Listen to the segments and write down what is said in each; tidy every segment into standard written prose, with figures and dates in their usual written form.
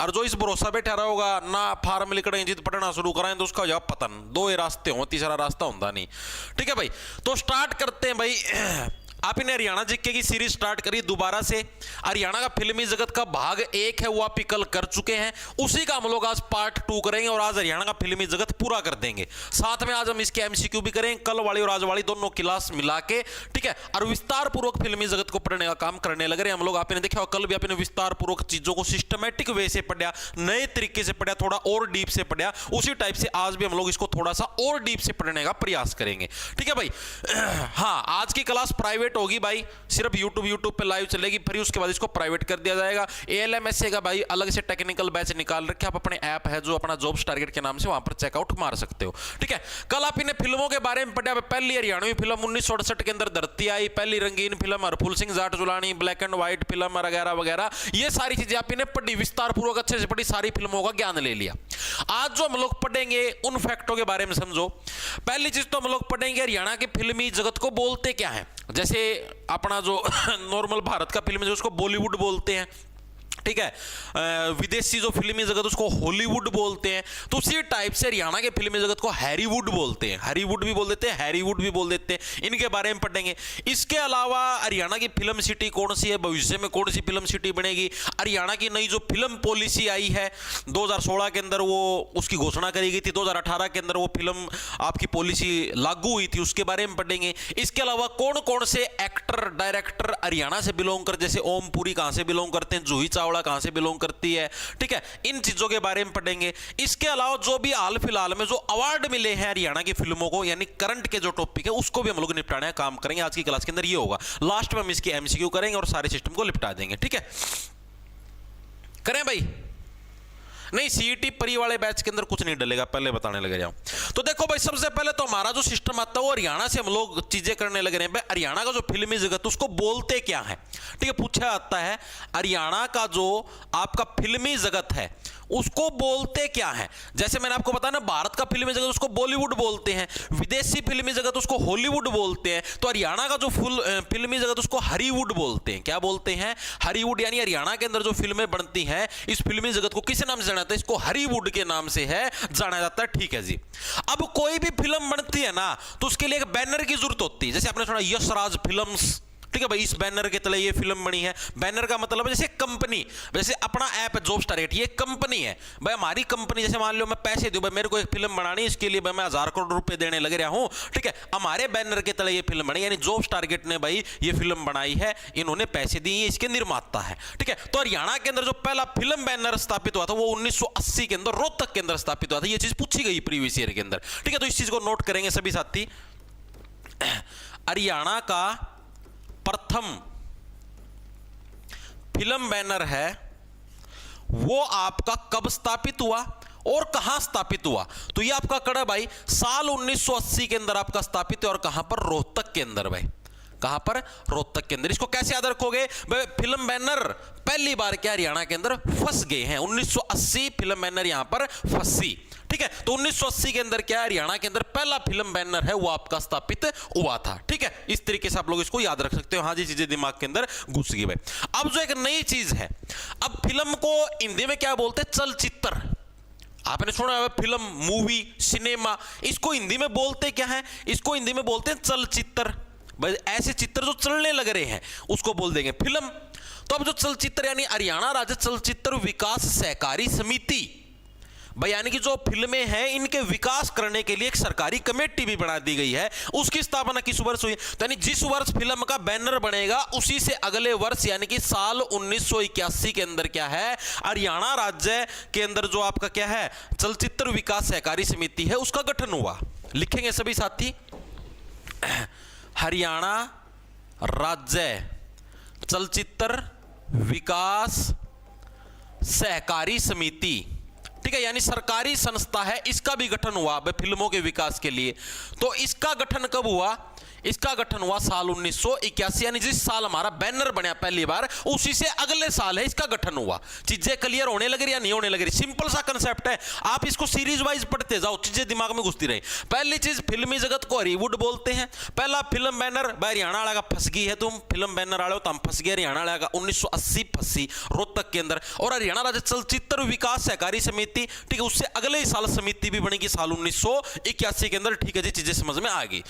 और जो इस भरोसा बैठा रहा होगा ना फार्म लिखड़े जिद पढ़ना शुरू कराएं तो उसका जवाब पतन। दो ही रास्ते हों, तीसरा रास्ता होता नहीं। ठीक है भाई, तो स्टार्ट करते हैं भाई। आपने हरियाणा जीके की सीरीज स्टार्ट करी दोबारा से। हरियाणा का फिल्मी जगत का भाग 1 है वो आप कल कर चुके हैं, उसी का हम लोग आज पार्ट 2 करेंगे और आज हरियाणा का फिल्मी जगत पूरा कर देंगे। साथ में आज हम इसके एमसीक्यू भी करेंगे, कल वाली और आज वाली दोनों क्लास मिला के। ठीक है, और विस्तार पूर्वक फिल्मी जगत को पढ़ने का काम करने लग रहे हैं हम लोग। आपने देखा कल भी आपने विस्तार पूर्वक चीजों को सिस्टमैटिक वे से पढ़ा, नए तरीके से पढ़ा, थोड़ा और डीप से पढ़ा। उसी टाइप से आज भी हम लोग इसको थोड़ा सा और डीप से पढ़ने का प्रयास करेंगे। ठीक है भाई। हाँ, आज की क्लास प्राइवेट होगी भाई, सिर्फ यूट्यूब पे लाइव चलेगी, फिर उसके बाद इसको प्राइवेट कर दिया जाएगा। एएलएमएसए का भाई अलग से टेक्निकल बैच निकाल रखे, आप अपने ऐप है जो अपना जॉब्स टारगेट के नाम से, वहां पर चेकआउट मार सकते हो। ठीक है, कल आप इन्हें फिल्मों के बारे में पढ़ा। पहली हरियाणवी फिल्म 1968 के अंदर धरती आई, पहली रंगीन film Harphool Singh Jat Julani, black and white film वगैरह वगैरह, ये सारी चीजें आप इन्हें पढ़ी, विस्तार पूर्वक अच्छे से पढ़ी, सारी फिल्मों का ज्ञान ले लिया। आज जो हम लोग पढ़ेंगे उन फैक्टों के बारे में समझो। पहली चीज तो हम लोग पढ़ेंगे हरियाणा के फिल्मी जगत को बोलते क्या है। जैसे अपना जो नॉर्मल भारत का फिल्म है उसको बॉलीवुड बोलते हैं। ठीक है, विदेशी जो फिल्मी जगत उसको हॉलीवुड बोलते हैं। तो उसी टाइप से हरियाणा के फिल्मी जगत को हैरीवुड बोलते हैं, हरीवुड भी बोल देते हैं, हैरीवुड भी बोल देते हैं। इनके बारे में पढ़ेंगे। इसके अलावा हरियाणा की फिल्म सिटी कौन सी है, भविष्य में कौन सी फिल्म सिटी बनेगी, हरियाणा की नई जो फिल्म पॉलिसी आई है 2016 के अंदर, वो उसकी घोषणा करी गई थी, 2018 के अंदर वो फिल्म आपकी पॉलिसी लागू हुई थी, उसके बारे में पढ़ेंगे। इसके अलावा कौन कौन से एक्टर डायरेक्टर हरियाणा से बिलोंग कर, जैसे ओम पुरी कहां से बिलोंग करते हैं, जूही चावला कहां से बिलोंग करती है। ठीक है, इन चीजों के बारे में पढ़ेंगे। इसके अलावा जो भी हाल फिलहाल में जो अवार्ड मिले हैं हरियाणा की फिल्मों को, यानी करंट के जो टॉपिक है उसको भी हम लोग निपटाने का काम करेंगे। आज की क्लास के अंदर ये होगा, लास्ट में हम इसकी एमसीक्यू करेंगे और सारे सिस्टम को निपटा देंगे। ठीक है, करें भाई? नहीं, सीईटी परी वाले बैच के अंदर कुछ नहीं डलेगा, पहले बताने लगे जाओ। तो देखो भाई, सबसे पहले तो हमारा जो सिस्टम आता है वो हरियाणा से हम लोग चीजें करने लगे हैं। हरियाणा का जो फिल्मी जगत उसको बोलते क्या है। ठीक है, पूछा जाता है हरियाणा का जो आपका फिल्मी जगत है उसको बोलते क्या है। जैसे मैंने आपको बताया ना, भारत का फिल्मी जगत उसको बॉलीवुड बोलते हैं, विदेशी फिल्मी जगत उसको हॉलीवुड बोलते हैं। तो हरियाणा का जो फिल्मी जगत उसको हरीवुड बोलते हैं। क्या बोलते हैं? हरीवुड। यानी हरियाणा के अंदर जो फिल्में बनती हैं इस फिल्मी जगत को किस नाम से जाना जाता है? इसको हरीवुड के नाम से है जाना जाता है। ठीक है जी। अब कोई भी फिल्म बनती है ना तो उसके लिए एक बैनर की जरूरत होती है। जैसे आपने सुना यश राज फिल्म्स, ठीक है भाई, इस बैनर के तले ये फिल्म बनी है। बैनर का मतलब है जैसे कंपनी, जैसे अपना ऐप है जॉब्स टारगेट, ये कंपनी है भाई, हमारी कंपनी। जैसे मान लो मैं पैसे दूं भाई, मेरे को एक फिल्म बनानी, इसके लिए भाई मैं 1000 करोड़ रुपए देने लग रहा हूं। ठीक है, हमारे बैनर के तले ये फिल्म बनी, यानी जॉब्स टारगेट ने भाई ये फिल्म बनाई है, इन्होंने पैसे दिए, इसके निर्माता है। ठीक है, तो हरियाणा के अंदर जो पहला फिल्म बैनर स्थापित हुआ था वो 1980 के अंदर रोहतक के अंदर स्थापित हुआ था। ये चीज पूछी गई प्रीवियस ईयर के अंदर। ठीक है, तो इस चीज को नोट करेंगे सभी साथी। हरियाणा का प्रथम फिल्म बैनर है वो आपका कब स्थापित हुआ और कहां स्थापित हुआ? तो ये आपका कड़ा भाई साल 1980 के अंदर आपका स्थापित है। और कहां पर? रोहतक के अंदर भाई। कहां पर? रोहतक के अंदर। इसको कैसे याद रखोगे भाई? फिल्म बैनर पहली बार क्या हरियाणा के अंदर फंस गए हैं, 1980 फिल्म बैनर यहां पर फंसी। ठीक है, तो 1980 के अंदर क्या हरियाणा के अंदर पहला फिल्म बैनर है वो आपका स्थापित हुआ था। ठीक है, इस तरीके से आप लोग इसको याद रख सकते हो। हाँ जी, चीजें दिमाग के अंदर घुस गई भाई। अब जो एक नई चीज है, अब फिल्म को हिंदी में क्या बोलते हैं? चलचित्र। आपने सुना है फिल्म, मूवी, सिनेमा, इसको हिंदी में बोलते क्या है? इसको हिंदी में बोलते हैं चलचित्र। भाई ऐसे चित्र जो चलने लग रहे हैं उसको बोल देंगे फिल्म। तो अब जो चलचित्र यानी हरियाणा राज्य चलचित्र विकास सहकारी समिति भाई, यानी कि जो फिल्में हैं इनके विकास करने के लिए एक सरकारी कमेटी भी बना दी गई है। उसकी स्थापना किस वर्ष हुई? तो यानी जिस वर्ष फिल्म का बैनर बनेगा उसी से अगले वर्ष यानी कि साल 1981 के अंदर क्या है, हरियाणा राज्य के अंदर जो आपका क्या है चलचित्र विकास सहकारी समिति है उसका गठन हुआ। लिखेंगे सभी साथी, हरियाणा राज्य चलचित्र विकास सहकारी समिति। ठीक है, यानी सरकारी संस्था है, इसका भी गठन हुआ फिल्मों के विकास के लिए। तो इसका गठन कब हुआ? इसका गठन हुआ साल 1981, यानी जिस साल हमारा बैनर बना पहली बार उसी से अगले साल है इसका गठन हुआ। चीजें क्लियर होने लग रही या नहीं होने लग रही? सिंपल सा कंसेप्ट है, आप इसको सीरीज वाइज पढ़ते जाओ, चीजें दिमाग में घुसती रही। पहली चीज, फिल्मी जगत को हॉलीवुड बोलते हैं। पहला फिल्म बैनर हरियाणा वाला का फंस गई है, तुम फिल्म बैनर वाले हो तो हम फंस गए हरियाणा वाला का। 1980 फंसी रोहतक के अंदर, और हरियाणा राज्य चलचित्र विकास सहकारी समिति, ठीक है, उससे अगले ही साल समिति भी बनेगी साल 1981 के अंदर। ठीक है जी, चीजें समझ में आ गई।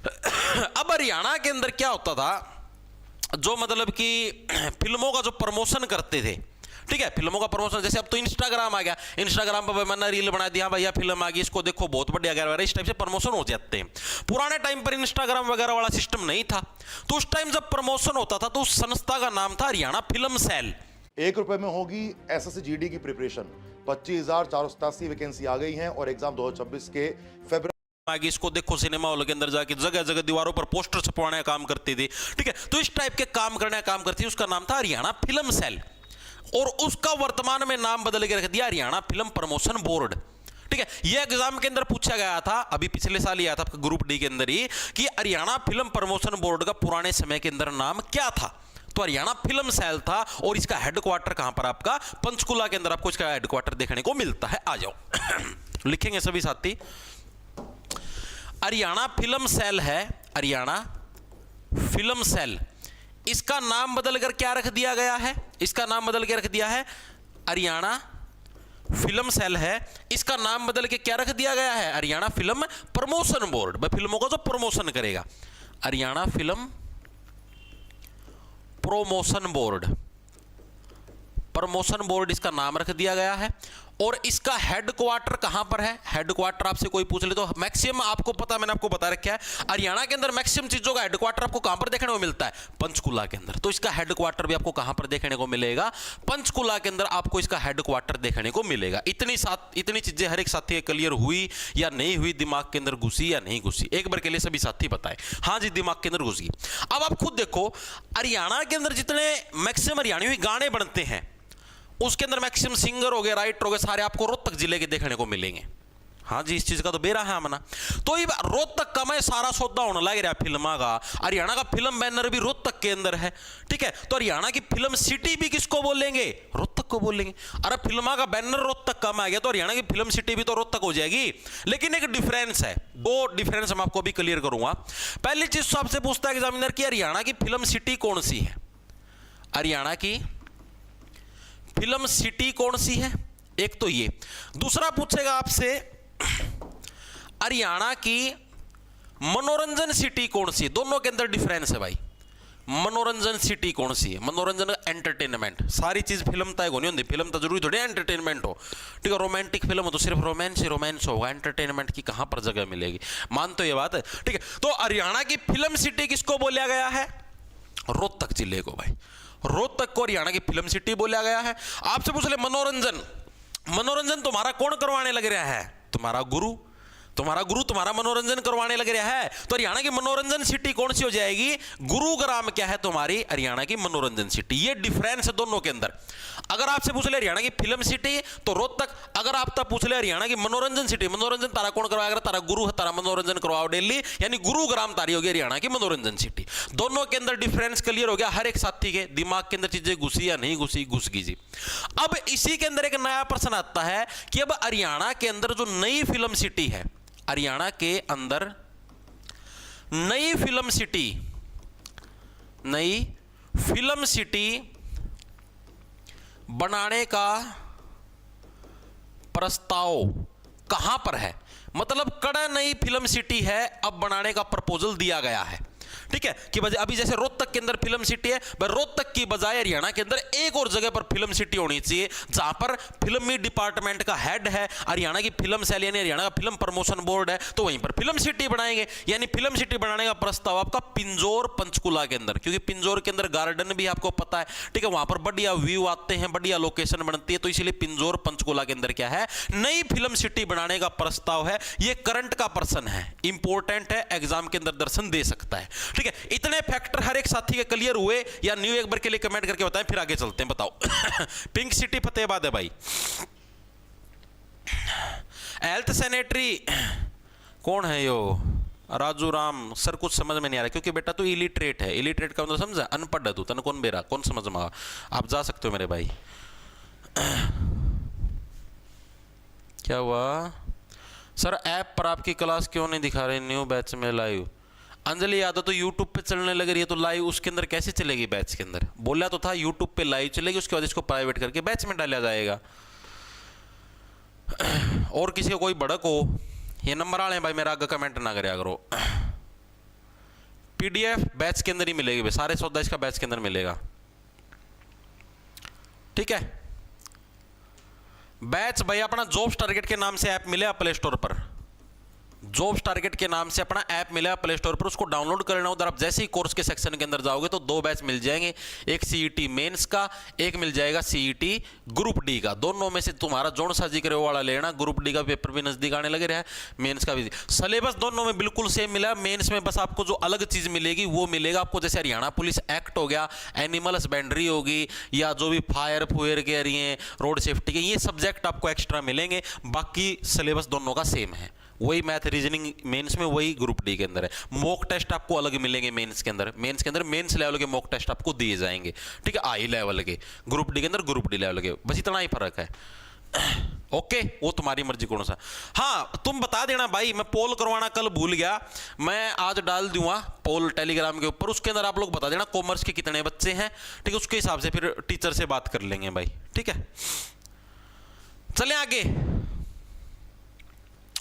अब हरियाणा के अंदर क्या होता था, जो मतलब कि फिल्मों का जो प्रमोशन करते थे, ठीक है, फिल्मों का प्रमोशन, जैसे अब तो इंस्टाग्राम आ गया, इंस्टाग्राम पर मैंने रील बना दिया, भैया फिल्म आ गई, इसको देखो बहुत बढ़िया वगैरह, इस टाइप से प्रमोशन हो जाते हैं। पुराने टाइम पर इंस्टाग्राम वगैरह वाला सिस्टम नहीं था, तो उस टाइम जब प्रमोशन होता था तो उस संस्था का नाम था हरियाणा फिल्म सेल। ₹1 में होगी एसएससी जीडी की प्रिपरेशन। 25,487 वैकेंसी आ गई हैं और एग्जाम 2026 के फरवरी आगे इसको देखो, सिनेमा हॉल के अंदर जाके जगह जगह दीवारों पर पोस्टर छपवाने का काम करते थे, ठीक है, तो इस टाइप के काम करने का काम करती थी, उसका नाम था हरियाणा फिल्म सेल, और उसका वर्तमान में नाम बदल के रख दिया हरियाणा फिल्म प्रमोशन बोर्ड। ठीक है, यह एग्जाम के अंदर पूछा गया था, अभी पिछले साल ही आया था ग्रुप डी के अंदर ही, कि हरियाणा फिल्म प्रमोशन बोर्ड का पुराने समय के अंदर नाम क्या था? तो हरियाणा फिल्म सेल था, और इसका हेडक्वार्टर कहां पर? आपका पंचकुला के अंदर आपको इसका हेडक्वार्टर देखने को मिलता है। आ जाओ लिखेंगे सभी साथी, हरियाणा फिल्म सेल है, हरियाणा फिल्म सेल, इसका नाम बदल कर क्या रख दिया गया है? इसका नाम बदल के रख दिया है हरियाणा फिल्म सेल है, इसका नाम बदल के क्या रख दिया गया है? हरियाणा फिल्म प्रमोशन बोर्ड, भाई फिल्मों को जो प्रमोशन करेगा, Haryana film promotion board, promotion board इसका नाम रख दिया गया है। और इसका हेडक्वार्टर कहां पर है? हेडक्वार्टर आपसे कोई पूछ ले तो मैक्सिमम आपको पता, मैंने आपको बता रखा है, हरियाणा के अंदर मैक्सिमम चीजों का हेडक्वार्टर आपको कहां पर देखने को मिलता है? पंचकुला के अंदर। तो इसका हेडक्वार्टर भी आपको कहां पर देखने को मिलेगा? पंचकुला के अंदर आपको इसका हेडक्वार्टर देखने को मिलेगा। इतनी चीजें हर एक साथी क्लियर हुई या नहीं हुई, दिमाग के अंदर घुसी या नहीं घुसी, एक बार के लिए सभी साथी बताएं। हाँ जी, दिमाग के अंदर घुस गई। अब आप खुद देखो, हरियाणा के अंदर जितने मैक्सिमम हरियाणवी गाने बनते हैं, उसके अंदर मैक्सिमम सिंगर हो गए, राइटर हो गए, सारे आपको रोहतक जिले के देखने को मिलेंगे। हाँ जी, इस चीज का तो बेरा है मना। तो ये रोहतक का मैं सारा सौदा होने लग रहा है फिल्म का, हरियाणा का फिल्म बैनर भी रोहतक के अंदर है, ठीक है, तो हरियाणा की फिल्म सिटी भी किसको बोलेंगे? रोहतक को बोलेंगे। अरे फिल्म का बैनर रोहतक का आ गया तो हरियाणा की फिल्म सिटी भी तो रोहतक हो जाएगी। लेकिन एक डिफरेंस है, दो डिफरेंस हम आपको भी क्लियर करूंगा। पहली चीज सबसे पूछता है एग्जामिनर की, हरियाणा की फिल्म सिटी कौन सी है? हरियाणा की फिल्म सिटी कौन सी है? एक तो ये। दूसरा पूछेगा आपसे, हरियाणा की मनोरंजन सिटी कौन सी है? दोनों के अंदर डिफरेंस है भाई। मनोरंजन सिटी कौन सी है? मनोरंजन एंटरटेनमेंट, सारी चीज फिल्म तय होनी होती, फिल्म तो जरूरी थोड़ी एंटरटेनमेंट हो, ठीक है, रोमांटिक फिल्म हो तो सिर्फ रोमांस ही रोमांस होगा, एंटरटेनमेंट की कहां पर जगह मिलेगी? मान तो ये बात है, ठीक है। तो हरियाणा की फिल्म सिटी किसको बोला गया है? रोहतक जिले को भाई, रोहतक को हरियाणा की फिल्म सिटी बोला गया है। आपसे पूछ ले मनोरंजन, मनोरंजन तुम्हारा कौन करवाने लग रहा है? तुम्हारा गुरु, तुम्हारा मनोरंजन करवाने लग रहा है। तो हरियाणा की मनोरंजन सिटी कौन सी हो जाएगी? गुरुग्राम क्या है तुम्हारी? हरियाणा की मनोरंजन सिटी। ये डिफरेंस है दोनों के अंदर। अगर आपसे पूछ ले हरियाणा की फिल्म सिटी तो रोहतक, अगर आप तब पूछ ले हरियाणा की मनोरंजन सिटी, मनोरंजन तारा कौन करवाएगा? तारा गुरु है, तारा मनोरंजन करवाओ दिल्ली, यानी गुरुग्राम तारी होगी हरियाणा की मनोरंजन सिटी। दोनों के अंदर डिफरेंस क्लियर हो गया, हर एक साथी के दिमाग के अंदर चीजें घुसी या नहीं घुसी? घुस गई जी। अब इसी के अंदर एक नया प्रश्न आता है कि अब हरियाणा के अंदर जो नई फिल्म सिटी है, हरियाणा के अंदर नई फिल्म सिटी बनाने का प्रस्ताव कहां पर है? मतलब कड़ा नई फिल्म सिटी है, अब बनाने का प्रपोजल दिया गया है, ठीक है, कि अभी जैसे रोहतक के अंदर फिल्म सिटी है, रोहतक की बजाय हरियाणा के अंदर एक और जगह पर फिल्म सिटी होनी चाहिए जहां पर फिल्मी डिपार्टमेंट का हेड है हरियाणा की फिल्म सेल, यानी हरियाणा का फिल्म प्रमोशन बोर्ड है, तो वहीं पर फिल्म सिटी बनाएंगे। यानी फिल्म सिटी बनाने का प्रस्ताव आपका पिंजौर पंचकुला के अंदर, क्योंकि पिंजौर के अंदर गार्डन भी आपको पता है, ठीक है, वहां पर बढ़िया व्यू आते हैं, बढ़िया लोकेशन बनती है, तो इसलिए पिंजौर पंचकुला के अंदर क्या है? नई फिल्म सिटी बनाने का प्रस्ताव है। यह करंट का प्रश्न है, इंपॉर्टेंट है, एग्जाम के अंदर दर्शन दे सकता है, ठीक है। इतने फैक्टर हर एक साथी के क्लियर हुए या न्यू? एक बार के लिए कमेंट करके बताएं, फिर आगे चलते हैं। बताओ पिंक सिटी फतेहाबाद है भाई। हेल्थ सैनिटरी कौन है यो? राजू राम सर कुछ समझ में नहीं आ रहा क्योंकि बेटा तो इलिटरेट है। इलिटरेट का मतलब समझा, अनपढ़ है तू, तन कौन बेरा, कौन समझ में आ। आप जा सकते हो मेरे भाई। क्या हुआ सर, ऐप पर आपकी क्लास क्यों नहीं दिखा रहे न्यू बैच में लाइव? अंजलि यादव तो यूट्यूब पे चलने लग रही है तो लाइव उसके अंदर कैसे चलेगी? बैच के अंदर बोला तो था यूट्यूब पे लाइव चलेगी, उसके बाद इसको प्राइवेट करके बैच में डाला जाएगा। और किसी को कोई भड़क हो, ये नंबर आ रहे हैं भाई, मेरा आगे कमेंट ना करे करो। पीडीएफ बैच के अंदर ही मिलेगी भाई, सारे सौदा इसका बैच के अंदर मिलेगा, ठीक है। बैच भाई अपना जॉब्स टारगेट के नाम से ऐप मिलेगा प्ले स्टोर पर, जॉब्स टारगेट के नाम से अपना ऐप मिलेगा प्ले स्टोर पर, उसको डाउनलोड कर लेना। उधर आप जैसे ही कोर्स के सेक्शन के अंदर जाओगे तो 2 बैच मिल जाएंगे, एक सीईटी मेंस का, एक मिल जाएगा सीईटी ग्रुप डी का। दोनों में से तुम्हारा जोन सा जिक्र वाला लेना। ग्रुप डी का पेपर भी नजदीक आने लगे रहा है, मेंस का भी। सिलेबस दोनों में बिल्कुल सेम मिला। मेंस में बस आपको जो अलग चीज मिलेगी वो मिलेगा आपको, जैसे हरियाणा पुलिस एक्ट हो गया, एनिमल हस्बेंड्री होगी, या जो भी फायर फुयर के रही रोड सेफ्टी के, ये सब्जेक्ट आपको एक्स्ट्रा मिलेंगे। बाकी सिलेबस दोनों का सेम है, वही मैथ रीजनिंग मेंस में, वही ग्रुप डी के अंदर है। मॉक टेस्ट आपको अलग मिलेंगे मेंस के अंदर। मेंस के अंदर मेंस लेवल के मॉक टेस्ट आपको दिए जाएंगे, ठीक है, आई लेवल के। ग्रुप डी के अंदर ग्रुप डी लेवल के, बस इतना ही फर्क है। ओके, वो तुम्हारी मर्जी कौन सा। हाँ तुम बता देना भाई, मैं पोल करवाना कल भूल गया, मैं आज डाल दूंगा पोल टेलीग्राम के ऊपर, उसके अंदर आप लोग बता देना कॉमर्स के कितने बच्चे हैं, ठीक है, उसके हिसाब से फिर टीचर से बात कर लेंगे भाई, ठीक है। चलें आगे।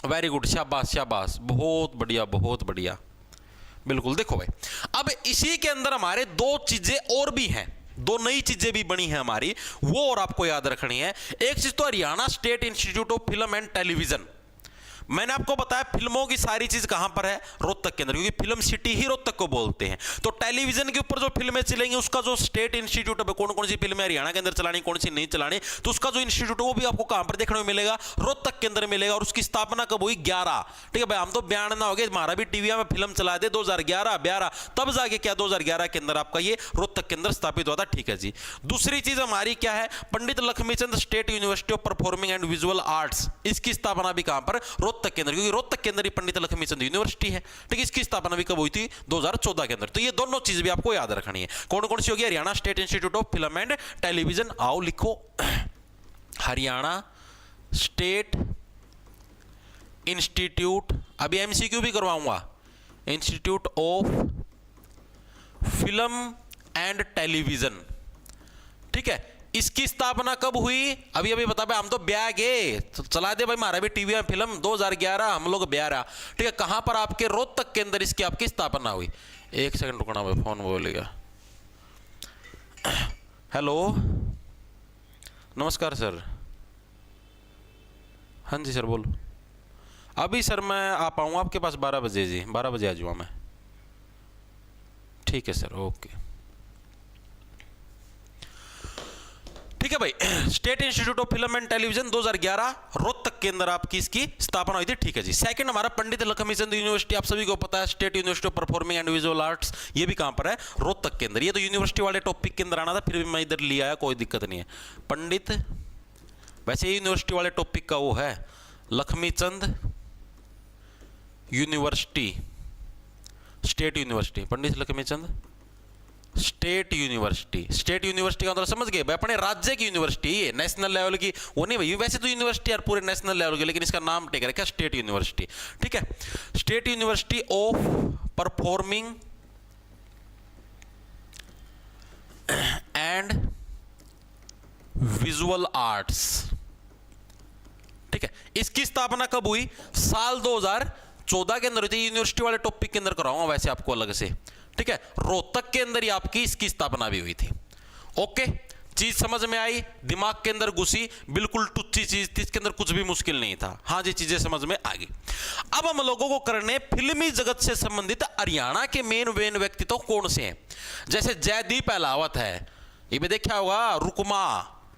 वेरी गुड, शाबाश शाबाश, बहुत बढ़िया बहुत बढ़िया, बिल्कुल। देखो भाई, अब इसी के अंदर हमारे 2 चीजें और भी हैं, 2 नई चीजें भी बनी हैं हमारी, वो और आपको याद रखनी है। एक चीज तो Haryana state institute of film and television. मैंने आपको बताया फिल्मों की सारी चीज कहां पर है, रोहतक के अंदर, क्योंकि फिल्म सिटी ही रोहतक को बोलते हैं। तो टेलीविजन के ऊपर जो फिल्में चलेंगी उसका जो स्टेट इंस्टीट्यूट है, कौन कौन सी फिल्में हरियाणा के अंदर चलानी, कौन सी नहीं चलानी, तो उसका जो इंस्टीट्यूट है वो भी आपको कहां पर देखने को मिलेगा, रोहतक के अंदर मिलेगा। और उसकी स्थापना कब हुई, 11, ठीक है भाई। हम तो बयान ना हो गए, हमारा भी टीवी में फिल्म चला दे 2011-12, तब जाके क्या 2011 के अंदर आपका ये रोहतक के अंदर स्थापित हुआ था, ठीक है जी। दूसरी चीज हमारी क्या है, Pandit Lakshmichand state university of performing and visual arts, इसकी स्थापना भी कहां पर, रोहतक के अंदर, क्योंकि रोहतक के अंदर ही पंडित लक्ष्मीचंद यूनिवर्सिटी है, ठीक है। इसकी स्थापना भी कब हुई थी, 2014 के अंदर। तो ये दोनों चीज भी आपको याद रखनी है। कौन कौन सी होगी, Haryana state institute of film and television, आओ लिखो, हरियाणा स्टेट इंस्टीट्यूट, अभी एमसीक्यू भी करवाऊंगा, institute of film and television, ठीक है। इसकी स्थापना कब हुई, अभी अभी बता भाई, हम तो ब्याह गए चला दे भाई, हमारा भी टीवी में फिल्म 2011, हम लोग ब्याह रहा, ठीक है। कहां पर, आपके रोहतक के अंदर इसकी आपकी स्थापना हुई। एक सेकंड रुकना भाई, फोन बोलेगा। हेलो नमस्कार सर। हाँ जी सर बोलो। अभी सर मैं आ पाऊंगा आपके पास 12 बजे जी, 12 बजे आ जाऊँगा मैं, ठीक है सर, ओके, ठीक है भाई। State institute of film and television 2011 Rohtak के अंदर आपकी इसकी स्थापना हुई थी, ठीक है जी। सेकंड हमारा पंडित लक्ष्मीचंद यूनिवर्सिटी, आप सभी को पता है, state university of performing and visual arts, ये भी कहां पर है, रोहतक के अंदर। ये तो यूनिवर्सिटी वाले टॉपिक के अंदर आना था, फिर भी मैं इधर ले आया, कोई दिक्कत नहीं है। पंडित, वैसे यूनिवर्सिटी वाले टॉपिक का वो है, Lakshmichand university, state university, Pandit Lakshmichand state university. State university का मतलब समझ गए भाई, अपने राज्य की यूनिवर्सिटी, ये नेशनल लेवल की वो नहीं भाई, वैसे तो यूनिवर्सिटी यार पूरे नेशनल लेवल की, लेकिन इसका नाम टेक रखा स्टेट यूनिवर्सिटी, ठीक है। State university of performing and visual arts, ठीक है। इसकी स्थापना कब हुई, साल 2014 के अंदर हुई थी। यूनिवर्सिटी वाले टॉपिक के अंदर कराऊंगा वैसे आपको अलग से, ठीक है। रोहतक के अंदर ही आपकी इसकी स्थापना भी हुई थी। ओके, चीज समझ में आई, दिमाग के अंदर घुसी, बिल्कुल टुच्ची चीज थी, इसके अंदर कुछ भी मुश्किल नहीं था। हाँ जी, चीजें समझ में आ गई। अब हम लोगों को करने फिल्मी जगत से संबंधित हरियाणा के मेन व्यक्तित्व कौन से हैं। जैसे जयदीप अहलावत है, ये भी देखा होगा, रुकमा,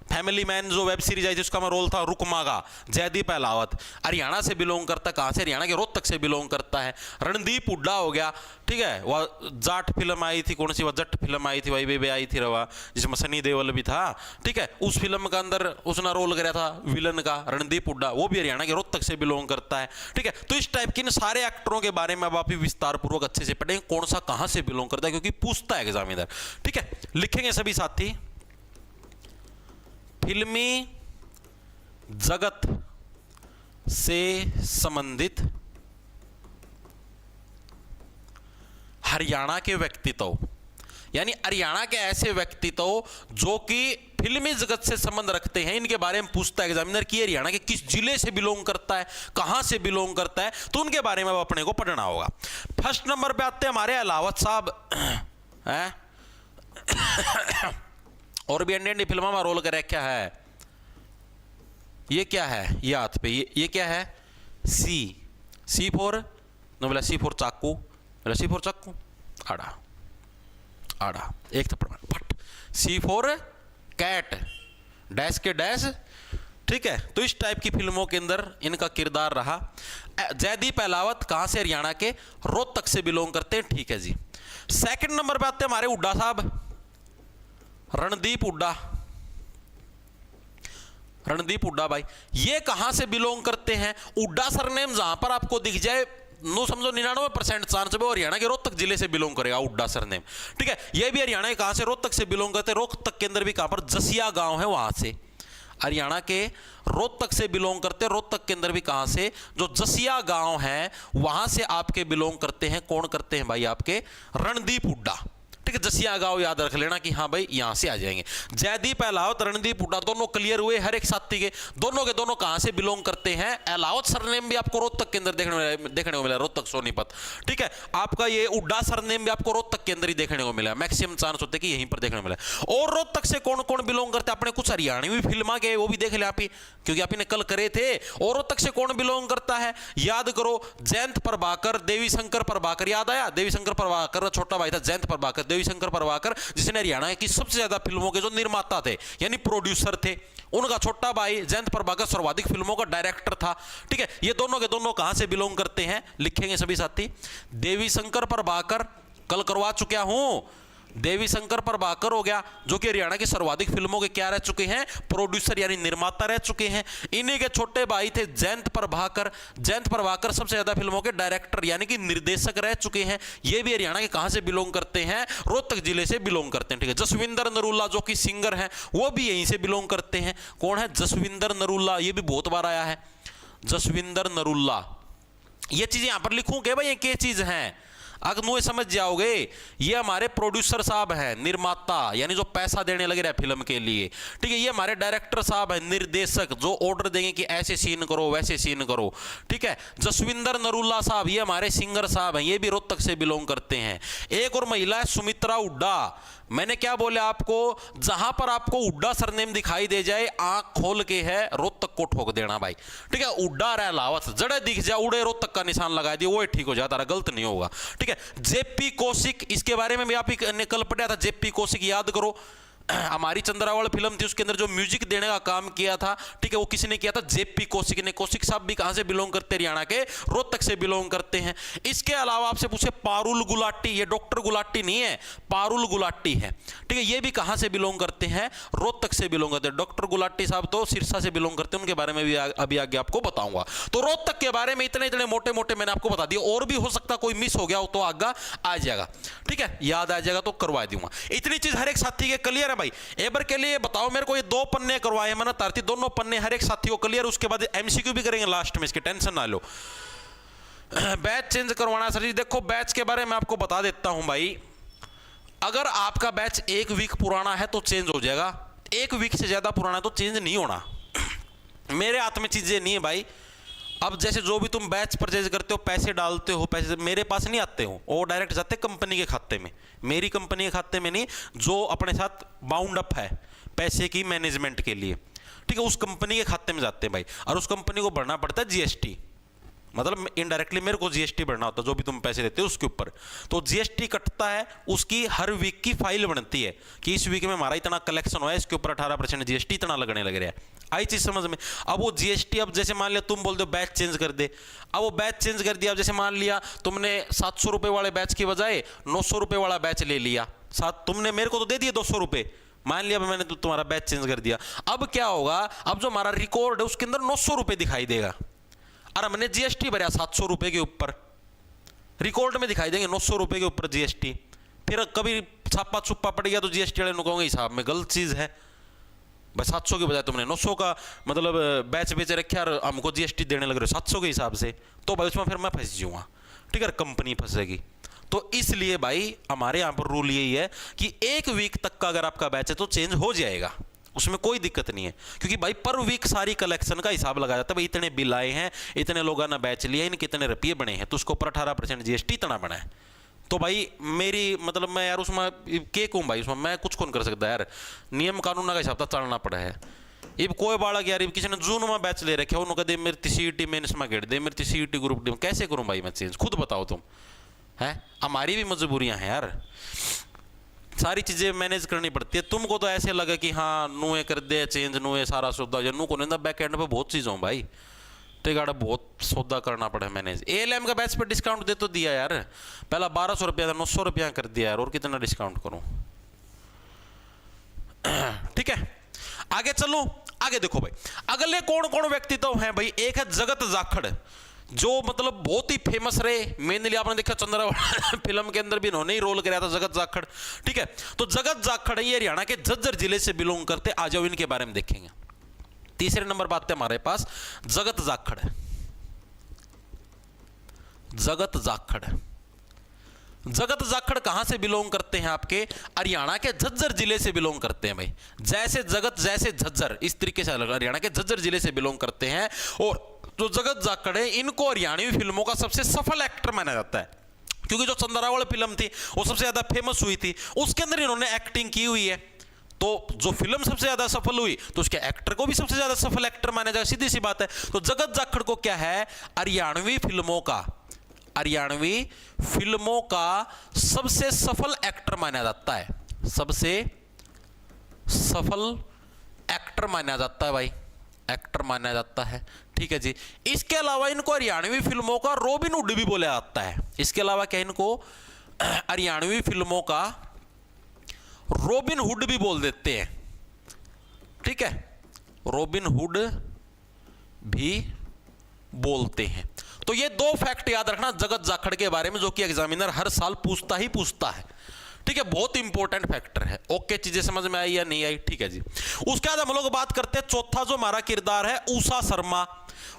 फैमिली मैन जो वेब सीरीज आई थी उसका मैं रोल था रुकमा का, जयदीप अहलावत, हरियाणा से बिलोंग करता है। कहाँ से? हरियाणा के रोहतक से बिलोंग करता है। रणदीप हुड्डा हो गया, ठीक है, वह जाट फिल्म आई थी, कौन सी वह जट फिल्म आई थी, वही बेबे आई थी रवा, जिसमें सनी देओल भी था, ठीक है, उस फिल्म का अंदर उसने रोल कराया था विलन का, रणदीप हुड्डा, वो भी हरियाणा के रोहतक से बिलोंग करता है, ठीक है। तो इस टाइप के इन सारे एक्टरों के बारे में अब आप विस्तार पूर्वक अच्छे से पढ़ेंगे कौन सा कहां से बिलोंग करता है, क्योंकि पूछता है एग्जामिनर, ठीक है। लिखेंगे सभी साथी, फिल्मी जगत से संबंधित हरियाणा के व्यक्तित्व, यानी हरियाणा के ऐसे व्यक्तित्व जो कि फिल्मी जगत से संबंध रखते हैं, इनके बारे में पूछता है एग्जामिनर कि हरियाणा के किस जिले से बिलोंग करता है, कहां से बिलोंग करता है, तो उनके बारे में अब अपने को पढ़ना होगा। फर्स्ट नंबर पे आते हैं हमारे अहलावत साहब हैं और भी इंडियन फिल्मों में रोल कर क्या है, ये क्या है, ये हाथ पे ये क्या है, सी फॉर नो, बोला सी फॉर चाकू, बोला सी फॉर चाकू, आड़ा आड़ा एक थप्पड़ मार फट, सी फॉर कैट, डैश के डैश, ठीक है। तो इस टाइप की फिल्मों के अंदर इनका किरदार रहा। जयदीप अहलावत कहां से? हरियाणा के रोहतक से बिलोंग करते हैं, ठीक है जी। सेकंड नंबर पे आते हैं हमारे हुड्डा साहब, रणदीप हुड्डा, रणदीप हुड्डा भाई, ये कहां से बिलोंग करते हैं? हुड्डा सरनेम जहां पर आपको दिख जाए नो समझो 99% चांस है हरियाणा के रोहतक जिले से बिलोंग करेगा हुड्डा सरनेम, ठीक है। ये भी हरियाणा के कहां से? रोहतक से बिलोंग करते हैं। रोहतक के अंदर भी कहां पर? जसिया गांव है, वहां से हरियाणा के रोहतक से बिलोंग करते हैं। रोहतक के अंदर भी कहां से? जो जसिया गांव है वहां से आपके बिलोंग करते हैं। कौन करते हैं भाई? आपके रणदीप हुड्डा, ठीक है। जसिया गांव याद रख लेना कि हाँ भाई यहां से आ जाएंगे। जयदीप अहलावत, रणदीप हुड्डा दोनों क्लियर हुए हर एक साथी के दोनों कहां से बिलोंग करते हैं? अहलावत सरनेम भी आपको रोहतक के अंदर देखने को मिला, रोहतक सोनीपत, ठीक है। आपका ये हुड्डा सरनेम भी आपको रोहतक के अंदर ही देखने को मिला, मैक्सिमम चांस होते कि यहीं पर देखने को मिला। और रोहतक से कौन कौन बिलोंग करते हैं? अपने कुछ हरियाणवी फिल्म के वो भी देख ले आप ही, क्योंकि आप कल करे थे। और रोहतक से कौन बिलोंग करता है? याद करो, जयंत प्रभाकर, देवी शंकर प्रभाकर, याद आया? देवी शंकर प्रभाकर छोटा भाई था जयंत प्रभाकर, देवी शंकर प्रभाकर जिसने हरियाणा की सबसे ज्यादा फिल्मों के जो निर्माता थे यानी प्रोड्यूसर थे, उनका छोटा भाई जयंत प्रभाकर सर्वाधिक फिल्मों का डायरेक्टर था, ठीक है। ये दोनों के दोनों कहां से बिलोंग करते हैं? लिखेंगे सभी साथी, देवी शंकर प्रभाकर कल करवा चुका हूं, देवी शंकर प्रभाकर हो गया जो कि हरियाणा की सर्वाधिक फिल्मों के क्या रह चुके हैं? प्रोड्यूसर यानी निर्माता रह चुके हैं। इन्हीं के छोटे भाई थे जयंत प्रभाकर, जयंत प्रभाकर सबसे ज्यादा फिल्मों के डायरेक्टर यानी कि निर्देशक रह चुके हैं। ये भी हरियाणा के कहां से बिलोंग करते हैं? रोहतक जिले से बिलोंग करते हैं, ठीक है। जसविंदर नरूला जो कि सिंगर है वो भी यहीं से बिलोंग करते हैं। कौन है? जसविंदर नरूला, ये भी बहुत बार आया है, जसविंदर नरूला। ये चीजें यहां पर लिखूं क्या भाई? ये क्या चीज है? अगर मुझे समझ जाओगे, ये हमारे प्रोड्यूसर साहब हैं, निर्माता यानी जो पैसा देने लगे रहे फिल्म के लिए, ठीक है। ये हमारे डायरेक्टर साहब हैं, निर्देशक जो ऑर्डर देंगे कि ऐसे सीन करो वैसे सीन करो, ठीक है। जसविंदर नरूला साहब ये हमारे सिंगर साहब हैं, ये भी रोहतक से बिलोंग करते हैं। एक और महिला है सुमित्रा हुड्डा। मैंने क्या बोला आपको? जहां पर आपको हुड्डा सरनेम दिखाई दे जाए आंख खोल के है रोहतक को ठोक देना भाई, ठीक है। हुड्डा रह लावत जड़े दिख जाए उड़े रोहतक का निशान लगा दिए, वो ठीक हो जाता, गलत नहीं होगा, ठीक है। जेपी कौशिक, इसके बारे में भी आप ही ने कल पढ़ा था। जेपी कौशिक याद करो, हमारी चंद्रावल फिल्म थी उसके अंदर जो म्यूजिक देने का काम किया था, ठीक है, वो किसने किया था? जेपी कौशिक ने। कौशिक साहब भी कहां से बिलोंग करते हैं? हरियाणा के रोहतक से बिलोंग करते हैं। इसके अलावा आपसे पूछे पारुल गुलाटी, ये डॉक्टर गुलाटी नहीं है, पारुल गुलाटी है, ठीक है। ये भी कहां से बिलोंग करते हैं? रोहतक से बिलोंग करते हैं। डॉक्टर गुलाटी साहब तो सिरसा से बिलोंग करते हैं, उनके बारे में भी अभी आगे आपको बताऊंगा। तो रोहतक के बारे में इतने मोटे मोटे मैंने आपको बता दिया, और भी हो सकता कोई मिस हो गया हो तो आगे आ जाएगा, ठीक है, याद आ जाएगा तो करवा दूंगा। इतनी चीज हर एक साथी के क्लियर है भाई? एक बार के लिए बताओ मेरे को, ये 2 पन्ने करवाए मैंने तारती, दोनों पन्ने हर एक साथी को क्लियर, उसके बाद एमसीक्यू भी करेंगे लास्ट में, इसकी टेंशन ना लो। बैच चेंज करवाना सर जी, देखो बैच के बारे में आपको बता देता हूं भाई, अगर आपका बैच 1 वीक पुराना है तो चेंज हो जाएगा, 1 वीक से ज्यादा पुराना है तो चेंज नहीं होना। मेरे हाथ में चीजें नहीं है भाई। अब जैसे जो भी तुम बैच परचेज करते हो, पैसे डालते हो, पैसे मेरे पास नहीं आते हो, वो डायरेक्ट जाते कंपनी के खाते में, मेरी कंपनी के खाते में नहीं, जो अपने साथ बाउंड अप है पैसे की मैनेजमेंट के लिए, ठीक है, उस कंपनी के खाते में जाते हैं भाई। और उस कंपनी को भरना पड़ता है जीएसटी, मतलब इनडायरेक्टली मेरे को जीएसटी भरना होता है, जो भी तुम पैसे देते हो उसके ऊपर, तो जीएसटी कटता है, उसकी हर वीक की फाइल बनती है कि इस वीक में हमारा इतना कलेक्शन हुआ है, इसके ऊपर 18% जीएसटी इतना लगने लग रहा है। आई चीज समझ में। अब वो जीएसटी, अब जैसे मान लिया तुम बोल दो बैच चेंज कर दे, अब वो बैच चेंज कर दिया, अब जैसे मान लिया तुमने 700 रुपए वाले बैच की बजाय 900 रुपए वाला बैच ले लिया, साथ तुमने मेरे को तो दे दिए 200 रुपए, मान लिया मैंने तो तुम्हारा बैच चेंज कर दिया। अब क्या होगा, अब जो हमारा रिकॉर्ड है उसके अंदर 900 रुपए दिखाई देगा, और हमने जीएसटी भरा 700 रुपए के ऊपर, रिकॉर्ड में दिखाई देंगे 900 रुपए के ऊपर जीएसटी। फिर कभी छापा छुपा पड़ गया तो जीएसटी वाले कहोगे हिसाब में गलत चीज है भाई, 700 के बजाय तुमने 900 का मतलब बैच बेच रखे और हमको जीएसटी देने लग रहे हो 700 के हिसाब से, तो भाई उसमें फिर मैं फंस जाऊंगा, ठीक है, कंपनी फंसेगी। तो इसलिए भाई हमारे यहाँ पर रूल यही है कि एक वीक तक का अगर आपका बैच है तो चेंज हो जाएगा, उसमें कोई दिक्कत नहीं है, क्योंकि भाई पर वीक सारी कलेक्शन का हिसाब लगाया जाता है। भाई इतने बिल आए हैं, इतने लोगों ने बैच लिया, इनके इतने रुपये बने हैं, तो उसके ऊपर 18% जीएसटी इतना बना है। तो भाई मेरी मतलब मैं यार उसमें के कहूँ भाई, उसमें मैं कुछ कौन कर सकता यार, नियम कानून का हिसाब तक चलना पड़ा है। इब कोई बालक यार किसी ने जून में बैच ले रखे, उन्होंने कह दे मेरी सीईटी मेंस में गिर दे, मेरी सीईटी ग्रुप डी में, कैसे करूँ भाई मैं चेंज, खुद बताओ तुम, है हमारी भी मजबूरियां हैं यार, सारी चीजें मैनेज करनी पड़ती है। तुमको तो ऐसे लगे कि हाँ नुए कर दे चेंज, नुए सारा सौदा, या नु को नहीं बैक एंड पे बहुत चीज़ हो भाई, टिकाड़ा बहुत सौदा करना पड़ा मैनेज। एएलएम का बैच पर डिस्काउंट दे तो दिया यार, पहला 1200 रुपया था 900 रुपया कर दिया यार, और कितना डिस्काउंट करूं, ठीक है। आगे चलो, आगे देखो भाई अगले कौन कौन व्यक्तित्व हैं भाई। एक है जगत जाखड़, जो मतलब बहुत ही फेमस रहे, मेनली आपने देखा चंद्रा फिल्म के अंदर भी इन्होंने ही रोल कराया था जगत जाखड़, ठीक है। तो जगत जाखड़ ये हरियाणा के झज्जर जिले से बिलोंग करते, आ जाओ इनके बारे में देखेंगे। तीसरे नंबर बात है हमारे पास जगत जाखड़। जगत जाखड़, जगत जाखड़ कहां से बिलोंग करते हैं, आपके हरियाणा के झज्जर जिले से बिलोंग करते हैं भाई। जैसे जगत जैसे झज्जर, इस तरीके से हरियाणा के झज्जर जिले से बिलोंग करते हैं। और जो जगत जाखड़ है इनको हरियाणवी फिल्मों का सबसे सफल एक्टर माना जाता है, क्योंकि जो चंद्रावल फिल्म थी वो सबसे ज्यादा फेमस हुई थी, उसके अंदर इन्होंने एक्टिंग की हुई है। तो जो फिल्म सबसे ज्यादा सफल हुई तो उसके एक्टर को भी सबसे ज्यादा सफल एक्टर माना जाए, सीधी सी बात है। तो जगत जाखड़ को क्या है, हरियाणवी फिल्मों का, हरियाणवी फिल्मों का सबसे सफल एक्टर माना जाता है, सबसे सफल एक्टर माना जाता है भाई, एक्टर माना जाता है, ठीक है जी। इसके अलावा इनको हरियाणवी फिल्मों का रॉबिन हुड भी बोला जाता है। इसके अलावा क्या इनको हरियाणवी फिल्मों का रॉबिन हुड भी बोल देते हैं, ठीक है, रॉबिन हुड भी बोलते हैं। तो ये दो फैक्ट याद रखना जगत जाखड़ के बारे में, जो कि एग्जामिनर हर साल पूछता ही पूछता है, ठीक है, बहुत इंपॉर्टेंट फैक्टर है। ओके, चीजें समझ में आई या नहीं आई, ठीक है जी। उसके बाद हम लोग बात करते हैं चौथा जो हमारा किरदार है उषा शर्मा।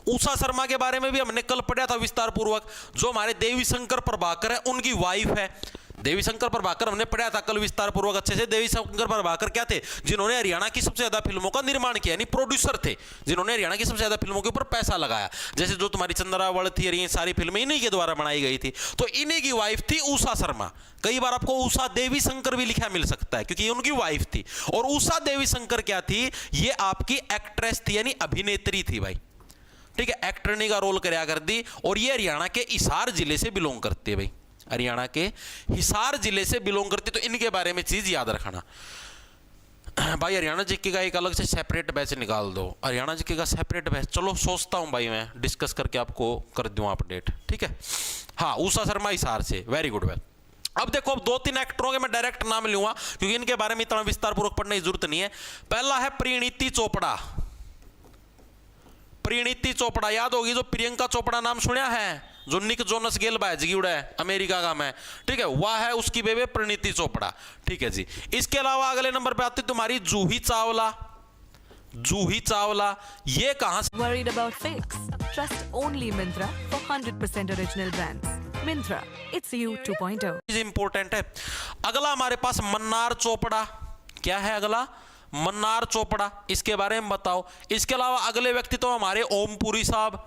उषा शर्मा के बारे में भी हमने कल पढ़ा था विस्तार पूर्वक, जो हमारे देवी शंकर प्रभाकर है उनकी वाइफ है। देवी शंकर प्रभाकर हमने पढ़ा था कल विस्तार पूर्वक अच्छे से। देवी शंकर प्रभाकर क्या थे, जिन्होंने हरियाणा की सबसे ज्यादा फिल्मों का निर्माण किया, यानी प्रोड्यूसर थे, जिन्होंने हरियाणा की सबसे ज्यादा फिल्मों के ऊपर पैसा लगाया। जैसे जो तुम्हारी चंद्रावल थी, ये सारी फिल्में इन्हीं के द्वारा बनाई गई थी। तो इन्हीं की वाइफ थी उषा शर्मा। कई बार आपको उषा देवी शंकर भी लिखा मिल सकता है, क्योंकि ये उनकी वाइफ थी। और उषा देवी शंकर क्या थी, ये आपकी एक्ट्रेस थी, यानी अभिनेत्री थी भाई, ठीक है, एक्टरनी का रोल कराया कर दी। और ये हरियाणा के हिसार जिले से बिलोंग करते हैं भाई, हरियाणा के हिसार जिले से बिलोंग करते। तो इनके बारे में चीज याद रखना भाई। हरियाणा जीके का एक अलग से सेपरेट बैच निकाल दो, हरियाणा जीके का सेपरेट बैच, चलो सोचता हूं भाई, मैं डिस्कस करके आपको कर दूं अपडेट, ठीक है। हाँ, उषा शर्मा हिसार से, वेरी गुड बैच। अब देखो, अब 2-3 एक्टरों के मैं डायरेक्ट नाम लूंगा, क्योंकि इनके बारे में इतना विस्तार पूर्वक पढ़ने की जरूरत नहीं है। पहला है परिणीति चोपड़ा। परिणीति चोपड़ा याद होगी, जो प्रियंका चोपड़ा नाम सुना है, जो निक जोनस गेल बाजी उड़ा है, अमेरिका का मैं, ठीक है, वह है उसकी बेबे परिणीति चोपड़ा, ठीक है जी। इसके अलावा अगले नंबर पे आती तुम्हारी जूही चावला। जूही चावला ये कहां से? Worried about fakes? Trust only Myntra for 100% original brands. Myntra, it's you 2.0. Important है। अगला हमारे पास मन्नार चोपड़ा। क्या है अगला? मन्नार चोपड़ा, इसके बारे में बताओ। इसके अलावा अगले व्यक्ति तो हमारे ओमपुरी साहब।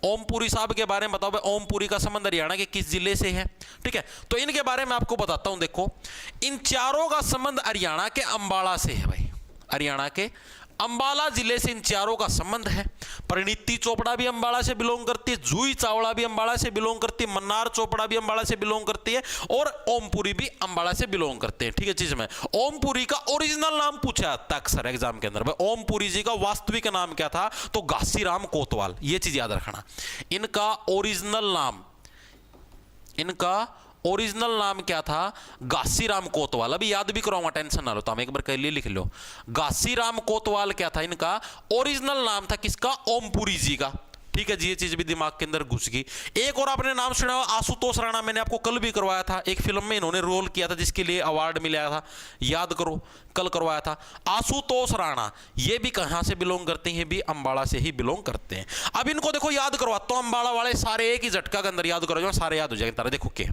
ओमपुरी साहब के बारे में बताओ भाई, ओमपुरी का संबंध हरियाणा के किस जिले से है, ठीक है। तो इनके बारे में आपको बताता हूं। देखो, इन चारों का संबंध हरियाणा के अंबाला से है भाई, हरियाणा के अंबाला जिले से इन चारों का संबंध है। परिणीति चोपड़ा भी अंबाला से बिलोंग करती है, जूही चावड़ा भी अंबाला से बिलोंग करती है, मन्नार चोपड़ा भी अंबाला से बिलोंग करती है और ओमपुरी भी अंबाला से बिलोंग करते हैं। ठीक है चीज में ओमपुरी का ओरिजिनल नाम पूछा जाता है अक्सर एग्जाम के अंदर। ओमपुरी जी का वास्तविक नाम क्या था? तो घासीराम कोतवाल। ये चीज याद रखना। इनका ओरिजिनल नाम क्या था? घासीराम कोतवाल। अभी याद भी कराऊंगा, टेंशन ना लो, तो हम एक बार कह लिए लिख लो। घासीराम कोतवाल क्या था इनका? ओरिजिनल नाम था किसका? ओमपुरी जी का। ठीक है जी, ये चीज भी दिमाग के अंदर घुस गई। एक और आपने नाम सुना हुआ आशुतोष राणा, मैंने आपको कल भी करवाया था, एक फिल्म में इन्होंने रोल किया था जिसके लिए अवार्ड मिला था, याद करो, कल करवाया था। आशुतोष राणा ये भी कहां से बिलोंग करते हैं? भी अंबाला से ही बिलोंग करते हैं। अब इनको देखो याद करवाता हूं, अंबाला वाले सारे एक ही झटका के अंदर याद करो, जो सारे याद हो जाएंगे। देखो के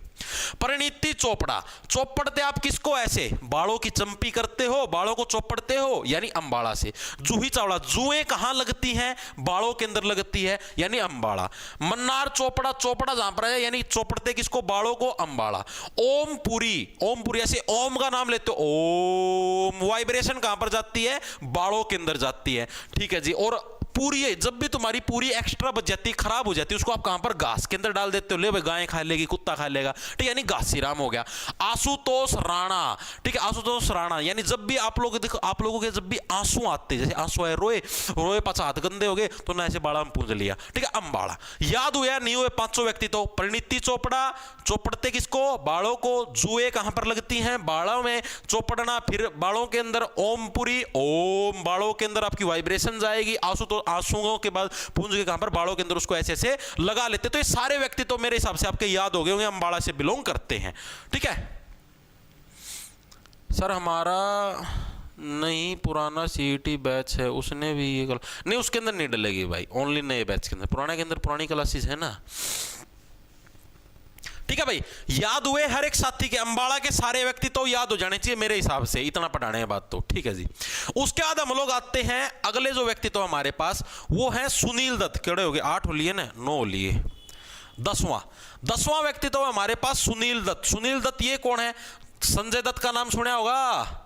परिणीति चोपड़ा, चौपड़ते आप किसको? ऐसे बालों की चंपी करते हो, बालों को चौपड़ते हो, यानी अंबाला से। जूही चावड़ा, जुएं कहां लगती हैं? बालों के अंदर लगती है, यानी अंबाला। मन्नार चोपड़ा, चोपड़ा जहां पर है यानी चौपड़ते किसको? बालों को, अंबाला। ओमपुरी ऐसे ओम का नाम लेते हो, ओम, वाइब्रेशन कहां पर जाती है? बालों के अंदर जाती है। ठीक है जी। और पूरी है, जब भी तुम्हारी पूरी एक्स्ट्रा बच जाती है, खराब हो जाती है, उसको आप कहां पर? घास के अंदर डाल देते हो, ले भाई गाय खा लेगी, कुत्ता खा लेगा। ठीक है, यानी घासीराम हो गया। आशुतोष राणा, ठीक है, आशुतोष राणा यानी जब भी आप लोग देखो, आप लोगों के जब भी आंसू आते, जैसे आंसू आए, रोए पाचा हाथ गंदे हो गए, तो ना ऐसे बाड़ा में पूंज लिया। ठीक है, अंबाला। याद हुआ नहीं हुए? पांचों व्यक्ति तो परिणीति चोपड़ा, चौपड़ते किसको? बालों को। जुए कहां पर लगती हैं? बालों में, चौपड़ना। फिर बालों के अंदर ओमपुरी, ओम, बालों के अंदर आपकी वाइब्रेशन जाएगी। आंसुओं के बाद पूंज के कहां पर? बालों के अंदर, उसको ऐसे ऐसे लगा लेते। तो ये सारे व्यक्ति तो मेरे हिसाब से आपके याद हो गए होंगे, अंबाला से बिलोंग करते हैं। ठीक है सर, हमारा नहीं पुराना सीईटी बैच है, उसने भी ये नहीं, उसके अंदर नहीं डलेगी भाई, ओनली नए बैच के अंदर। पुराने के अंदर पुरानी क्लासेस है ना। ठीक है भाई, याद हुए हर एक साथी के? अंबाला के सारे व्यक्ति तो याद हो जाने चाहिए मेरे हिसाब से, इतना पढ़ाने के बाद तो। ठीक है जी। उसके बाद हम लोग आते हैं अगले जो व्यक्ति तो हमारे पास, वो है सुनील दत्त। केड़े हो गए? 8 हो लिए ना, 9 हो लिए। 10वां व्यक्ति तो हमारे पास सुनील दत्त। सुनील दत्त ये कौन है? संजय दत्त का नाम सुना होगा।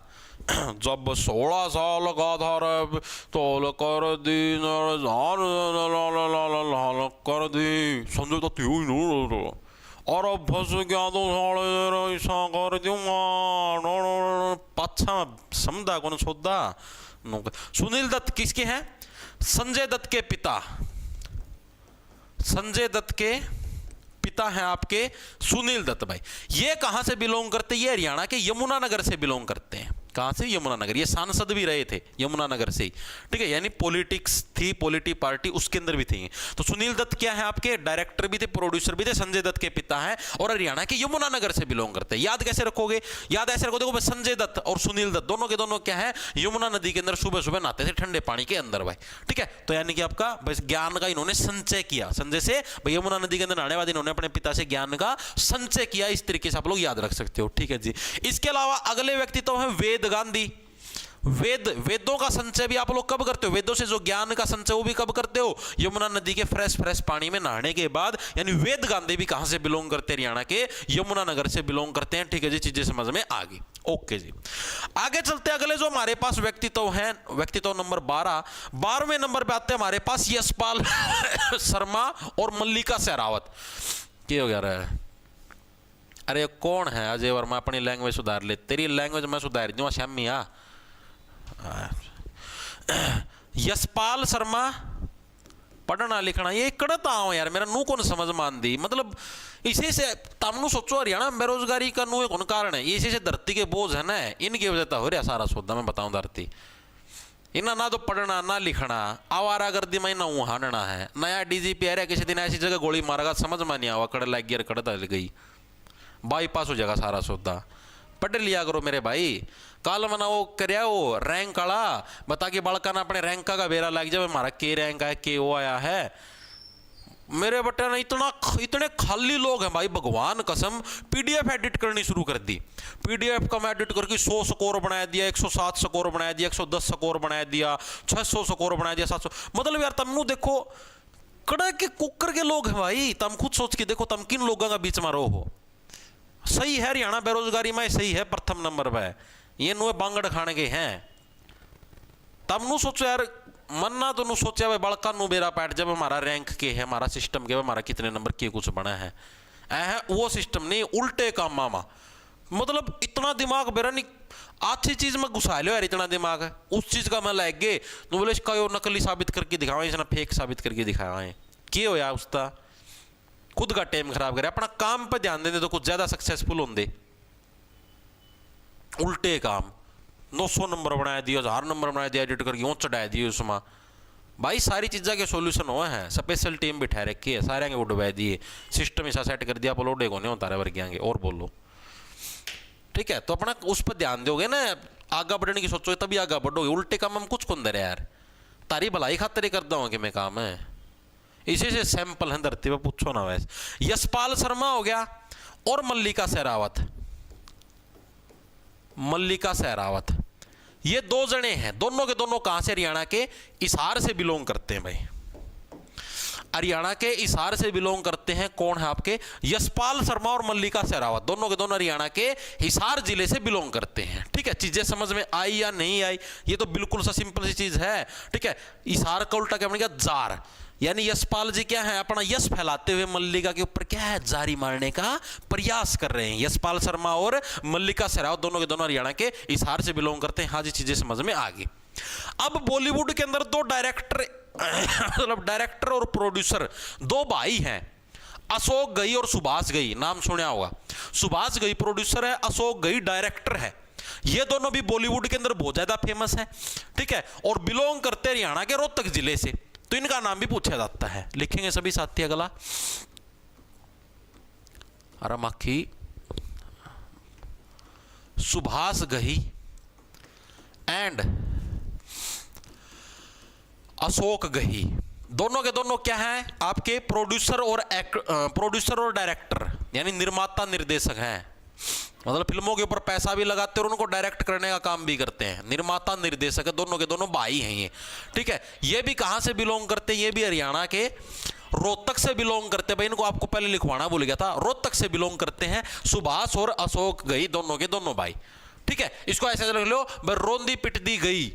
जब 16 साल का था रे, तोल कर दी कर दी, संजय दत्त यूं और अब फंस गया तो साले ऐसा कर दूंगा, पाछा समझा कौन सोदा। सुनील दत्त किसके हैं? संजय दत्त के पिता। संजय दत्त के पिता हैं आपके सुनील दत्त भाई। ये कहां से बिलोंग करते? ये हरियाणा के यमुनानगर से बिलोंग करते हैं। कहां से? यमुनानगर। ये सांसद भी रहे थे यमुनानगर से ही। ठीक है, यानी पॉलिटिक्स थी, पॉलिटी पार्टी उसके अंदर भी थी। तो सुनील दत्त क्या है आपके? डायरेक्टर भी थे, प्रोड्यूसर भी थे, संजय दत्त के पिता हैं और हरियाणा के यमुनानगर से बिलोंग करते हैं। याद कैसे रखोगे? याद ऐसे रखो, देखो संजय दत्त और सुनील दत्त दोनों के दोनों क्या है? यमुना नदी के अंदर सुबह सुबह नहाते थे, ठंडे पानी के अंदर भाई। ठीक है, तो यानी कि आपका बस ज्ञान का इन्होंने संचय किया। संजय से भाई यमुना नदी के अंदर नहाने वाले इन्होंने अपने पिता से ज्ञान का संचय किया। इस तरीके से आप लोग याद रख सकते हो। ठीक है जी। इसके अलावा अगले व्यक्ति तो है वेद गांधी। वेदों का संचय भी आप लोग कब करते हो? वेदों से जो ज्ञान का संचय वो भी कब करते हो? यमुना नदी के फ्रेश पानी में नहाने के बाद। यानी वेद गांधी भी कहां से बिलोंग करते हैं? हरियाणा के यमुनानगर से बिलोंग करते हैं। ठीक है जी, चीजें समझ में आ गई। ओके जी, आगे चलते हैं। अगले जो हमारे पास व्यक्तित्व हैं, व्यक्तित्व नंबर 12वें नंबर पे आते हैं हमारे पास यशपाल शर्मा और मल्लिका शेरावत। क्या हो गया रहा है? अरे कौन है? अजय वर्मा। अपनी लैंग्वेज सुधार ले, तेरी लैंग्वेज मैं सुधार दूंगा श्यामी। यशपाल शर्मा पढ़ना लिखना ये कड़ता हूं यार, मेरा नू कौन समझ मान दी। मतलब इसी से तमनु सोचो, हरियाणा में बेरोजगारी का नू कौन कारण है? इसी से धरती के बोझ है ना, इनकी वजह से हो रहा सारा सौदा। मैं बताऊं, धरती इन्हें ना तो पढ़ना ना लिखना, आवारा गर्दी में ना हानना है। नया डीजीपी आ रहा, किसी दिन ऐसी जगह गोली मारेगा, समझ में नहीं आवा, कड़ लग गया, कड़ दल गई, बाईपास हो जाएगा सारा सौदा। पढ़ लिया करो मेरे भाई। कल मना वो करया वो रैंक वाला बता के बालका ना अपने रैंक का बेरा लग जाए, हमारा के रैंक है, के वो आया है। मेरे बटे ना इतने खाली लोग हैं भाई, भगवान कसम। पीडीएफ एडिट करनी शुरू कर दी। पीडीएफ का मैं एडिट करके 100 स्कोर बना दिया, 107 स्कोर बना दिया, 110 स्कोर बना दिया, 600 स्कोर बना दिया, 700। मतलब यार तुम देखो कड़े के कुकर के लोग हैं भाई। तुम खुद सोच के देखो, तुम किन लोगों का बीच में रहो हो। सही है, हरियाणा बेरोजगारी में सही है, प्रथम नंबर पर। ये नुए बांगड़ खाने के हैं। तब नु सोचो यार, मन ना तो नु सोचा भाई बड़का नु बेरा पैट जब हमारा रैंक के है, हमारा सिस्टम के हमारा कितने नंबर के कुछ बना है, वो सिस्टम नहीं, उल्टे काम मामा। मतलब इतना दिमाग बेरा नहीं, अच्छी चीज में घुसा लो यार, इतना दिमाग है उस चीज का मैं लग गए तो बोले इसका यो नकली साबित करके दिखावा, इसने फेक साबित करके दिखाया है, क्या हो यार उसका खुद का टाइम खराब करे, अपना काम पर ध्यान देते तो कुछ ज्यादा सक्सेसफुल होंगे। उल्टे काम 900 नंबर बनाया दिया, 1000 नंबर बनाया दिया, एडिट करके यूं चढ़ा दिए उसमें। भाई सारी चीज़ों के सॉल्यूशन हुए हैं, स्पेशल टीम बिठा रखी है, सारे को डुबा दिए, सिस्टम ऐसा सेट कर दिया, अपलोड को नहीं होता रहा वर्ग और बोलो। ठीक है, तो अपना उस पर ध्यान दोगे ना, आगे बढ़ने की सोचोगे तभी आगे बढ़ोगे। उल्टे काम हम कुछ कौन दे रहे यार, तारी भलाई खातिर ही करता हूँ कि मैं काम है, इसी से सैंपल है धरती पर, पूछो ना। वैसे यशपाल शर्मा हो गया और मल्लिका शेरावत, मल्लिका शेरावत ये दो जने हैं, दोनों के दोनों कहां से, हरियाणा के हिसार से बिलोंग करते हैं भाई, हरियाणा के हिसार से बिलोंग करते हैं। कौन है आपके, यशपाल शर्मा और मल्लिका शेरावत, दोनों के दोनों हरियाणा के हिसार जिले से बिलोंग करते हैं। ठीक है, चीजें समझ में आई या नहीं आई, ये तो बिल्कुल सा सिंपल सी चीज है। ठीक है, हिसार का उल्टा क्या बनेगा, जार, यानी यशपाल जी क्या है, अपना यश फैलाते हुए मल्लिका के ऊपर क्या है, जारी मारने का प्रयास कर रहे हैं। यशपाल शर्मा और मल्लिका शेरावत दोनों के दोनों हरियाणा के हिसार से बिलोंग करते हैं। हाँ जी, चीजें समझ में आ गई। अब बॉलीवुड के अंदर दो डायरेक्टर मतलब डायरेक्टर और प्रोड्यूसर दो भाई हैं, अशोक घई और सुभाष घई, नाम सुना होगा। सुभाष घई प्रोड्यूसर है, अशोक घई डायरेक्टर है। ये दोनों भी बॉलीवुड के अंदर बहुत ज्यादा फेमस है। ठीक है, और बिलोंग करते हैं हरियाणा के रोहतक जिले से, तो इनका नाम भी पूछा जाता है। लिखेंगे सभी साथी अगला, अरे मक्खी, सुभाष घई एंड अशोक घई, दोनों के दोनों क्या है आपके, प्रोड्यूसर और डायरेक्टर, यानी निर्माता निर्देशक हैं। मतलब फिल्मों के ऊपर पैसा भी लगाते हैं और उनको डायरेक्ट करने का काम भी करते हैं। निर्माता निर्देशक है, दोनों के दोनों भाई हैं ये। ठीक है, ये भी कहां से बिलोंग करते हैं, ये भी हरियाणा के रोहतक से बिलोंग करते हैं। भाई इनको आपको पहले लिखवाना भूल गया था, रोहतक से बिलोंग करते हैं सुभाष और अशोक घई, दोनों के दोनों भाई। ठीक है, इसको ऐसे लिख लो, रोंदी पिटदी गई।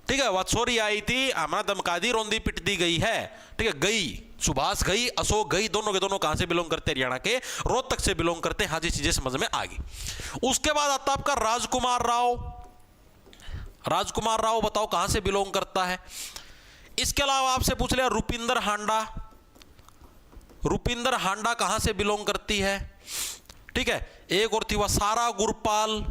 ठीक है, वात्सोरी आई थी, हमारा धमका दी, रोंदी पिटदी गई है। ठीक है, गई, सुभाष घई, अशोक घई, दोनों के दोनों कहां से बिलोंग करते हैं, हरियाणा के रोहतक से बिलोंग करते हैं। हाँ जी, चीजें समझ में आ गई। उसके बाद आता आपका राजकुमार राव। राजकुमार राव बताओ कहां से बिलोंग करता है। इसके अलावा आपसे पूछ लिया रुपिंदर हांडा, रुपिंदर हांडा कहां से बिलोंग करती है। ठीक है, एक और थी वह सारा गुरपाल,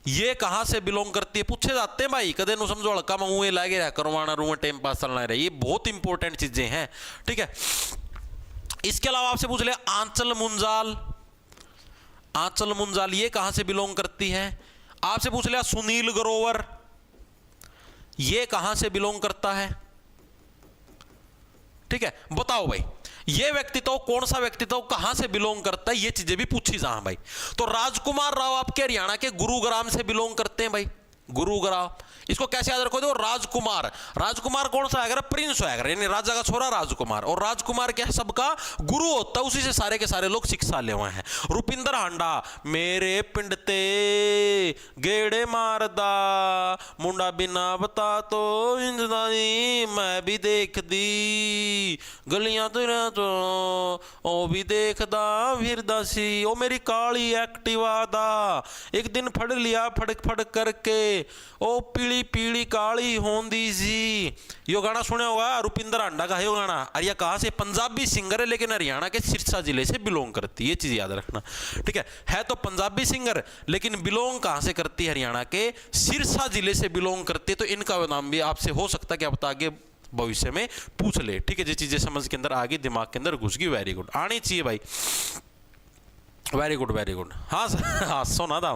ये कहां से बिलोंग करती है, पूछे जाते हैं भाई, कदे नु समझो हल्का में मुंह लागे रहा, करवाना रूम टाइम पास चलना रहा, ये बहुत इंपॉर्टेंट चीजें हैं। ठीक है, इसके अलावा आपसे पूछ लिया आंचल मुंजाल, आंचल मुंजाल ये कहां से बिलोंग करती है। आपसे पूछ लिया सुनील ग्रोवर, ये कहां से बिलोंग करता है। ठीक है, बताओ भाई ये व्यक्तित्व कौन सा व्यक्तित्व कहां से बिलोंग करता है, ये चीजें भी पूछी जा भाई। तो राजकुमार राव आपके हरियाणा के गुरुग्राम से बिलोंग करते हैं भाई, गुरुग्राम। इसको कैसे याद रखोगे, राजकुमार, राजकुमार कौन सा है, प्रिंस है, यानी राजा का छोरा राजकुमार, और राजकुमार क्या है, सबका गुरु होता है, उसी से सारे के सारे लोग शिक्षा ले हुए हैं। रुपिंदर हांडा, मेरे पिंड ते गेड़े मारदा मुंडा बिना बता तो इंजदानी मैं भी देख दी गलियां तेरा तो ओ भी देखदा फिरदा सी, ओ मेरी काली एक्टिवा दा एक दिन फड़ लिया फड़क फड़क करके, ओ पीली पीली काली होंदी सी। यो गाना सुना होगा, रुपिंदर हांडा का है यो गाना। और ये कहां से, पंजाबी सिंगर है लेकिन हरियाणा के सिरसा जिले से बिलोंग करती है, ये चीज याद रखना। ठीक है तो पंजाबी सिंगर लेकिन बिलोंग कहां से करती है, हरियाणा के सिरसा जिले से बिलोंग करती है। तो इनका नाम भी आपसे हो सकता है कि आप आगे भविष्य में पूछ ले। ठीक है, जो चीजें समझ के अंदर आ गई, दिमाग के अंदर घुस गई, वेरी गुड, आनी चाहिए भाई, वेरी गुड वेरी गुड। हाँ हाँ सुना था।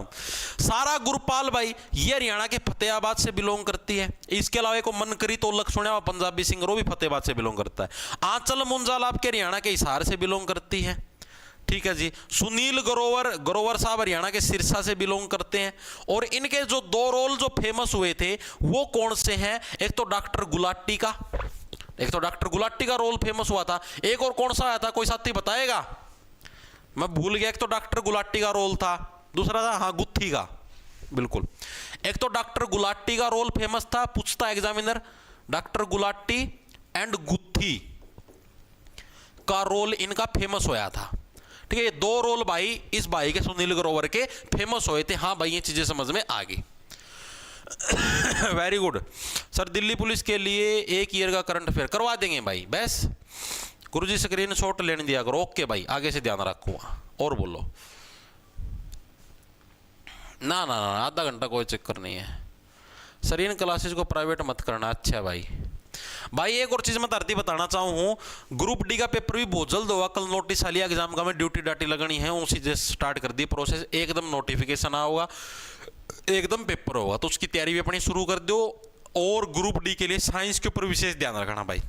सारा गुरपाल भाई ये हरियाणा के फतेहाबाद से बिलोंग करती है। इसके अलावा एक मनकरी तोलक सुना हुआ पंजाबी सिंगर, वो भी फतेहाबाद से बिलोंग करता है। आंचल मुंजाल आपके हरियाणा के हिसार से बिलोंग करती है। ठीक है जी। सुनील ग्रोवर साहब हरियाणा के सिरसा से बिलोंग करते हैं। और इनके जो दो रोल जो फेमस हुए थे वो कौन से हैं, एक तो डॉक्टर गुलाटी का, एक तो डॉक्टर गुलाटी का रोल फेमस हुआ था, एक और कौन सा आया था, कोई साथी बताएगा, मैं भूल गया। एक तो डॉक्टर गुलाटी का रोल था, दूसरा था हाँ गुत्थी का, बिल्कुल। एक तो डॉक्टर गुलाटी का रोल फेमस था, पूछता एग्जामिनर, डॉक्टर गुलाटी एंड गुत्थी का रोल इनका फेमस होया था। ठीक है, ये दो रोल भाई इस भाई के सुनील ग्रोवर के फेमस हुए थे। हाँ भाई, ये चीजें समझ में आ गई। Very good sir, Delhi police के लिए एक ईयर का करंट अफेयर करवा देंगे भाई। बस गुरुजी स्क्रीन शॉट लेने दिया करो। ओके भाई, आगे से ध्यान रखूंगा। और बोलो। ना ना ना, आधा घंटा कोई चक्कर नहीं है सर, इन क्लासेस को प्राइवेट मत करना। अच्छा भाई, भाई एक और चीज मैं धरती बताना चाहूँ, ग्रुप डी का पेपर भी बहुत जल्द होगा। कल नोटिस आ लिया एग्जाम का, में ड्यूटी डाटी लगनी है, उसी से स्टार्ट कर दी प्रोसेस। एकदम नोटिफिकेशन होगा, एकदम पेपर होगा, तो उसकी तैयारी भी अपनी शुरू कर दो। और ग्रुप डी के लिए साइंस के ऊपर विशेष ध्यान रखना भाई।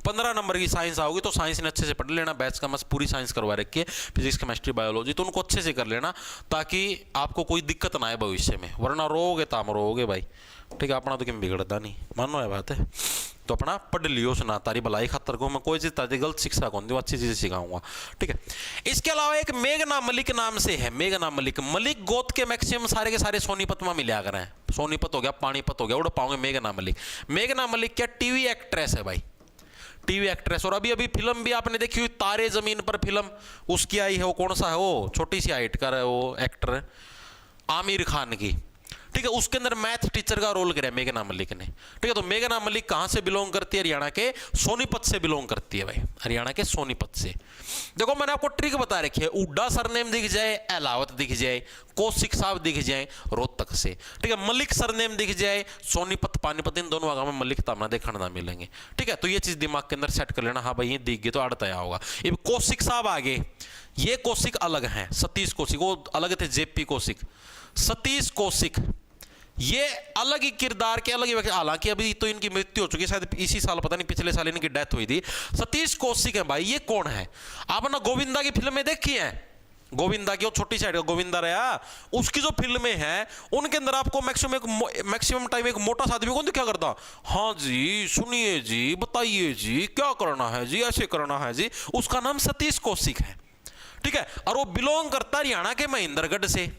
15 नंबर की साइंस आओगी तो साइंस ने अच्छे से पढ़ लेना। बैच का मस्त पूरी साइंस करवा रखी है, फिजिक्स केमिस्ट्री बायोलॉजी, तो उनको अच्छे से कर लेना ताकि आपको कोई दिक्कत ना आए भविष्य में, वरना रोगे ताम रोगे भाई। ठीक है, अपना तो क्यों बिगड़ता नहीं, मानो है बात है। तो अपना पढ़ लियो, सुना तारी भलाई खातर को मैं कोई चीज तारी गलत शिक्षा कौन दूँ, अच्छी चीजें सिखाऊंगा। ठीक है, इसके अलावा एक मेघना मलिक नाम से है, मेघना मलिक। मलिक गोत के मैक्सिमम सारे के सारे सोनीपत में मिला कर हैं। सोनीपत हो गया, पानीपत हो गया, उड़ पाओगे मेघना मलिक। मेघना मलिक क्या टीवी एक्ट्रेस है भाई, टीवी एक्ट्रेस। और अभी अभी फिल्म भी आपने देखी हुई, तारे जमीन पर फिल्म उसकी आई है। वो कौन सा है, वो छोटी सी हाइट का है वो एक्टर, आमिर खान की। ठीक है, उसके अंदर मैथ टीचर का रोल किया मेघना मलिक ने। ठीक है, तो मेघना मलिक कहां से बिलोंग करती है? हरियाणा के सोनीपत से बिलोंग करती है भाई, हरियाणा के सोनीपत से। देखो मैंने आपको ट्रिक बता रखी है, उड्डा सरनेम दिख जाए, अहलावत दिख जाए, कौशिक साहब दिख जाए रोहतक से। ठीक है, मलिक सरनेम दिख जाए, सोनीपत पानीपत, इन दोनों जगह में मलिक तामना देखने ना मिलेंगे। ठीक है, तो ये चीज दिमाग के अंदर सेट कर लेना। हाँ भाई, ये दिख गए तो अड़ता होगा। ये कौशिक साहब आगे, ये कौशिक अलग है, सतीश कौशिक, वो अलग थे जेपी कौशिक। सतीश कौशिक ये अलग ही किरदार के, अलग ही व्यक्ति। हालांकि अभी तो इनकी मृत्यु हो चुकी है, शायद इसी साल, पता नहीं पिछले साल इनकी डेथ हुई थी। सतीश कौशिक है भाई। ये कौन है? आपने गोविंदा की फिल्में देखी हैं? गोविंदा की वो छोटी साइड का गोविंदा रहा, उसकी जो फिल्में हैं उनके अंदर आपको मैक्सिमम टाइम एक मोटा सा आदमी कौन क्या करता? हाँ जी, सुनिए जी, बताइए जी, क्या करना है जी, ऐसे करना है जी। उसका नाम सतीश कौशिक है। ठीक है, और वो बिलोंग करता हरियाणा के महेंद्रगढ़ से।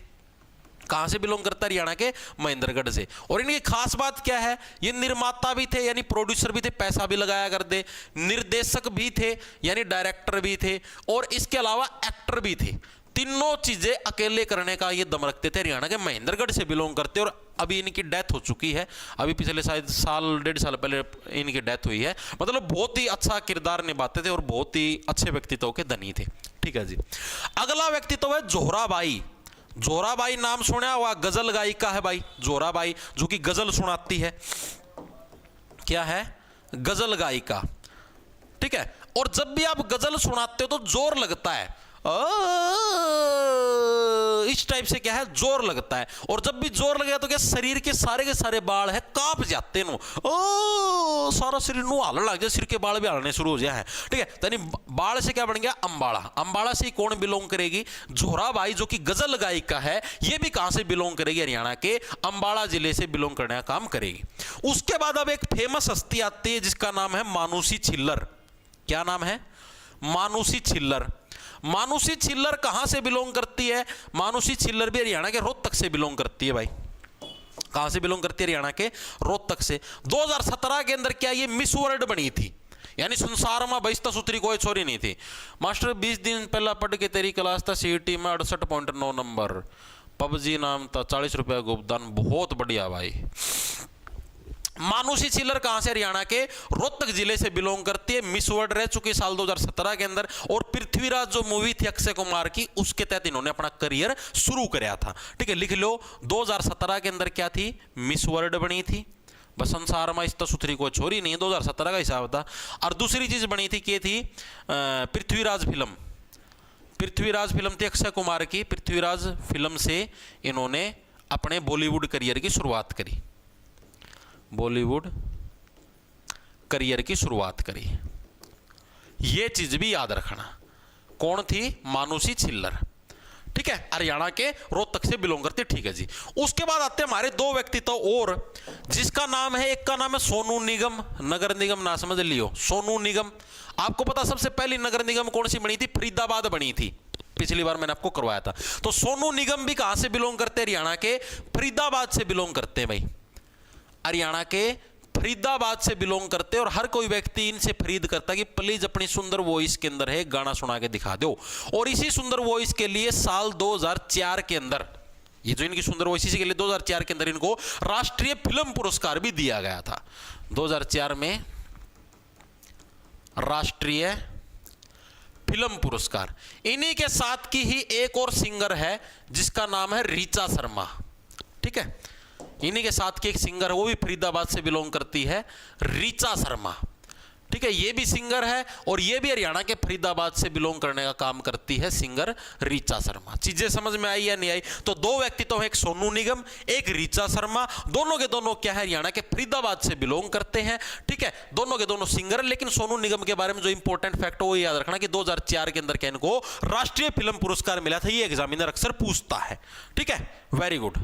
कहां से बिलोंग करता है? हरियाणा के महेंद्रगढ़ से। और इनकी खास बात क्या है? ये निर्माता भी थे, यानी प्रोड्यूसर भी थे, पैसा भी लगाया करते, निर्देशक भी थे, यानी डायरेक्टर भी थे, और इसके अलावा एक्टर भी थे। तीनों चीजें अकेले करने का ये दम रखते थे। हरियाणा के महेंद्रगढ़ से बिलोंग करते, और अभी इनकी डेथ हो चुकी है। अभी पिछले शायद साल डेढ़ साल पहले इनकी डेथ हुई है। मतलब बहुत ही अच्छा किरदार निभाते थे और बहुत ही अच्छे व्यक्तित्व के धनी थे। ठीक है जी, अगला व्यक्तित्व है जोहराबाई। जोहराबाई नाम सुना हुआ, गजल गायिका है भाई जोहराबाई, जो कि गजल सुनाती है। क्या है? गजल गायिका। ठीक है, और जब भी आप गजल सुनाते हो तो जोर लगता है, इस टाइप से क्या है, जोर लगता है। और जब भी जोर लगेगा तो क्या शरीर के सारे बाल है कांप जाते हैं, सारा शरीर नु हालने लग जाए, सिर के बाल भी हालने शुरू हो जाए। ठीक है, यानी बाल से क्या बन गया? अंबाड़ा। अंबाड़ा से कौन बिलोंग करेगी? जोहराबाई, जो कि गजल गायिका है। ये भी कहां से बिलोंग करेगी? हरियाणा के अंबाड़ा जिले से बिलोंग करने का काम करेगी। उसके बाद अब एक फेमस हस्ती आती है जिसका नाम है मानुषी छिल्लर। क्या नाम है? मानुषी छिल्लर। मानुषी छिल्लर कहां से बिलोंग करती है? मानुषी छिल्लर भी हरियाणा के रोहतक से बिलोंग करती है भाई। कहां से बिलोंग करती है? हरियाणा के रोहतक से। 2017 के अंदर क्या ये मिस वर्ल्ड बनी थी, यानी संसार में बहिस्ता सूत्री कोई छोरी नहीं थी। मास्टर 20 दिन पहला पढ़ के तेरी क्लास था, सीईटी में 68.9 नंबर, पबजी नाम था, 40 रुपया गुप्तान, बहुत बढ़िया भाई। मानुषी छिल्लर कहां से? हरियाणा के रोहतक जिले से बिलोंग करती है। मिस वर्ल्ड रह चुकी साल 2017 के अंदर। और पृथ्वीराज जो मूवी थी अक्षय कुमार की, उसके तहत इन्होंने अपना करियर शुरू किया था। ठीक है, लिख लो 2017 के अंदर क्या थी? मिस वर्ल्ड बनी थी। बस संसार में इस सुथरी कोई छोरी नहीं है, 2017 का हिसाब था। और दूसरी चीज बनी थी, क्या थी? पृथ्वीराज फिल्म। पृथ्वीराज फिल्म थी अक्षय कुमार की। पृथ्वीराज फिल्म से इन्होंने अपने बॉलीवुड करियर की शुरुआत करी, बॉलीवुड करियर की शुरुआत करी। यह चीज भी याद रखना। कौन थी? मानुषी छिल्लर। ठीक है, हरियाणा के रोहतक से बिलोंग करते। ठीक है जी, उसके बाद आते हैं हमारे दो व्यक्तित्व और, जिसका नाम है, एक का नाम है सोनू निगम। नगर निगम ना समझ लियो, सोनू निगम। आपको पता सबसे पहली नगर निगम कौन सी बनी थी? फरीदाबाद बनी थी। पिछली बार मैंने आपको करवाया था। तो सोनू निगम भी कहां से बिलोंग करते हैं? हरियाणा के फरीदाबाद से बिलोंग करते हैं भाई, हरियाणा के फरीदाबाद से बिलोंग करते हैं। और हर कोई व्यक्ति इनसे फरीद करता है कि प्लीज अपनी सुंदर वॉइस के अंदर है गाना सुना के दिखा दो। और इसी सुंदर वॉइस के लिए साल 2004 के अंदर, ये जो इनकी सुंदर वॉइस इसी के लिए 2004 के अंदर इनको राष्ट्रीय फिल्म पुरस्कार भी दिया गया था। 2004 में राष्ट्रीय फिल्म पुरस्कार। इन्हीं के साथ की ही एक और सिंगर है जिसका नाम है ऋचा शर्मा। ठीक है, इन्हीं के साथ की एक सिंगर है, वो भी फरीदाबाद से बिलोंग करती है, ऋचा शर्मा। ठीक है, ये भी सिंगर है और ये भी हरियाणा के फरीदाबाद से बिलोंग करने का काम करती है, सिंगर ऋचा शर्मा। चीजें समझ में आई या नहीं आई? तो दो व्यक्ति तो हैं, एक सोनू निगम, एक ऋचा शर्मा। दोनों के दोनों क्या है, हरियाणा के फरीदाबाद से बिलोंग करते हैं। ठीक है, दोनों के दोनों सिंगर। लेकिन सोनू निगम के बारे में जो इंपॉर्टेंट फैक्ट है वो याद रखना कि 2004 के अंदर इनको राष्ट्रीय फिल्म पुरस्कार मिला था। ये एग्जामिनर अक्सर पूछता है। ठीक है, वेरी गुड।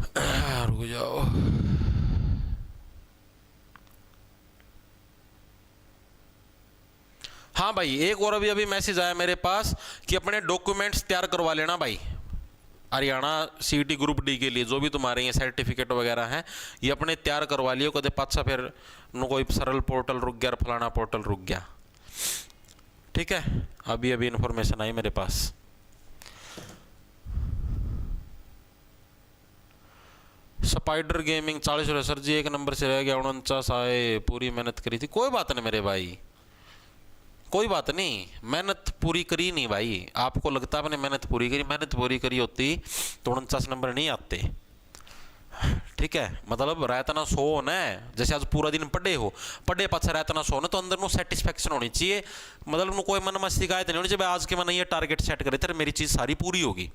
रुक जाओ, हाँ भाई, एक और अभी मैसेज आया मेरे पास कि अपने डॉक्यूमेंट्स तैयार करवा लेना भाई, हरियाणा सीईटी ग्रुप डी के लिए जो भी तुम्हारे ये सर्टिफिकेट वगैरह हैं ये अपने तैयार करवा लियो। कदे पाछा फिर नो कोई सरल पोर्टल रुक गया, फलाना पोर्टल रुक गया। ठीक है, अभी इंफॉर्मेशन आई मेरे पास। स्पाइडर गेमिंग 40 रहे सर जी, एक नंबर से रह गया, 49 आए, पूरी मेहनत करी थी। कोई बात नहीं मेरे भाई, कोई बात नहीं, मेहनत पूरी करी नहीं भाई। आपको लगता है आपने मेहनत पूरी करी, मेहनत पूरी करी होती तो 49 नंबर नहीं आते। ठीक है, मतलब रहता 100 होना है। जैसे आज पूरा दिन पढ़े पाछा रहता 100 ना, तो अंदर नो सेटिस्फेक्शन होनी चाहिए। मतलब नो कोई मन में शिकायत नहीं होनी चाहिए, आज के मन ये टारगेट सेट करे थे, मेरी चीज सारी पूरी होगी,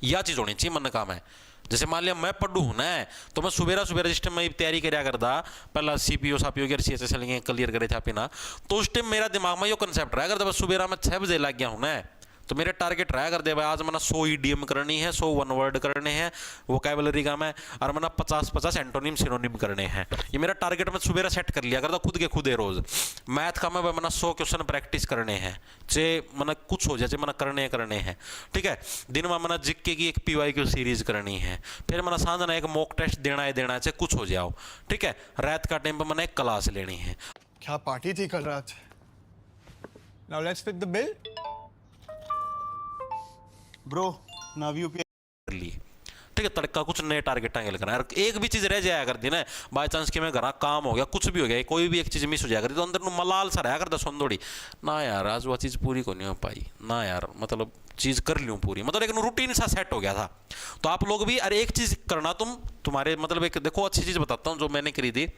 यह चीज होनी चाहिए मन का। मैं जैसे मान लिया मैं पढ़ू ना, तो मैं सुबेरा जिस टाइम मैं तैयारी करया करता, पहला सीपीओ सापीओ के सीएचएस क्लियर करे थे ना, तो उस टाइम मेरा दिमाग में यो कंसेप्ट रहा करता, सुबेरा मैं 6 बजे लग गया हूँ ना, तो मेरे टारगेट रहा कर दे भाई आज मैंने 100 ईडीएम करनी है, 100 वन वर्ड करने हैं वोकैबुलरी का मैं, और मैंने 50 एंटोनिम सिनोनिम करने हैं। ये मेरा टारगेट मैं सुबह सेट कर लिया करता खुद के रोज। मैथ का मैं 100 क्वेश्चन प्रैक्टिस करने हैं, चे मैंने कुछ हो जाए मैंने करने हैं। ठीक है, दिन में मैंने जीके की एक पीवाईक्यू सीरीज करनी है, फिर मैंने साझना एक मॉक टेस्ट देना है चाहे कुछ हो जाओ। ठीक है, रात का टाइम पर मैंने एक क्लास लेनी है। क्या पार्टी थी कल रात। Now let's pick the bill bro, now you कर लिए। ठीक है, तड़का कुछ नए टारगेट आगे करना है। एक भी चीज रह जाया करती ना, बाई चांस कि मैं घर काम हो गया, कुछ भी हो गया, कोई भी एक चीज मिस हो जाया करती, तो अंदर मलाल सा रहा करता सोंदोड़ी ना, यार आज वह चीज पूरी को नहीं हो पाई ना, यार मतलब चीज कर लूं पूरी, मतलब एक रूटीन सा सेट हो गया था। तो आप लोग भी अरे एक चीज करना, तुम्हारे मतलब एक देखो अच्छी चीज बताता हूँ जो मैंने करी थी।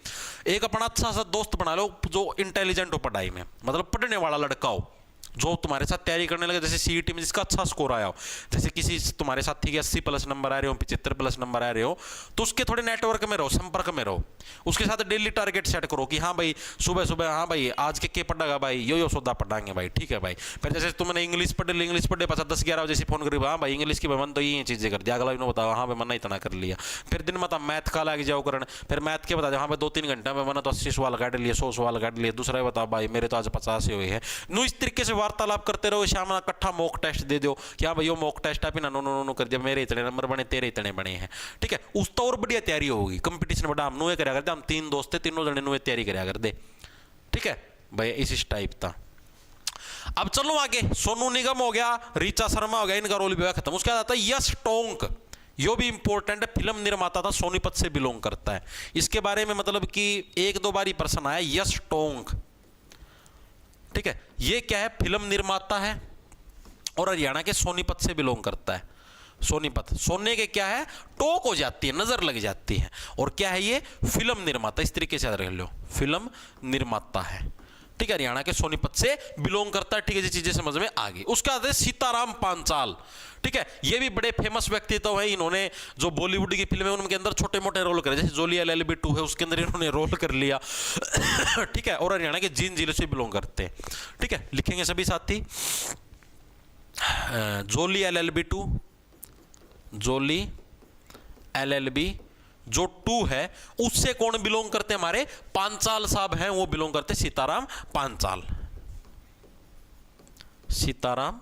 एक अपना अच्छा सा दोस्त बना लो जो इंटेलिजेंट हो पढ़ाई में, मतलब पढ़ने वाला लड़का हो, जो तुम्हारे साथ तैयारी करने लगे। जैसे सीईटी में जिसका अच्छा स्कोर आया हो, जैसे किसी तुम्हारे साथी के 80+ नंबर आ रहे हो, 75+ नंबर आ रहे हो, तो उसके थोड़े नेटवर्क में रहो, संपर्क में रहो, उसके साथ डेली टारगेट सेट करो कि हाँ भाई सुबह हाँ भाई आज के पढ़ेगा भाई, यो सौदा पढ़ाएंगे भाई। ठीक है भाई, फिर जैसे तुमने इंग्लिश पढ़े पास 10-11 बजे से फोन करी, हाँ भाई इंग्लिश की मन तो ये चीजें कर दिया, अगला भी बताओ हाँ भाई मैंने इतना कर लिया। फिर दिन में मैथ का लग जाओ करने, फिर मैथ के बता दो हाँ भाई 2-3 घंटे में मैंने तो 80 सवाल काट लिए, 100 सवाल काट लिए। दूसरा बताओ भाई मेरे तो आज 50 हुए हैं। नो इस तरीके से वार्तालाप करते रहो, शाम में इकट्ठा मॉक टेस्ट दे दो कि हाँ भाई मॉक टेस्ट आप ना नो कर दिया, मेरे इतने नंबर बने, तेरे इतने बने हैं। ठीक है, उस तो और बढ़िया तैयारी होगी, कंपटीशन बड़ा हम नुए करा करते, हम 3 दोस्त थे, तीनों जने नुए तैयारी करा करते। ठीक है भाई, इस टाइप था। अब चलो आगे, सोनू निगम हो गया, ऋचा शर्मा हो गया, इनका रोल भी हुआ खत्म। उसके बाद आता है यश टोंक, यो भी इंपॉर्टेंट है, फिल्म निर्माता था, सोनीपत से बिलोंग करता है। इसके बारे में मतलब कि 1-2 बार ही प्रश्न आया, यश टोंक। ठीक है, ये क्या है, फिल्म निर्माता है और हरियाणा के सोनीपत से बिलोंग करता है। सोनीपत, सोने के क्या है, टोक हो जाती है, नजर लग जाती है, और क्या है ये, फिल्म निर्माता। इस तरीके से याद रख लो, फिल्म निर्माता है। ठीक है, हरियाणा के सोनीपत से बिलोंग करता है। ठीक है, ये चीजें समझ में आ गई। उसके बाद सीताराम पांचाल। ठीक है, ये भी बड़े फेमस व्यक्तित्व है, इन्होंने जो बॉलीवुड की फिल्में उनके अंदर छोटे मोटे रोल करे, जैसे जोली LLB 2 है उसके अंदर इन्होंने रोल कर लिया। ठीक है, और हरियाणा के जींद जिले से बिलोंग करते हैं। ठीक है, लिखेंगे सभी साथी, जोली LLB 2, जोली LLB जो 2 है उससे कौन बिलोंग करते हैं, हमारे पांचाल साहब हैं, वो बिलोंग करते सीताराम पांचाल। सीताराम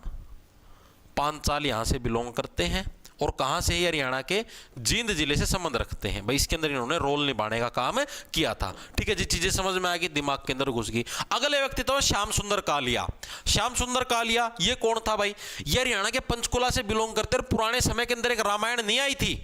पांचाल यहाँ से बिलोंग करते हैं और कहाँ से ही हरियाणा के जींद जिले से संबंध रखते हैं भाई। इसके अंदर इन्होंने रोल निभाने का काम किया था। ठीक है जी, चीजें समझ में आ गई, दिमाग के अंदर घुस गई। अगले व्यक्ति तो श्याम सुंदर कालिया। श्याम सुंदर कालिया ये कौन था भाई? ये हरियाणा के पंचकुला से बिलोंग करते हैं। पुराने समय के अंदर एक रामायण नहीं आई थी,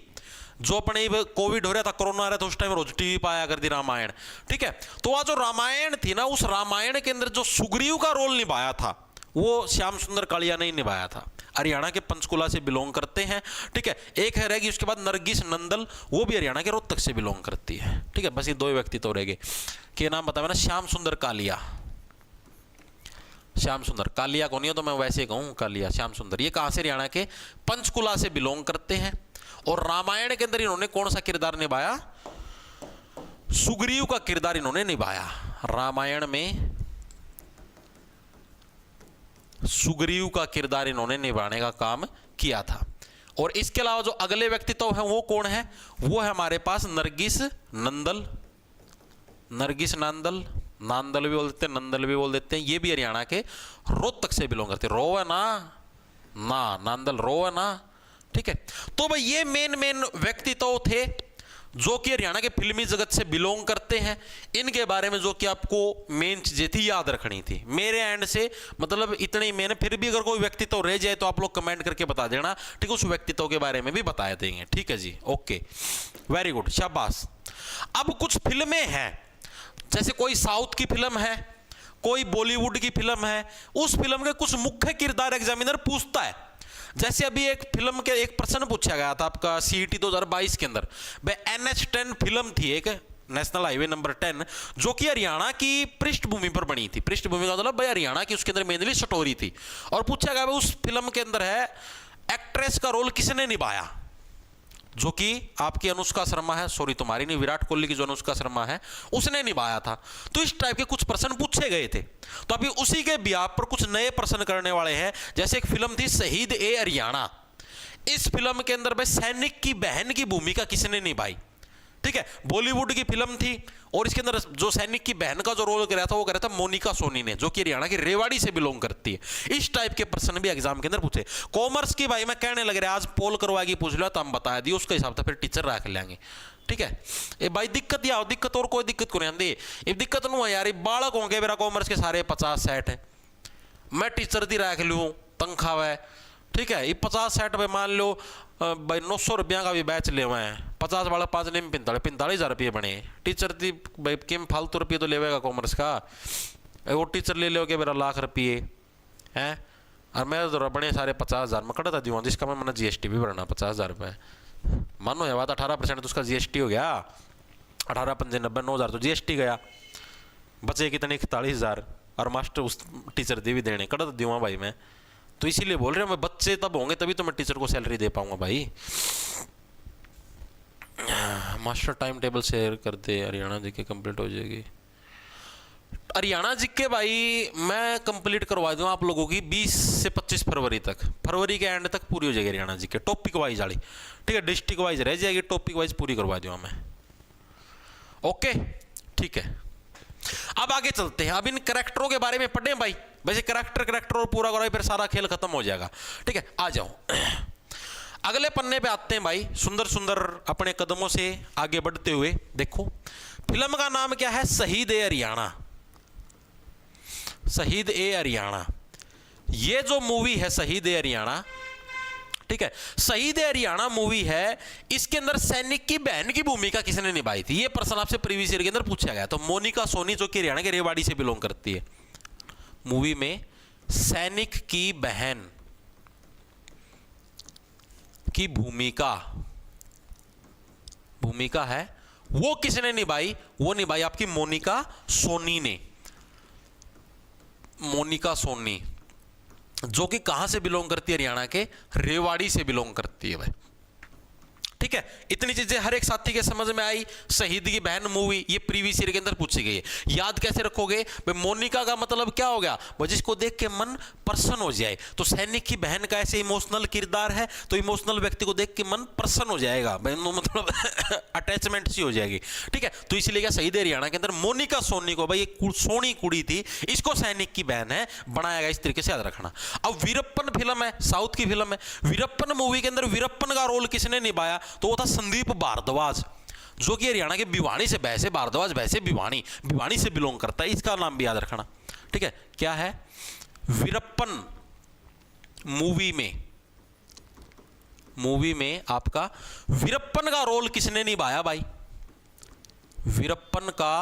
जो अपने कोविड हो रहा था, कोरोना आ रहा था, उस टाइम रोज टीवी पाया करती रामायण। ठीक है, तो वह जो रामायण थी ना, उस रामायण के अंदर जो सुग्रीव का रोल निभाया था वो श्याम सुंदर कालिया ने निभाया था। हरियाणा के पंचकुला से बिलोंग करते हैं। ठीक है, एक है रहेगी उसके बाद नरगिस नंदल, वो भी हरियाणा के रोहतक से बिलोंग करती है। ठीक है, बस ये दो व्यक्ति तो रह गए। के नाम बताया ना, श्याम सुंदर कालिया। श्याम सुंदर कालिया कौन है तो मैं वैसे कहूं कालिया, श्याम सुंदर। ये कहां से? हरियाणा के पंचकुला से बिलोंग करते हैं। और रामायण के अंदर इन्होंने कौन सा किरदार निभाया? सुग्रीव का किरदार इन्होंने निभाया। रामायण में सुग्रीव का किरदार इन्होंने निभाने का काम किया था। और इसके अलावा जो अगले व्यक्तित्व है वो कौन है? वो है हमारे पास नरगिस नंदल। नरगिस नंदल, नांदल भी बोल देते हैं, नंदल भी बोल देते हैं। ये भी हरियाणा के रोहतक से बिलोंग करते हैं। रो है ना, नांदल रो है ना। ठीक है, तो भाई ये मेन व्यक्तित्व थे जो कि हरियाणा के फिल्मी जगत से बिलोंग करते हैं। इनके बारे में जो कि आपको मेन चीजें थी याद रखनी थी मेरे एंड से, मतलब इतने ही मैंने। फिर भी अगर कोई व्यक्तित्व रह जाए तो आप लोग कमेंट करके बता देना। ठीक है, उस व्यक्तित्व के बारे में भी बता देंगे। ठीक है जी, ओके, वेरी गुड, शाबाश। अब कुछ फिल्में हैं, जैसे कोई साउथ की फिल्म है, कोई बॉलीवुड की फिल्म है, उस फिल्म के कुछ मुख्य किरदार एग्जामिनर पूछता है। जैसे अभी एक फिल्म के एक प्रश्न पूछा गया था आपका सीईटी 2022 के अंदर, वह NH10 फिल्म थी, एक नेशनल हाईवे नंबर 10, जो कि हरियाणा की पृष्ठभूमि पर बनी थी। पृष्ठभूमि का मतलब भाई हरियाणा की, उसके अंदर मेनली स्टोरी थी। और पूछा गया उस फिल्म के अंदर है एक्ट्रेस का रोल किसने निभाया? जो कि आपकी अनुष्का शर्मा है, सॉरी तुम्हारी नहीं, विराट कोहली की जो अनुष्का शर्मा है उसने निभाया था। तो इस टाइप के कुछ प्रश्न पूछे गए थे। तो अभी उसी के ब्याह पर कुछ नए प्रश्न करने वाले हैं। जैसे एक फिल्म थी शहीद ए हरियाणा। इस फिल्म के अंदर भाई सैनिक की बहन की भूमिका किसने निभाई? ठीक है, बॉलीवुड की फिल्म थी और इसके अंदर जो सैनिक की बहन का जो रोल कराया था वो कराया था मोनिका सोनी ने, जो कि हरियाणा की रेवाड़ी से बिलोंग करती है। इस टाइप के प्रश्न भी एग्जाम के अंदर पूछे। कॉमर्स की भाई मैं कहने लग रहा आज पोल करवाएगी, पूछ लो तो हम बता दिए, उसके हिसाब से फिर टीचर रख लेंगे। ठीक है, ये भाई दिक्कत या दिक्कत और कोई दिक्कत को नहीं आती। ये दिक्कत नहीं है यार, ये बालक होंगे मेरा कॉमर्स के सारे 50-60 है, मैं टीचर दी रख लूँ, तनख्वाह है। ठीक है, ये 50-60 भाई मान लो भाई 900 रुपया का भी बैच ले हुए हैं, 50 वाला 5 ने 45,000 रुपये बने। टीचर थी भाई किम फालतू रुपये तो लेवेगा कॉमर्स का, वो टीचर ले लोगे मेरा लाख रुपये हैं। और मैं तो बड़े सारे 50,000 में कटा था दिवा, जिसका मैंने GST भी भरना 50,000 रुपये। मानो ये बात 18% तो उसका GST हो गया, 18,590 9,000 तो GST गया, बचे कितने 41,000। और मास्टर उस टीचर दे भी देने कटा तो दिवा भाई मैं। तो इसीलिए बोल रहे हैं मैं, बच्चे तब होंगे तभी तो मैं टीचर को सैलरी दे पाऊंगा भाई। मास्टर टाइम टेबल शेयर कर दे, हरियाणा जीके कंप्लीट हो जाएगी। हरियाणा जीके भाई मैं कंप्लीट करवा दूँ आप लोगों की 20 से 25 फरवरी तक, फरवरी के एंड तक पूरी हो जाएगी हरियाणा जीके, टॉपिक वाइज वाली। ठीक है, डिस्ट्रिक्ट वाइज रह जाएगी, टॉपिक वाइज पूरी करवा दूँ मैं। ओके, ठीक है, अब आगे चलते हैं। अब इन करेक्टरों के बारे में पढ़े भाई, वैसे करेक्टर और पूरा करो फिर सारा खेल खत्म हो जाएगा। ठीक है, आ जाओ अगले पन्ने पे आते हैं भाई। सुंदर सुंदर अपने कदमों से आगे बढ़ते हुए देखो, फिल्म का नाम क्या है? शहीद ए हरियाणा। शहीद ए हरियाणा, ये जो मूवी है शहीद ए हरियाणा, ठीक है, शहीद ए हरियाणा मूवी है, इसके अंदर सैनिक की बहन की भूमिका किसने निभाई थी? ये प्रश्न आपसे प्रीवियस ईयर के अंदर पूछा गया। तो मोनिका सोनी, जो कि हरियाणा के रेवाड़ी से बिलोंग करती है। मूवी में सैनिक की बहन की भूमिका है, वो किसने निभाई? वो निभाई आपकी मोनिका सोनी ने। मोनिका सोनी जो कि कहां से बिलोंग करती है? हरियाणा के रेवाड़ी से बिलोंग करती है भाई। ठीक है, इतनी चीजें हर एक साथी के समझ में आई। शहीद की बहन मूवी ये प्रीवियस ईयर के अंदर पूछी गई है, याद कैसे रखोगे भाई? मोनिका का मतलब क्या हो गया भाई? जिसको देख के मन प्रसन्न हो जाए। तो सैनिक की बहन का ऐसे इमोशनल किरदार है, तो इमोशनल व्यक्ति को देख के मन प्रसन्न हो जाएगा भाई, मतलब अटैचमेंट सी हो जाएगी। ठीक है, तो इसलिए क्या शहीद हरियाणा के अंदर मोनिका सोनी को भाई एक सोनी कुड़ी थी, इसको सैनिक की बहन है बनाया गया, इस तरीके से याद रखना। अब वीरप्पन फिल्म है, साउथ की फिल्म है। वीरप्पन मूवी के अंदर वीरप्पन का रोल किसने निभाया? तो वो था संदीप भारद्वाज, जो कि हरियाणा के भिवानी से, वैसे भारद्वाज वैसे भिवानी से बिलोंग करता है, इसका नाम भी याद रखना। ठीक है, क्या है? वीरप्पन मूवी में आपका वीरप्पन का रोल किसने निभाया भाई? वीरप्पन का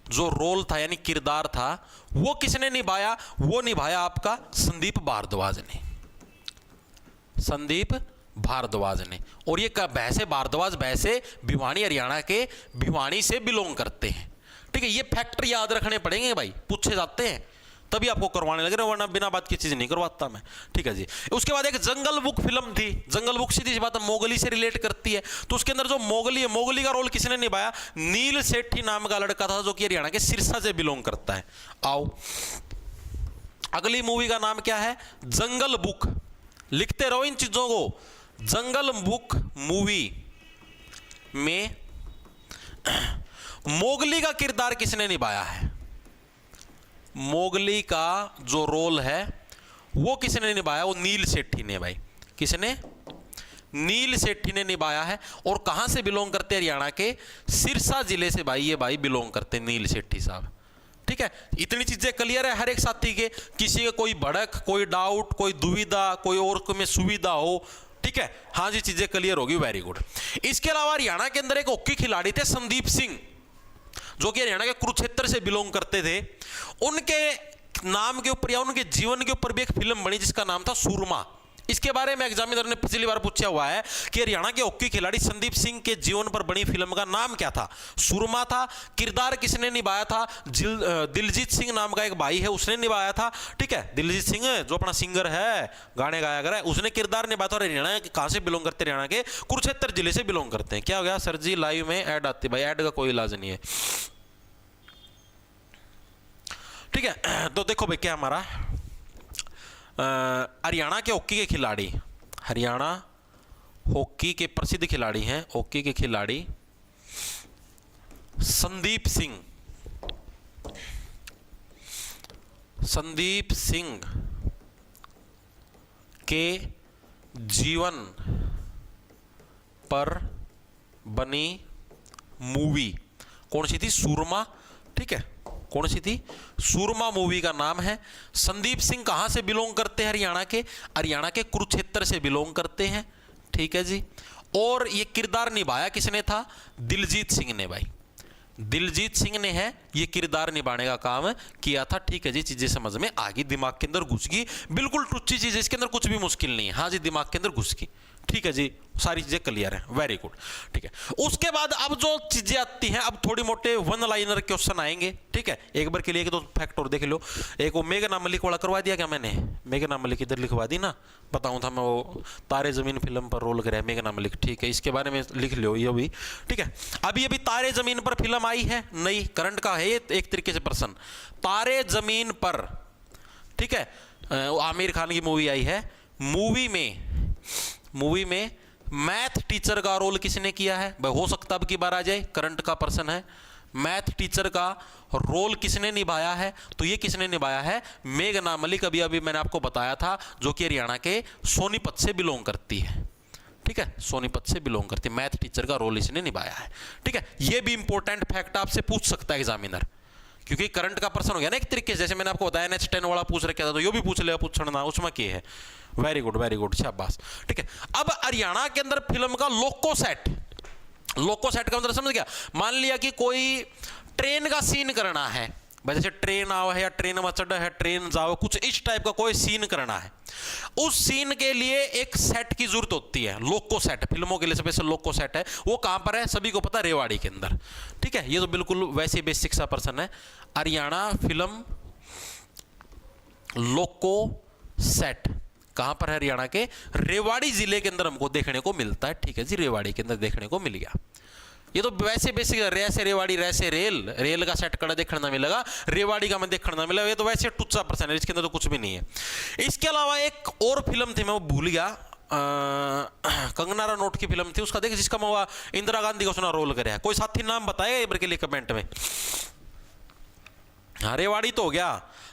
जो रोल था यानी किरदार था वो किसने निभाया? वो निभाया आपका संदीप भारद्वाज ने, संदीप भारद्वाज ने। और ये वैसे भारद्वाज वैसे भिवानी, हरियाणा के भिवानी से बिलोंग करते हैं। ठीक है, ये फैक्टर याद रखने पड़ेंगे भाई, पूछे जाते हैं तभी आपको करवाने लगे, वरना बिना बात की चीज नहीं करवाता मैं। ठीक है जी। उसके बाद एक जंगल बुक फिल्म थी। जंगल बुक सीधी सी बात है मोगली से रिलेट करती है, तो उसके अंदर जो मोगली है, मोगली का रोल किसने निभाया? नील सेठी नाम का लड़का था, जो कि हरियाणा के सिरसा से बिलोंग करता है। आओ, अगली मूवी का नाम क्या है? जंगल बुक। लिखते रहो इन चीजों को। जंगल बुक मूवी में मोगली का किरदार किसने निभाया है? मोगली का जो रोल है वो किसने निभाया? वो नील सेठी ने भाई। किसने? नील सेठी ने निभाया है। और कहां से बिलोंग करते हैं? हरियाणा के सिरसा जिले से भाई, ये भाई बिलोंग करते हैं नील सेठी साहब। ठीक है, इतनी चीजें क्लियर है हर एक साथी के। किसी का कोई भड़क, कोई डाउट, कोई दुविधा, कोई और में सुविधा हो, ठीक है, हाँ जी, चीजें क्लियर होगी, वेरी गुड। इसके अलावा हरियाणा के अंदर एक हॉकी खिलाड़ी थे संदीप सिंह, जो कि हरियाणा के कुरुक्षेत्र से बिलोंग करते थे। उनके नाम के ऊपर या उनके जीवन के ऊपर भी एक फिल्म बनी जिसका नाम था सूरमा। इसके बारे में एग्जामिनर ने पिछली बार पूछा हुआ है कि हरियाणा के हॉकी खिलाड़ी संदीप सिंह के जीवन पर बनी फिल्म का नाम क्या था? सूरमा था। किरदार किसने निभाया था? दिलजीत सिंह नाम का एक भाई है, उसने निभाया था। ठीक है, दिलजीत सिंह जो अपना सिंगर है, गाने गाया कर है, उसने किरदार निभाया था। और हरियाणा कहां से बिलोंग करते? हरियाणा के कुरुक्षेत्र जिले से बिलोंग करते हैं। क्या हो गया सर जी? लाइव में ऐड आती है भाई, ऐड का कोई इलाज नहीं है। ठीक है, तो देखो भाई क्या हमारा हरियाणा के हॉकी के खिलाड़ी, हरियाणा हॉकी के प्रसिद्ध खिलाड़ी हैं, हॉकी के खिलाड़ी संदीप सिंह। संदीप सिंह के जीवन पर बनी मूवी कौन सी थी? सूरमा। ठीक है, कौन सी थी? सूरमा मूवी का नाम है। संदीप सिंह कहां से बिलोंग करते हैं? हरियाणा के, हरियाणा के कुरुक्षेत्र से बिलोंग करते हैं। ठीक है जी। और ये किरदार निभाया किसने था? दिलजीत सिंह ने भाई, दिलजीत सिंह ने है ये किरदार निभाने का काम किया था। ठीक है जी, चीजें समझ में आ गई, दिमाग के अंदर घुस गई, बिल्कुल टुच्ची चीज, इसके अंदर कुछ भी मुश्किल नहीं है। हाँ जी, दिमाग के अंदर घुस गई। ठीक है जी, सारी चीजें क्लियर हैं, वेरी गुड। ठीक है, उसके बाद अब जो चीजें आती हैं, अब थोड़ी मोटे वन लाइनर क्वेश्चन आएंगे। ठीक है, एक बार के लिए तो फैक्ट और देख लो। एक वो मेघना मलिक वाला करवा दिया क्या मैंने? मेघना मलिक इधर लिखवा दी ना, बताऊं था मैं, वो तारे जमीन फिल्म पर रोल करे मेघना मलिक। ठीक है, इसके बारे में लिख लो ये भी। ठीक है, अभी अभी तारे जमीन पर फिल्म आई है, नई करंट का है एक तरीके से प्रश्न। तारे जमीन पर, ठीक है, आमिर खान की मूवी आई है। मूवी में मैथ टीचर का रोल किसने किया है भाई? हो सकता अब की बार आ जाए, करंट का प्रश्न है। मैथ टीचर का रोल किसने निभाया है? तो ये किसने निभाया है? मेघना मलिक। अभी अभी मैंने आपको बताया था, जो कि हरियाणा के सोनीपत से बिलोंग करती है। ठीक है, सोनीपत से बिलोंग करती है। मैथ टीचर का रोल इसने निभाया है। ठीक है, ये भी इंपॉर्टेंट फैक्ट आपसे पूछ सकता है एग्जामिनर, क्योंकि करंट का प्रश्न हो गया ना एक तरीके से। जैसे मैंने आपको बताया NH10 वाला पूछ रखा था, तो ये भी पूछ लेगा, पूछना उसमें क्या है। वेरी गुड, शाबाश। ठीक है, अब हरियाणा के अंदर फिल्म का लोको सेट का मतलब समझ गया? मान लिया कि कोई ट्रेन का सीन करना है, जैसे ट्रेन आओ है या ट्रेन में चढ़ा है, ट्रेन जाओ, कुछ इस टाइप का कोई सीन करना है। उस सीन के लिए एक सेट की जरूरत होती है, लोको सेट। फिल्मों के लिए स्पेशल लोको सेट है। वो कहां पर है? सभी को पता, रेवाड़ी के अंदर। ठीक है, ये तो बिल्कुल वैसे बेसिक सा पर्सन है। हरियाणा फिल्म लोको सेट कहां पर है? हरियाणा के रेवाड़ी जिले के अंदर हमको देखने को मिलता है। ठीक है जी, रेवाड़ी के अंदर देखने को मिल गया। ये तो वैसे बेसिक रे से रेवाड़ी, रे से रेल का सेट कड़ा देखने ना मिलेगा, रेवाड़ी का मैं देखने ना मिला। ये तो वैसे टुच्चा परसेंट है, इसके अंदर तो कुछ भी नहीं है। इसके अलावा एक और फिल्म थी, मैं वो भूल गया, कंगना रनौत की फिल्म थी, उसका देख जिसका मैं इंदिरा गांधी का उसने रोल कराया। कोई साथी नाम बताएगा एक बार के लिए कमेंट में। हाँ, रेवाड़ी तो हो गया।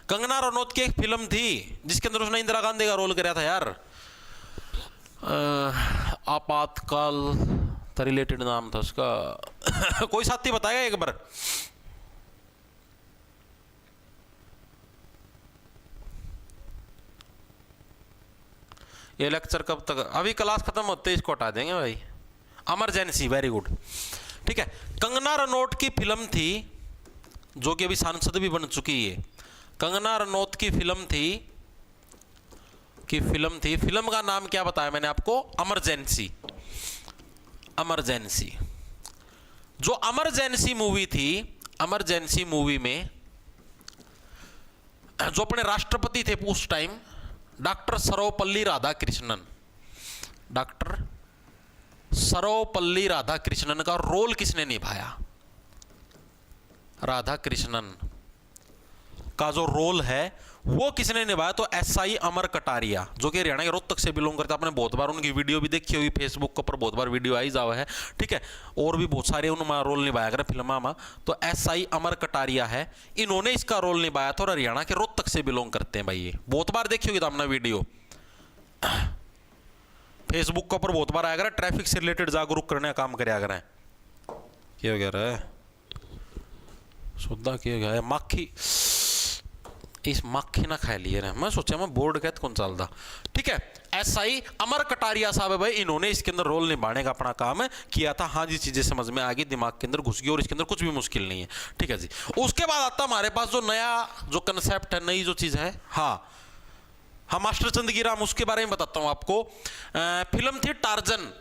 कंगना रनौत की एक फिल्म थी जिसके अंदर उसने इंदिरा गांधी का रोल कराया था यार, आपातकाल रिलेटेड नाम था उसका। कोई साथी बताएगा एक बार? ये लेक्चर कब तक? अभी क्लास खत्म होते इसको हटा देंगे भाई। Emergency, very good. ठीक है, कंगना रनौत की फिल्म थी जो कि अभी सांसद भी बन चुकी है। कंगना रनौत की फिल्म थी, फिल्म का नाम क्या बताया मैंने आपको? इमरजेंसी। इमरजेंसी, जो इमरजेंसी मूवी थी, इमरजेंसी मूवी में जो अपने राष्ट्रपति थे उस time, doctor Sarvepalli Radhakrishnan, doctor Sarvepalli Radhakrishnan का रोल किसने निभाया? राधाकृष्णन का जो रोल है वो किसने निभाया? तो एसआई अमर कटारिया, जो कि हरियाणा के रोहतक से बिलोंग करता है। आपने बहुत बार उनकी वीडियो भी देखी होगी, फेसबुक के ऊपर बहुत बार वीडियो आई जावा है। ठीक है, और भी बहुत सारे उन्होंने रोल निभाया कर फिल्म में। तो एसआई अमर कटारिया है, इन्होंने इसका रोल निभाया था और हरियाणा के रोहतक से बिलोंग करते हैं भाई। ये बहुत बार देखी होगी आपने वीडियो, फेसबुक के ऊपर बहुत बार आया कर। ट्रैफिक से रिलेटेड जागरूक करने का काम कराया करें। क्या हो गया है? सुधा क्या हो गया है? माखी, इस मक्खी ना खा लिए रहे। मैं सोचा मैं बोर्ड कहते कौन चलता। ठीक है, एसआई अमर कटारिया साहब है भाई, इन्होंने इसके अंदर रोल निभाने का अपना काम किया था। हाँ जी, चीजें समझ में आ गई, दिमाग के अंदर घुस गई और इसके अंदर कुछ भी मुश्किल नहीं है। ठीक है जी, उसके बाद आता हमारे पास जो नया जो कंसेप्ट है, नई जो चीज है, हाँ मास्टर चंदगीराम, उसके बारे में बताता हूं आपको। फिल्म थी टार्जन।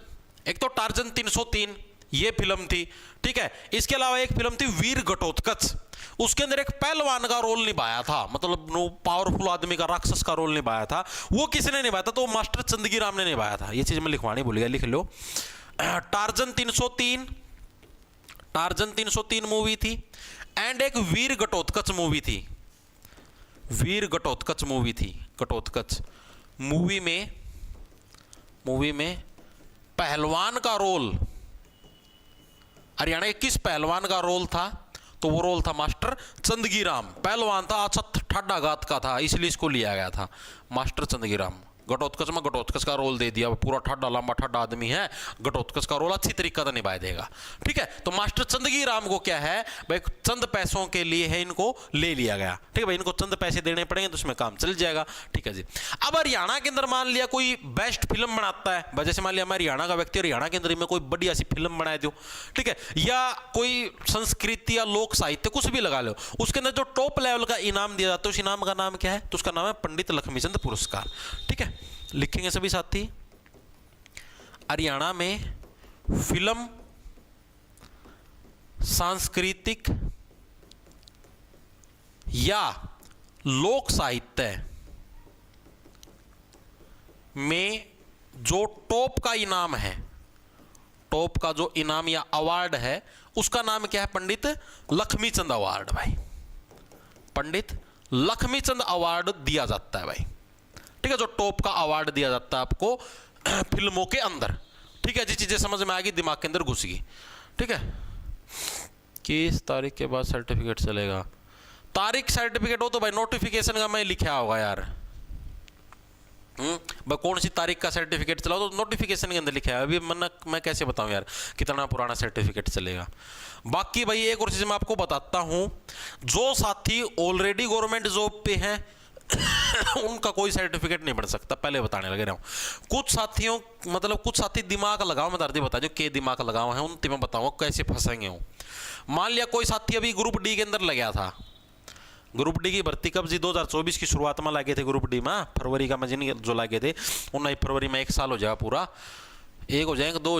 एक तो टार्जन 303 ये फिल्म थी। ठीक है, इसके अलावा एक फिल्म थी वीर घटोत्कच, उसके अंदर एक पहलवान का रोल निभाया था, मतलब पावरफुल आदमी का, राक्षस का रोल निभाया था। वो किसने निभाया था? तो मास्टर चंदगीराम ने निभाया था। ये चीज मैं लिखवानी भूल गया, लिख लो। टार्जन 303, टार्जन 303 मूवी थी। एंड एक वीर घटोत्कच मूवी थी, वीर घटोत्कच मूवी थी। घटोत्कच मूवी में पहलवान का रोल, हरियाणा के किस पहलवान का रोल था? तो वो रोल था मास्टर चंदगीराम। पहलवान था, अच्छा ठाडा गात का था, इसलिए इसको लिया गया था मास्टर चंदगीराम। घटोत्कच में घटोत्कच का रोल दे दिया, पूरा ठाडा लंबा ठाडा आदमी है, घटोत्कच का रोल अच्छी तरीके से निभा देगा। ठीक है, तो मास्टर चंदगीराम को क्या है भाई, चंद पैसों के लिए है इनको ले लिया गया। ठीक है भाई, इनको चंद पैसे देने पड़ेंगे तो उसमें काम चल जाएगा। ठीक है जी, अब हरियाणा के अंदर मान लिया कोई बेस्ट फिल्म बनाता है, जैसे मान लिया मैं हरियाणा का व्यक्ति, हरियाणा के अंदर में कोई बढ़िया सी फिल्म बनाए दो। ठीक है, या कोई संस्कृति या लोक साहित्य कुछ भी लगा लो, उसके अंदर जो टॉप लेवल का इनाम दिया जाता है, उस इनाम का नाम क्या है? तो उसका नाम है पंडित लक्ष्मीचंद पुरस्कार। ठीक है, लिखेंगे सभी साथी। हरियाणा में फिल्म, सांस्कृतिक या लोक साहित्य में जो टॉप का इनाम है, टॉप का जो इनाम या अवार्ड है, उसका नाम क्या है? पंडित लक्ष्मीचंद अवार्ड भाई। पंडित लक्ष्मीचंद अवार्ड दिया जाता है भाई। ठीक है, जो टॉप का अवार्ड दिया जाता है आपको फिल्मों के अंदर। ठीक है जी, चीजें समझ में आ गई, दिमाग के अंदर घुस गई। ठीक है, किस तारीख के बाद सर्टिफिकेट चलेगा? तारीख सर्टिफिकेट हो तो भाई नोटिफिकेशन का मैं लिखा होगा यार। भाई कौन सी तारीख का सर्टिफिकेट चला तो नोटिफिकेशन के अंदर लिखा है। अभी मैं कैसे बताऊं यार कितना पुराना सर्टिफिकेट चलेगा। बाकी भाई एक और चीज मैं आपको बताता हूं, जो साथी ऑलरेडी गवर्नमेंट जॉब पे हैं उनका कोई सर्टिफिकेट नहीं बन सकता, पहले बताने लगे रहा हूं। कुछ साथियों, मतलब कुछ साथी दिमाग लगाओ, मैं दर्दी बता जो के दिमाग लगाओ है, उन मैं बताऊंगा कैसे फंसेंगे हो। मान लिया कोई साथी अभी ग्रुप डी के अंदर लगा था, ग्रुप डी की भर्ती कब जी 2024 की शुरुआत में लगे थे ग्रुप डी में, फरवरी का मैं जिन जो लगे थे 19 फरवरी में 1 साल हो जाएगा पूरा, 1 हो जाएंगे 2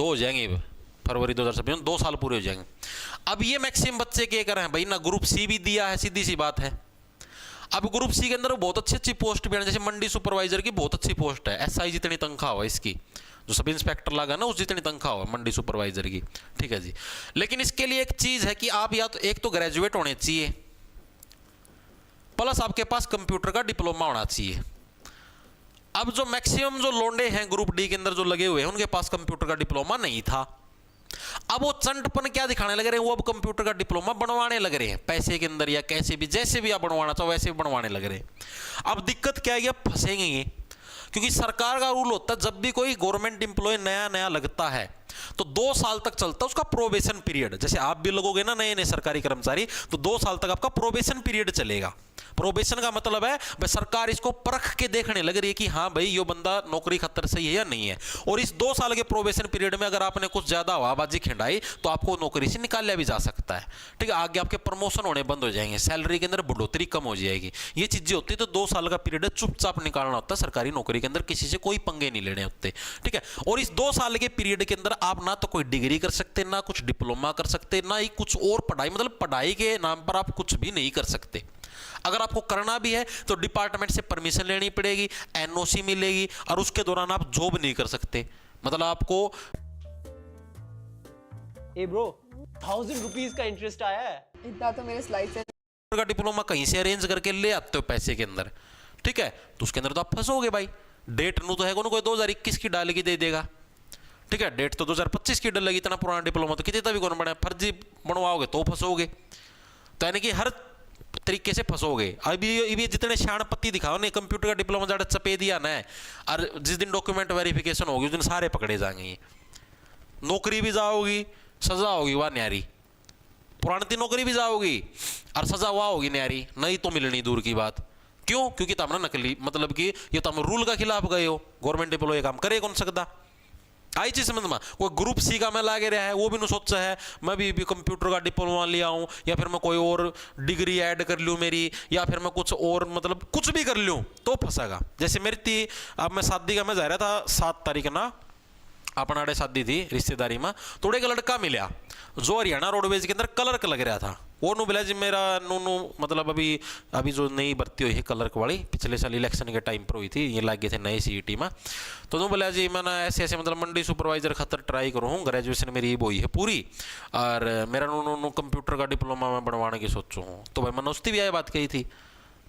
हो जाएंगे फरवरी 2026 2 साल पूरे हो जाएंगे। अब ये मैक्सिमम बच्चे क्या कर रहे हैं भाई ना, ग्रुप सी भी दिया है, सीधी सी बात है। अब ग्रुप सी के अंदर बहुत अच्छी अच्छी पोस्ट भी है, जैसे मंडी सुपरवाइजर की बहुत अच्छी पोस्ट है, एसआई जितनी तनख्वाह हो इसकी, जो सब इंस्पेक्टर लगा ना उस जितनी तनख्वाह हो मंडी सुपरवाइजर की, ठीक है जी। लेकिन इसके लिए एक चीज है कि आप या तो एक तो ग्रेजुएट होने चाहिए, प्लस आपके पास कंप्यूटर का डिप्लोमा होना चाहिए। अब जो मैक्सिमम जो लोंडे हैं ग्रुप डी के अंदर जो लगे हुए हैं, उनके पास कंप्यूटर का डिप्लोमा नहीं था। अब वो चंटपन क्या दिखाने लग रहे हैं, वो अब कंप्यूटर का डिप्लोमा बनवाने लग रहे हैं, पैसे के अंदर या कैसे भी, जैसे भी आप बनवाना चाहो वैसे भी बनवाने लग रहे हैं। अब दिक्कत क्या है, अब फंसेंगे ये, क्योंकि सरकार का रूल होता है जब भी कोई गवर्नमेंट एम्प्लॉय नया नया लगता है तो 2 साल तक चलता है उसका प्रोबेशन पीरियड। जैसे आप भी लगोगे ना नए नए सरकारी कर्मचारी, तो 2 साल तक आपका प्रोबेशन पीरियड चलेगा। प्रोबेशन का मतलब है भाई सरकार इसको परख के देखने लग रही है कि हाँ भाई ये बंदा नौकरी खतर सही है या नहीं है, और इस 2 साल के प्रोबेशन पीरियड में अगर आपने कुछ ज्यादा हवाबाजी खिंडाई तो आपको नौकरी से निकाल लिया भी जा सकता है, ठीक है। आगे आपके प्रमोशन होने बंद हो जाएंगे, सैलरी के अंदर बढ़ोतरी कम हो जाएगी, ये चीजें होती है। तो 2 साल का पीरियड चुपचाप निकालना होता है सरकारी नौकरी के अंदर, किसी से कोई पंगे नहीं लेने होते, ठीक है। और इस 2 साल के पीरियड के अंदर आप ना तो कोई डिग्री कर सकते, ना कुछ डिप्लोमा कर सकते, ना ही कुछ और पढ़ाई, मतलब पढ़ाई के नाम पर आप कुछ भी नहीं कर सकते। अगर आपको करना भी है तो डिपार्टमेंट से परमिशन लेनी पड़ेगी, एनओसी मिलेगी, और उसके दौरान आप जॉब नहीं कर सकते। मतलब आपको ए ब्रो 1000 रुपीस का इंटरेस्ट आया है। इतना तो मेरे स्लाइड से का डिप्लोमा कहीं से अरेंज करके ले आते हो पैसे के अंदर, ठीक है, तो उसके अंदर तो आप फंसोगे भाई। डेट नु तो है कोई 2021 की डाल के दे देगा, ठीक है, डेट तो 2025 की डलेगी, इतना पुराना डिप्लोमा तो कितने भी कौन बना, फर्जी बनवाओगे तो फंसोगे। तो यानी कि हर तरीके से फंसोगे। अभी जितने शानपत्ती दिखाओ ने कंप्यूटर का डिप्लोमा ज्यादा चपे दिया ना, और जिस दिन डॉक्यूमेंट वेरिफिकेशन होगी उस दिन सारे पकड़े जाएंगे, नौकरी भी जाओगी, सजा होगी वह न्यारी, पुरानी नौकरी भी जाओगी और सजा वह होगी न्यारी, नहीं तो मिलनी दूर की बात। क्यों? क्योंकि तुमने नकली, मतलब कि ये तुम रूल का खिलाफ गए हो, गवर्नमेंट एम्प्लॉय काम करे कौन सकता। आई चीज समझ में, कोई ग्रुप सी का मैं लागे रहा है, वो भी नहीं सोचा है मैं भी कंप्यूटर का डिप्लोमा लिया हूं, या फिर मैं कोई और डिग्री ऐड कर लूं मेरी, या फिर मैं कुछ और मतलब कुछ भी कर लूं तो फंसेगा। जैसे मेरी थी, अब मैं शादी का मैं जा रहा था 7 तारीख ना, अपना आड़े शादी थी रिश्तेदारी में, तो एक लड़का मिला जो हरियाणा रोडवेज के अंदर क्लर्क लग रहा था। वो नु बोला जी मेरा नू मतलब अभी जो नई भर्ती हुई है क्लर्क वाली, पिछले साल इलेक्शन के टाइम पर हुई थी, ये लग गए थे नए सीईटी में, तो नू बोला जी मैंने ऐसे ऐसे मतलब मंडी सुपरवाइजर खतर ट्राई करूँ, ग्रेजुएशन मेरी वो ही है पूरी, और मेरा नू कंप्यूटर का डिप्लोमा मैं बनवाने की सोचू हूँ। तो भाई मैंने उसकी भी यही बात कही थी,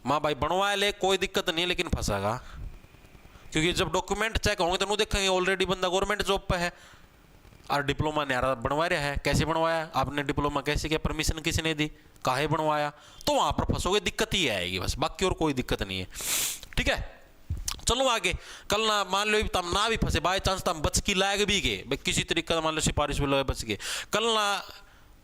माँ भाई बनवा ले कोई दिक्कत नहीं, लेकिन फंसागा, क्योंकि जब डॉक्यूमेंट चेक होंगे तो देखेंगे ऑलरेडी बंदा गवर्नमेंट जॉब पे है और डिप्लोमा न्यारा बनवा रहा है। कैसे बनवाया आपने डिप्लोमा, कैसे किया, परमिशन किसने दी, काहे बनवाया, तो वहां पर फंसोगे, दिक्कत ही आएगी बस, बाकी और कोई दिक्कत नहीं है, ठीक है। चलो आगे, कल ना मान लो तुम ना भी फंसे, बाई चांस तुम बच की लायक भी गए किसी तरीके मान लो सिफारिश भी लगे बच गए, कल ना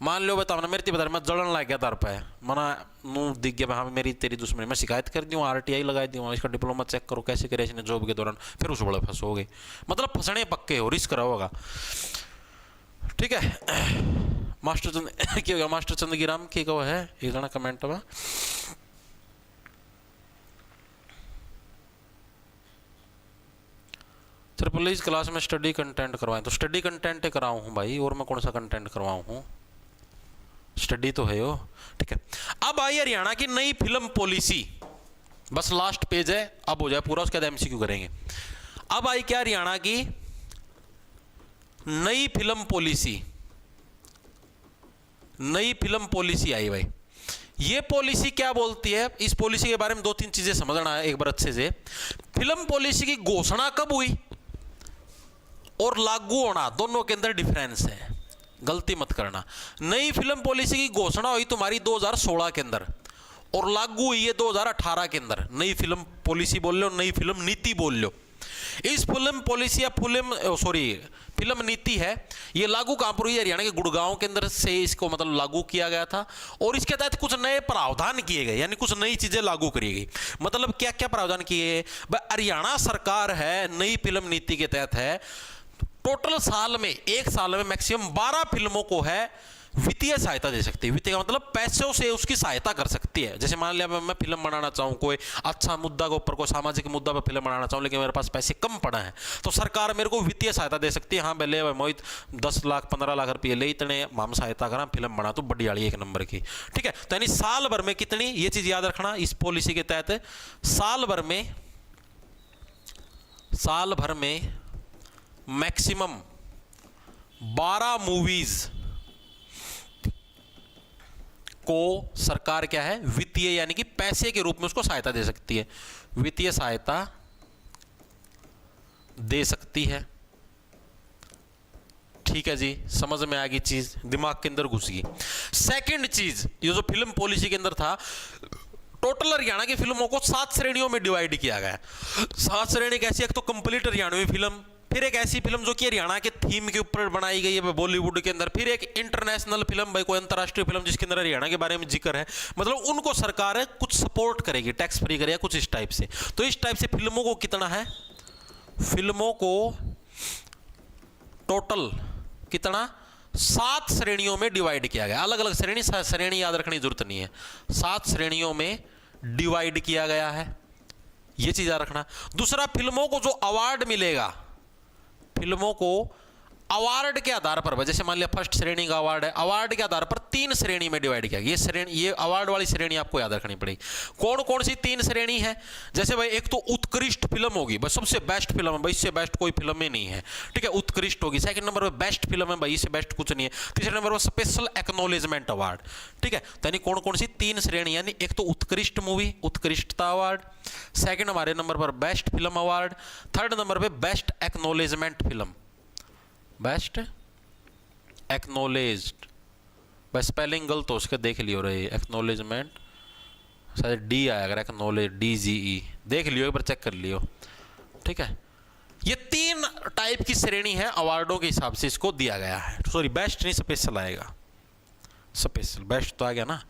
मान लो बता मेरे बता मैं जलन लग गया दर पे, मना नू दिख गया हाँ मेरी तेरी दुश्मनी, मैं शिकायत कर दूँ, RTI लगा दूँ, इसका डिप्लोमा चेक करो कैसे करे इसने जॉब के दौरान, फिर उस बड़े फंसोगे, मतलब फंसने पक्के हो, रिस्क रहोगा, ठीक है। मास्टर चंद क्या होगा, मास्टर चंद गिराम की कहो है एक जना कमेंट में, ट्रिपल इस क्लास में स्टडी कंटेंट करवाएं, तो स्टडी कंटेंट कराऊं हूं भाई, और मैं कौन सा कंटेंट करवाऊं हूं, स्टडी तो है हो, ठीक है। अब आई हरियाणा की नई फिल्म पॉलिसी, बस लास्ट पेज है, अब हो जाए पूरा, उसके बाद MCQ करेंगे। अब आई क्या हरियाणा की नई फिल्म पॉलिसी, नई फिल्म पॉलिसी आई भाई। ये पॉलिसी क्या बोलती है, इस पॉलिसी के बारे में 2-3 चीजें समझना है एक बार अच्छे से। फिल्म पॉलिसी की घोषणा कब हुई और लागू होना, दोनों के अंदर डिफरेंस है, गलती मत करना। नई फिल्म पॉलिसी की घोषणा हुई तुम्हारी 2016 के अंदर और लागू हुई है 2018 के अंदर। नई फिल्म पॉलिसी बोल लो, नई फिल्म नीति बोल लो। इस फिल्म पॉलिसी या फिल्म नीति है, ये लागू कहां पर हुई, हरियाणा के गुड़गांव के अंदर से इसको मतलब लागू किया गया था, और इसके तहत कुछ नए प्रावधान किए गए, यानी कुछ नई चीजें लागू करी गई। मतलब क्या क्या प्रावधान किए, हरियाणा सरकार है नई फिल्म नीति के तहत है, टोटल साल में, एक साल में मैक्सिमम 12 फिल्मों को है वित्तीय सहायता दे सकती है। वित्तीय का मतलब पैसों से उसकी सहायता कर सकती है। जैसे मान लिया मैं फिल्म बनाना चाहूँ, कोई अच्छा मुद्दा के ऊपर, कोई सामाजिक मुद्दा पर फिल्म बनाना चाहूँ, लेकिन मेरे पास पैसे कम पड़ा है, तो सरकार मेरे को वित्तीय सहायता दे सकती है। हाँ भले मोहित 10 लाख 15 लाख रुपये ले, इतने हम सहायता करा, फिल्म बना तो बढ़िया वाली 1 नंबर की। ठीक है, तो यानी साल भर में कितनी, ये चीज याद रखना इस पॉलिसी के तहत, साल भर में मैक्सिमम 12 मूवीज को सरकार क्या है, वित्तीय यानी कि पैसे के रूप में उसको सहायता दे सकती है। वित्तीय सहायता दे सकती है। ठीक है जी, समझ में आ गई चीज, दिमाग के अंदर घुस गई। सेकंड चीज, ये जो फिल्म पॉलिसी के अंदर था, टोटल हरियाणा की फिल्मों को 7 श्रेणियों में डिवाइड किया गया है। 7 श्रेणी कैसी, एक तो कंप्लीट हरियाणवी फिल्म, फिर एक ऐसी फिल्म जो कि हरियाणा के थीम के ऊपर बनाई गई है बॉलीवुड के अंदर, फिर एक इंटरनेशनल फिल्म, भाई कोई अंतर्राष्ट्रीय फिल्म जिसके अंदर हरियाणा के बारे में जिक्र है, मतलब उनको सरकार कुछ सपोर्ट करेगी, टैक्स फ्री करेगी कुछ इस टाइप से। तो इस टाइप से फिल्मों को कितना है, फिल्मों को टोटल कितना 7 श्रेणियों में डिवाइड किया गया। अलग अलग श्रेणी याद रखने की जरूरत नहीं है, 7 श्रेणियों में डिवाइड किया गया है, यह चीज याद रखना। दूसरा, फिल्मों को जो अवार्ड मिलेगा, फिल्मों को अवार्ड के आधार पर, जैसे मान लिया फर्स्ट श्रेणी का अवार्ड है, अवार्ड के आधार पर 3 श्रेणी में डिवाइड किया गया। ये अवार्ड वाली श्रेणी आपको याद रखनी पड़ेगी। कौन कौन सी 3 श्रेणी है, जैसे भाई एक तो उत्कृष्ट फिल्म होगी, बस सबसे बेस्ट फिल्म है भाई, इससे बेस्ट कोई फिल्म ही नहीं है। ठीक है, उत्कृष्ट होगी। सेकंड नंबर पे बेस्ट फिल्म है भाई, इससे बेस्ट कुछ नहीं है। तीसरे नंबर पर स्पेशल एक्नॉलेजमेंट अवार्ड। ठीक है, तो यानी कौन कौन सी 3 श्रेणी, यानी एक तो उत्कृष्ट मूवी, उत्कृष्टता अवार्ड, सेकंड हमारे नंबर पर बेस्ट फिल्म अवार्ड, थर्ड नंबर पे best acknowledgement film, best acknowledged, बस स्पेलिंग गलत हो उसके देख लियो रहे, एक्नॉलेजमेंट शायद डी आया, अगर एक्नॉलेज DGE देख लियो, एक बार चेक कर लियो। ठीक है, ये 3 टाइप की श्रेणी है, अवार्डों के हिसाब से इसको दिया गया है। सॉरी, बेस्ट नहीं, स्पेशल आएगा, स्पेशल, बेस्ट तो आ गया ना,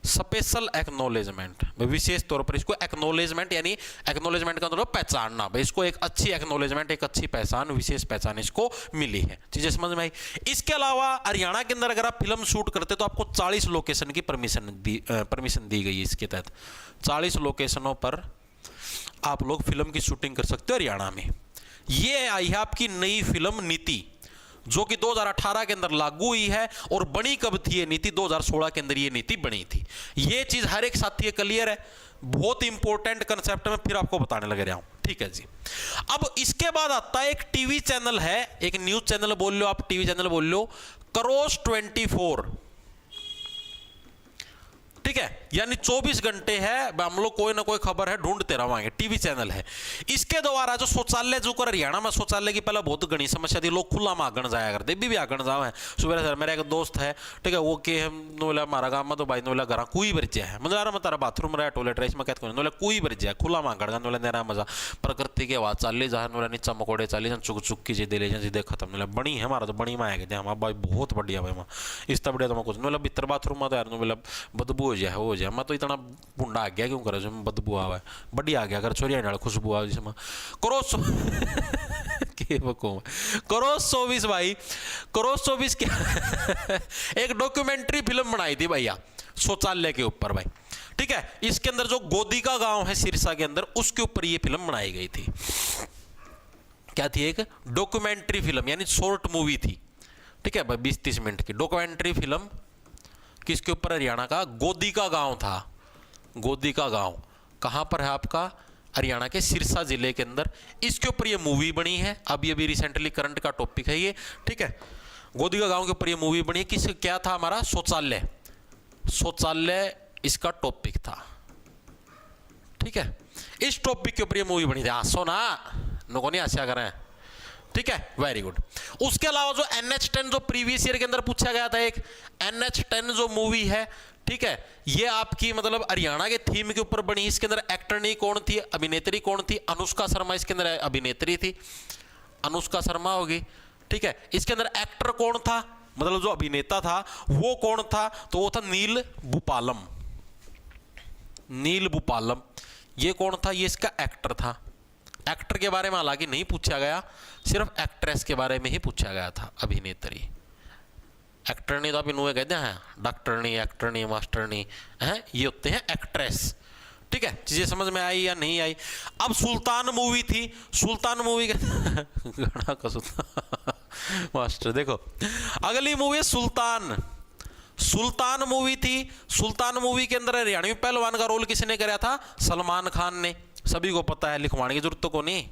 स्पेशल एक्नॉलेजमेंट, विशेष तौर पर इसको एक्नॉलेजमेंट, यानी एक्नॉलेजमेंट का मतलब पहचानना, भाई इसको एक अच्छी एक्नॉलेजमेंट, एक अच्छी पहचान, विशेष पहचान इसको मिली है। चीजें समझ में आई। इसके अलावा हरियाणा के अंदर अगर आप फिल्म शूट करते तो आपको 40 लोकेशन की परमिशन दी गई है। इसके तहत 40 लोकेशनों पर आप लोग फिल्म की शूटिंग कर सकते हो हरियाणा में। ये आई है आपकी नई फिल्म नीति, जो कि 2018 के अंदर लागू हुई है, और बनी कब थी ये नीति, 2016 के अंदर ये नीति बनी थी। ये चीज हर एक साथी क्लियर है, बहुत इंपॉर्टेंट कंसेप्ट में फिर आपको बताने लग रहा हूं। ठीक है जी, अब इसके बाद आता है एक टीवी चैनल है, एक न्यूज चैनल बोल लो आप, टीवी चैनल बोल लो, क्रॉस 24। ठीक है, यानी 24 घंटे है, हम लोग कोई ना कोई खबर है ढूंढते रहोगे, टीवी चैनल है। इसके द्वारा जो शौचालय, जो कर हरियाणा में शौचालय की पहले बहुत घनी समस्या थी, लोग खुला में आगन जाया करते, भी आगन जाओ है। सुबह सर मेरा एक दोस्त है, ठीक है, वो के नोला हमारा गाँव में तो भाई नोला घर कोई बरजा है, मतलब यार मैं तारा बाथरूम रहा टॉयलेट रहा, इसमें कहते नोला कोई बरजा है, खुला में आगन नोला नेरा मजा, प्रकृति के आवाज चाली जा, नोला नीचा मकोड़े चाली जान, चुक चुक की जी ले सीधे खत्म। नोला बनी है हमारा तो बनी में आएगा हम भाई बहुत बढ़िया भाई, मैं इस तब बढ़िया तो मैं कुछ नोला भीतर बाथरूम में तो यार मतलब बदबू हो जाए, हो जाए, मैं तो इतना बुंडा आ गया क्यों करे, बदबू आवा है, बढ़िया आ गया अगर छोरिया नाल खुशबू आ जिसमें क्रॉस के बको क्रॉस 24 भाई, क्रॉस 24 क्या एक डॉक्यूमेंट्री फिल्म बनाई थी भैया शौचालय के ऊपर भाई। ठीक है, इसके अंदर जो गोदिका गांव है सिरसा के अंदर, उसके ऊपर ये फिल्म बनाई गई थी। क्या थी, एक डॉक्यूमेंट्री फिल्म, यानी शॉर्ट मूवी थी। ठीक है भाई, 20-30 मिनट की डॉक्यूमेंट्री फिल्म, किसके ऊपर, हरियाणा का गोदिका गांव था। गोदिका गांव कहां पर है आपका, हरियाणा के सिरसा जिले के अंदर, इसके ऊपर ये मूवी बनी है। अभी अभी रिसेंटली करंट का टॉपिक है ये। ठीक है, गोदिका गांव के ऊपर ये मूवी बनी है। किस क्या था हमारा, शौचालय, शौचालय इसका टॉपिक था। ठीक है, इस टॉपिक के ऊपर ये मूवी बनी थी। हंसो ना, नको नहीं हंसा करें। ठीक है, वेरी गुड। उसके अलावा जो NH10 जो प्रीवियस ईयर के अंदर पूछा गया था, एक NH10 जो मूवी है, ठीक है, ये आपकी मतलब हरियाणा के थीम के ऊपर बनी। इसके अंदर एक्टर नहीं कौन थी, अभिनेत्री कौन थी, अनुष्का शर्मा इसके अंदर अभिनेत्री थी, अनुष्का शर्मा होगी। ठीक है, इसके अंदर एक्टर कौन था, मतलब जो अभिनेता था वो कौन था, तो वो था नील भूपालम। नील भूपालम ये कौन था, ये इसका एक्टर था। एक्टर के बारे में हालांकि नहीं पूछा गया, सिर्फ एक्ट्रेस के बारे में ही पूछा गया था, अभिनेत्री। एक्टरनी तो आप इन्होंने कहते हैं, डॉक्टरनी, एक्टरनी, मास्टरनी हैं, ये होते हैं एक्ट्रेस। ठीक है, चीजें समझ में आई या नहीं आई? अब सुल्तान मूवी थी, सुल्तान मूवी गाना का सुल्तान मास्टर। देखो अगली मूवी है सुल्तान। सुल्तान मूवी थी, सुल्तान मूवी के अंदर हरियाणवी पहलवान का रोल किसने कराया था? सलमान खान ने। सभी को पता है, लिखवाने की जरूरत तो को नहीं।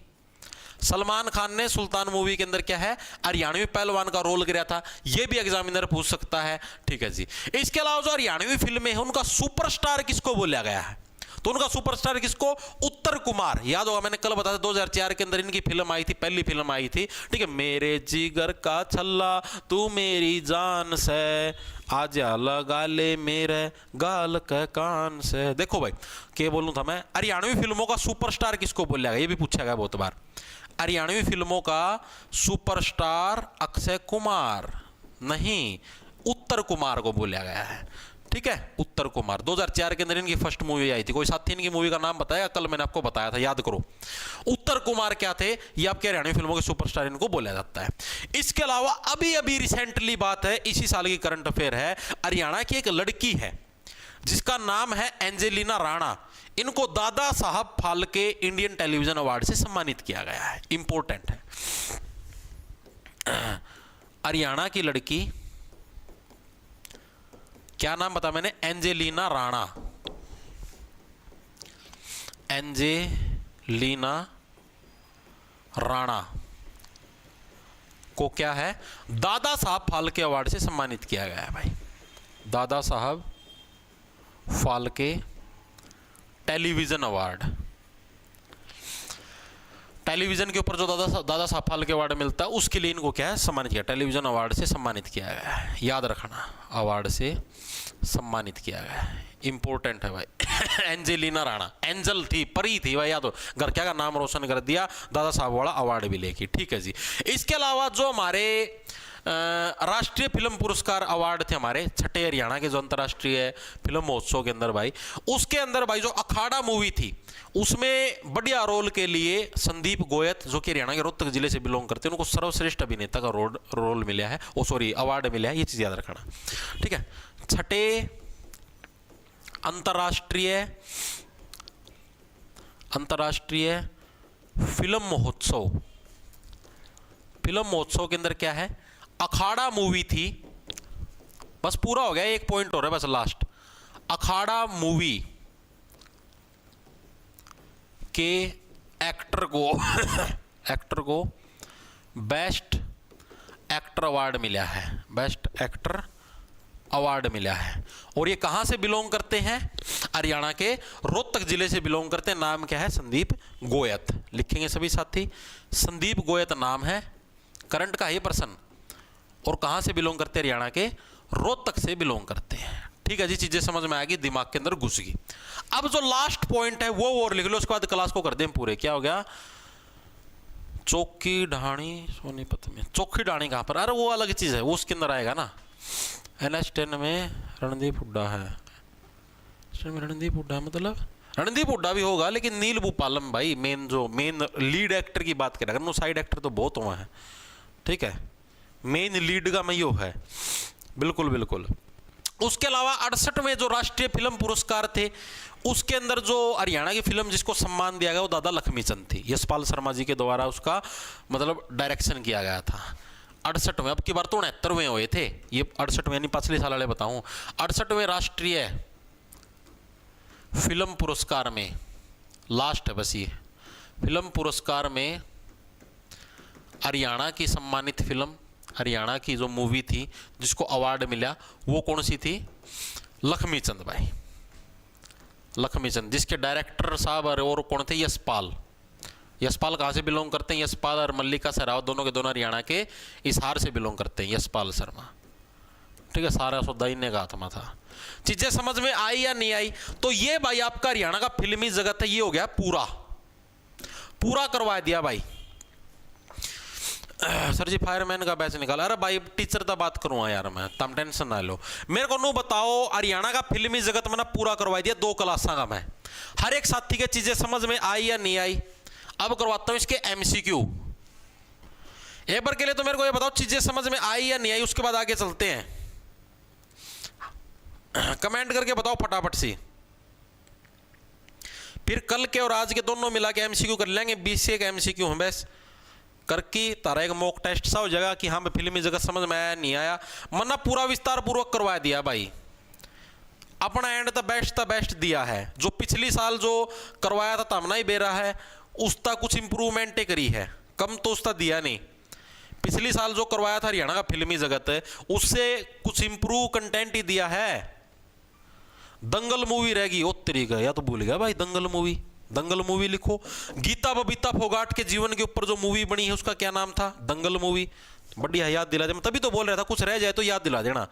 सलमान खान ने सुल्तान मूवी के अंदर क्या है, हरियाणवी पहलवान का रोल किया था। यह भी एग्जामिनर पूछ सकता है। ठीक है जी। इसके अलावा जो हरियाणवी फिल्में हैं उनका सुपरस्टार किसको बोला गया है? तो उनका सुपरस्टार किसको? उत्तर कुमार। याद होगा मैंने कल बताया 2004 के अंदर इनकी फिल्म आई थी, पहली फिल्म आई थी। ठीक है, मेरे जिगर का छल्ला तू मेरी जान से, आजा लगा ले मेरे गाल के कान से। देखो भाई क्या बोलूं था मैं, हरियाणवी फिल्मों का सुपरस्टार किसको बोला गया, ये भी पूछा गया बहुत बार। हरियाणवी फिल्मों का सुपरस्टार अक्षय कुमार नहीं, उत्तर कुमार को बोला गया है। ठीक है, उत्तर कुमार। 2004 के अंदर इनकी फर्स्ट मूवी आई थी। कोई साथी इनकी मूवी का नाम बताया? कल मैंने आपको बताया था, याद करो। उत्तर कुमार क्या थे? ये आपके हरियाणवी फिल्मों के सुपरस्टार इनको बोला जाता है। इसके अलावा अभी अभी रिसेंटली बात है, इसी साल की करंट अफेयर है, हरियाणा की एक लड़की है जिसका नाम है एंजेलिना राणा। इनको Dada Saheb Phalke Indian television award से सम्मानित किया गया है। इंपॉर्टेंट है। हरियाणा की लड़की, क्या नाम बताया मैंने? एंजेलिना राणा। एंजेलिना राणा को क्या है, दादा साहब फाल्के अवार्ड से सम्मानित किया गया है भाई। Dada Saheb Phalke television award. Television के ऊपर जो दादा साहब फाल्के अवार्ड मिलता है उसके लिए इनको क्या है, सम्मानित किया। टेलीविजन अवार्ड से सम्मानित किया गया है, याद रखना, अवार्ड से सम्मानित किया गया है। इंपॉर्टेंट है भाई। एंजेलिना राणा एंजल थी, परी थी भाई, याद हो। घर क्या का नाम रोशन कर दिया, दादा साहब वाला अवार्ड भी लेके। ठीक है जी। इसके अलावा जो हमारे राष्ट्रीय फिल्म पुरस्कार अवार्ड थे हमारे छठे हरियाणा के जो अंतर्राष्ट्रीय फिल्म महोत्सव के अंदर भाई, उसके अंदर भाई जो अखाड़ा मूवी थी उसमें बढ़िया रोल के लिए संदीप गोयत जो कि हरियाणा के रोहतक जिले से बिलोंग करते हैं, उनको सर्वश्रेष्ठ अभिनेता का रोल मिला है, अवार्ड मिला है। ये चीज याद रखना। ठीक है, छठे अंतर्राष्ट्रीय फिल्म महोत्सव के अंदर क्या है, अखाड़ा मूवी थी। बस पूरा हो गया, एक पॉइंट हो रहा है बस लास्ट। अखाड़ा मूवी के एक्टर को बेस्ट एक्टर अवार्ड मिला है। बेस्ट एक्टर अवार्ड मिला है। और ये कहां से बिलोंग करते हैं? हरियाणा के रोहतक जिले से बिलोंग करते हैं। नाम क्या है? संदीप गोयत। लिखेंगे सभी साथी, संदीप गोयत नाम है, करंट का ये पर्सन। और कहां से बिलोंग करते हैं? हरियाणा के रोहतक से बिलोंग करते हैं। ठीक है जी, चीजें समझ में आएगी, दिमाग के अंदर घुस गई। अब जो लास्ट पॉइंट है वो और लिख लो, उसके बाद क्लास को कर दें पूरे। क्या हो गया? चौकी ढाणी सोनीपत में। चौकी ढाणी कहां पर? अरे वो अलग चीज है, वो उसके अंदर आएगा ना। NH10 में रणदीप हुड्डा है। रणदीप हुड्डा मतलब रणदीप हुड्डा भी होगा, लेकिन नील भूपालम भाई मेन लीड एक्टर की बात करें, साइड एक्टर तो बहुत हुआ है। ठीक है, मेन लीड का मैं यो है। बिल्कुल बिल्कुल। उसके अलावा 68 में जो राष्ट्रीय फिल्म पुरस्कार थे उसके अंदर जो हरियाणा की फिल्म जिसको सम्मान दिया गया वो दादा लक्ष्मीचंद थी। यशपाल शर्मा जी के द्वारा उसका मतलब डायरेक्शन किया गया था। 68वें, अब की बार तो 69वें हुए थे ये। 68वें यानी पिछले साल वाले बताऊं। 68वें राष्ट्रीय फिल्म पुरस्कार में, लास्ट है बस ये फिल्म पुरस्कार में, हरियाणा की सम्मानित फिल्म, हरियाणा की जो मूवी थी जिसको अवार्ड मिला वो कौन सी थी? लक्ष्मीचंद भाई। लक्ष्मीचंद, जिसके डायरेक्टर साहब और कौन थे? यशपाल। यशपाल कहाँ से बिलोंग करते हैं? यशपाल और मल्लिका शेरावत दोनों के दोनों हरियाणा के हिसार से बिलोंग करते हैं। यशपाल शर्मा। ठीक है, सारा सौदा इन्हें का आत्मा था। चीजें समझ में आई या नहीं आई? तो ये भाई आपका हरियाणा का फिल्मी जगत है, ये हो गया पूरा करवा दिया भाई। सर जी फायरमैन का बैच निकाला। अरे भाई टीचर तो बात करूंगा यार मैं, तुम टेंशन ना लो। मेरे को नू बताओ, हरियाणा का फिल्मी जगत मैंने पूरा करवा दिया 2 क्लासा का मैं। हर एक साथी के चीजें समझ में आई या नहीं आई? अब करवाता हूं इसके MCQ। एक बार के लिए तो मेरे को ये बताओ चीजें समझ में आई या नहीं आई, उसके बाद आगे चलते हैं। कमेंट करके बताओ फटाफट से। फिर कल के और आज के दोनों मिला के एमसीक्यू कर लेंगे, 20 से एक एमसीक्यू हम बस करके तारा एक मॉक टेस्ट सा हो जाएगा कि हाँ फिल्मी जगत समझ में आया नहीं आया, मना पूरा विस्तार पूर्वक करवा दिया भाई, अपना एंड द बेस्ट दिया है। जो पिछली साल जो करवाया था तमना ही बेरा है, उसका कुछ इंप्रूवमेंट करी है, कम तो उसका दिया नहीं। पिछली साल जो करवाया था हरियाणा का फिल्मी जगत उससे कुछ इंप्रूव कंटेंट ही दिया है। दंगल मूवी रहेगी ओ तरीका, या तो भूल गया भाई दंगल मूवी लिखो। गीता बबीता फोगाट के जीवन के ऊपर जो मूवी बनी है उसका क्या नाम था, दंगल मूवी। बढ़िया याद दिला दे, मैं तभी तो बोल रहा था कुछ रह जाए तो याद दिला देना।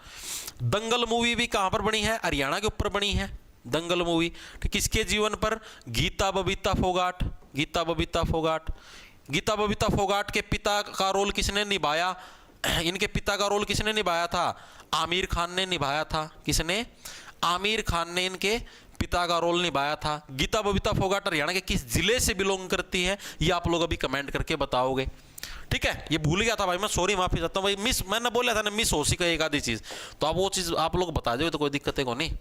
दंगल मूवी भी कहां पर बनी है, हरियाणा के ऊपर बनी है दंगल मूवी। किसके जीवन पर, गीता बबीता फोगाट। गीता बबीता फोगाट के पिता का रोल किसने निभाया, इनके पिता का रोल किसने निभाया था, आमिर खान ने निभाया था। किसने, आमिर खान ने इनके पिता का रोल निभाया था। गीता बबीता फोगाट हरियाणा के किस जिले से बिलोंग करती है, ये आप लोग अभी कमेंट करके बताओगे। ठीक है, ये भूल गया था भाई मैं, सॉरी माफी चाहता हूँ भाई, मिस मैंने बोला था ना, मिस हो सी एक आधी चीज, तो आप वो चीज आप लोग बता दो तो कोई दिक्कत है को नहीं।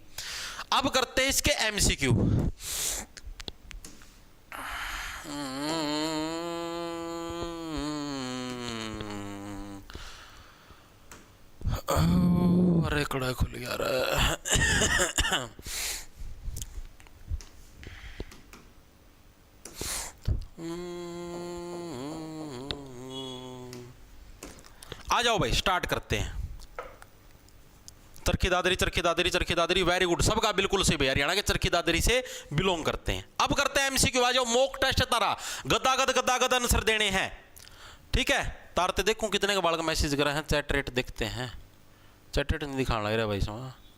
अब करते हैं इसके एमसीक्यू। अरे कड़ा खुल गया रे। आ जाओ भाई स्टार्ट करते हैं। चरखी दादरी वेरी गुड, सबका बिल्कुल सही, हरियाणा के चरखी दादरी से बिलोंग करते हैं। अब करते हैं एमसीक्यू। आ जाओ, मॉक टेस्ट तारा गद्दा आंसर देने हैं। ठीक है, तारते देखूं कितने का बालक मैसेज करा है, चैट रेट देखते हैं। चैट रेट नहीं दिखाना लग रहा भाई,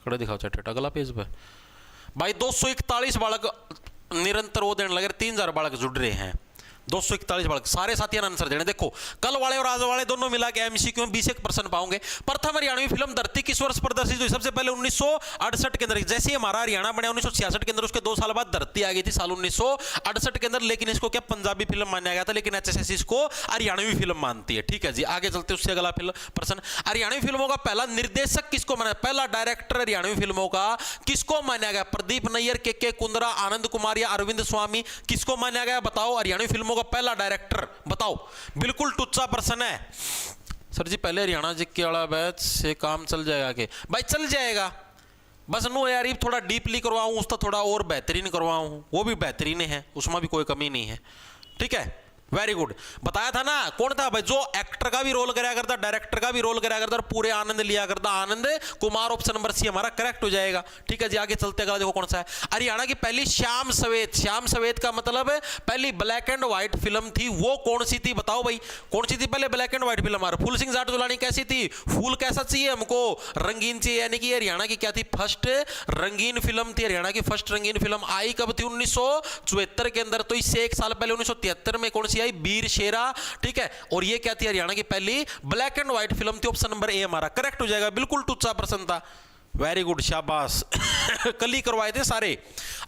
खड़े दिखाओ चैट रेट अगला पेज पर भाई। 241 बालक निरंतर वो देने लगे, 3000 बालक जुड़ रहे हैं। 241 बालक, सारे साथियों ने आंसर देने। देखो कल वाले और आज वाले दोनों मिला के एमसीक्यू में 20% पाओगे। प्रथम हरियाणवी फिल्म धरती किस वर्ष प्रदर्शित हुई, सबसे पहले 1968 के अंदर। जैसे ही हमारा हरियाणा बना 1966 के अंदर, उसके 2 साल बाद धरती आ गई थी साल 1968 के अंदर। लेकिन इसको क्या पंजाबी फिल्म माना गया था, लेकिन एचएसएससी इसको हरियाणवी फिल्म मानती है। ठीक है जी, आगे चलते उससे अगला प्रश्न। हरियाणवी फिल्मों का पहला निर्देशक किसको माना, पहला डायरेक्टर हरियाणवी फिल्मों का किसको माना गया, प्रदीप नैयर, के कुंद्रा, आनंद कुमार या अरविंद स्वामी, किसको माना गया बताओ। हरियाणवी फिल्मों का पहला डायरेक्टर बताओ। बिल्कुल टुच्चा प्रश्न है। सर जी पहले हरियाणा जीके वाला बैच से काम चल जाएगा के, भाई चल जाएगा, बस नो यार ये थोड़ा डीपली करवाऊं, उसका थोड़ा और बेहतरीन करवाऊं, वो भी बेहतरीन है, उसमें भी कोई कमी नहीं है। ठीक है, वेरी गुड। बताया था ना कौन था भाई, जो एक्टर का भी रोल कराया करता, डायरेक्टर का भी रोल कराया करता और पूरे आनंद लिया करता, Anand Kumar. Option number C हमारा करेक्ट हो जाएगा। ठीक है जी, आगे चलते अगला देखो कौन सा है। हरियाणा की पहली श्याम सफेद का मतलब है पहली ब्लैक एंड व्हाइट फिल्म थी, वो कौन सी थी बताओ भाई, कौन सी थी पहले ब्लैक एंड व्हाइट फिल्म। हमारा फूल सिंह जाट जुलानी कैसी थी, फूल कैसा चाहिए हमको, रंगीन चाहिए। यानी कि हरियाणा की क्या थी, फर्स्ट रंगीन फिल्म थी। हरियाणा की फर्स्ट रंगीन फिल्म आई कब थी, 1974 के अंदर। तो इससे 1 साल पहले 1973 में कौन सी आई, वीर शेरा। ठीक है, और ये क्या थी, हरियाणा की पहली ब्लैक एंड व्हाइट फिल्म थी। ऑप्शन नंबर ए हमारा करेक्ट हो जाएगा। बिल्कुल टुच्चा प्रश्न था, वेरी गुड, शाबाश। कल ही करवाए थे सारे।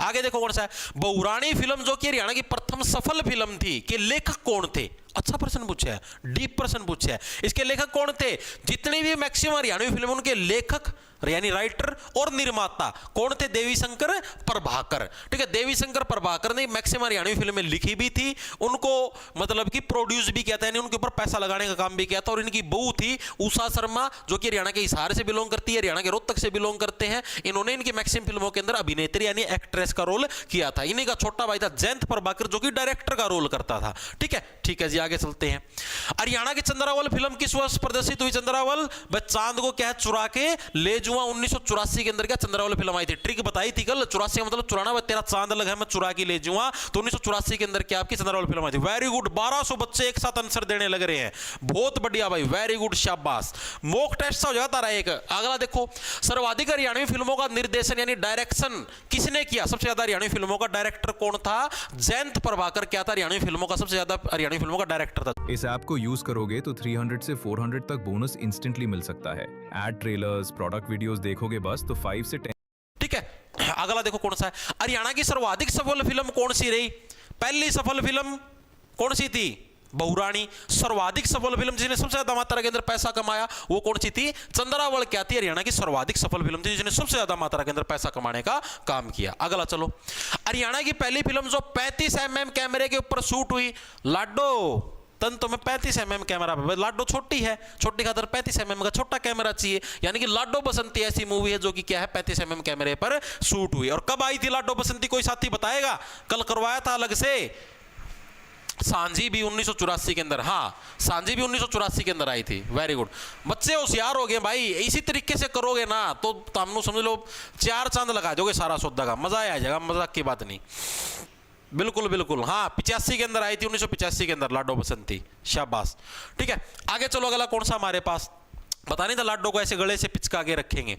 आगे देखो कौन सा है, बहुरानी फिल्म जो कि हरियाणा की प्रथम सफल फिल्म थी, के लेखक कौन थे। अच्छा प्रश्न पूछा है, डीप प्रश्न पूछा है। इसके लेखक कौन थे, जितनी भी मैक्सिमम हरियाणवी फिल्म उनके लेखक यानी राइटर और निर्माता कौन थे, देवी शंकर प्रभाकर। ठीक है, देवी शंकर प्रभाकर ने मैक्सिमम हरियाणवी फिल्में लिखी भी थी, उनको मतलब कि प्रोड्यूस भी किया था, यानी उनके ऊपर पैसा लगाने का काम भी किया था। और इनकी बहू थी उषा शर्मा, जो कि हरियाणा के हिसार से बिलोंग करती है, हरियाणा के रोहतक से बिलोंग करते हैं। इन्होंने इनकी मैक्सिमम फिल्मों के अंदर अभिनेत्री यानी एक्ट्रेस का रोल किया था। इन्हीं का छोटा भाई था जयंत प्रभाकर, जो कि डायरेक्टर का रोल करता था। ठीक है जी, आगे चलते हैं। हरियाणा की चंद्रावल फिल्म किस वर्ष प्रदर्शित हुई, चंद्रावल चांद को क्या चुरा के ले जुआ, 1984 के अंदर क्या चंद्रावल फिल्म आई थी। ट्रिक बताई थी कल, 84 का मतलब चुराना, तेरा चांद लगा है मैं चुरा के ले जुआ, तो 1984 के अंदर क्या आपकी चंद्रावल फिल्म आई थी। वेरी गुड, 1200 बच्चे एक साथ आंसर देने लग रहे हैं, बहुत बढ़िया भाई, वेरी गुड, शाबाश। मॉक टेस्ट हो जाता रहा एक। अगला देखो, सर्वाधिक हरियाणवी फिल्मों का निर्देशन यानी डायरेक्शन किसने किया, सबसे ज्यादा हरियाणवी फिल्मों का डायरेक्टर कौन था, जयंत प्रभाकर क्या था, हरियाणवी फिल्मों का सबसे ज्यादा हरियाणवी फिल्मों का डायरेक्टर था। इस ऐप को यूज करोगे तो 300 से 400 तक बोनस इंस्टेंटली मिल सकता है। एड ट्रेलर्स, प्रोडक्ट वीडियोस देखोगे बस तो 5 से 10। ठीक है, अगला देखो कौन सा है, हरियाणा की सर्वाधिक सफल फिल्म कौन सी रही। पहली सफल फिल्म कौन सी थी, बहुरानी। सर्वाधिक सफल फिल्म जिसने सबसे ज्यादा मात्रा के अंदर पैसा कमाया वो कौन सी थी? चंद्रावल क्या थी? हरियाणा की सर्वाधिक सफल फिल्म थी जिसने सबसे ज्यादा मात्रा के अंदर पैसा कमाने का काम किया। अगला चलो, हरियाणा की पहली फिल्म जो 35 mm कैमरे के ऊपर शूट हुई, लाडो। तन तो में 35 mm कैमरा, लाडो छोटी है, छोटी खातर 35 mm का छोटा कैमरा चाहिए, यानी कि लाडो बसंती ऐसी मूवी है जो कि क्या है 35 mm कैमरे पर शूट हुई। और कब आई थी लाडो बसंती, कोई साथी बताएगा? कल करवाया था अलग से। सांझी भी 1984 के अंदर, हाँ सांझी भी 1984 के अंदर आई थी। वेरी गुड, बच्चे होशियार हो गए भाई, इसी तरीके से करोगे ना तो तुम समझ लो 4 चांद लगा दोगे सारा सौदा का, मजा आ जाएगा, मजाक की बात नहीं। बिल्कुल बिल्कुल, हाँ 85 के अंदर आई थी, 1985 के अंदर लाडो बसंती, शाबाश। ठीक है, आगे चलो, अगला कौन सा हमारे पास? पता नहीं था लाडो को ऐसे गले से पिचका के रखेंगे।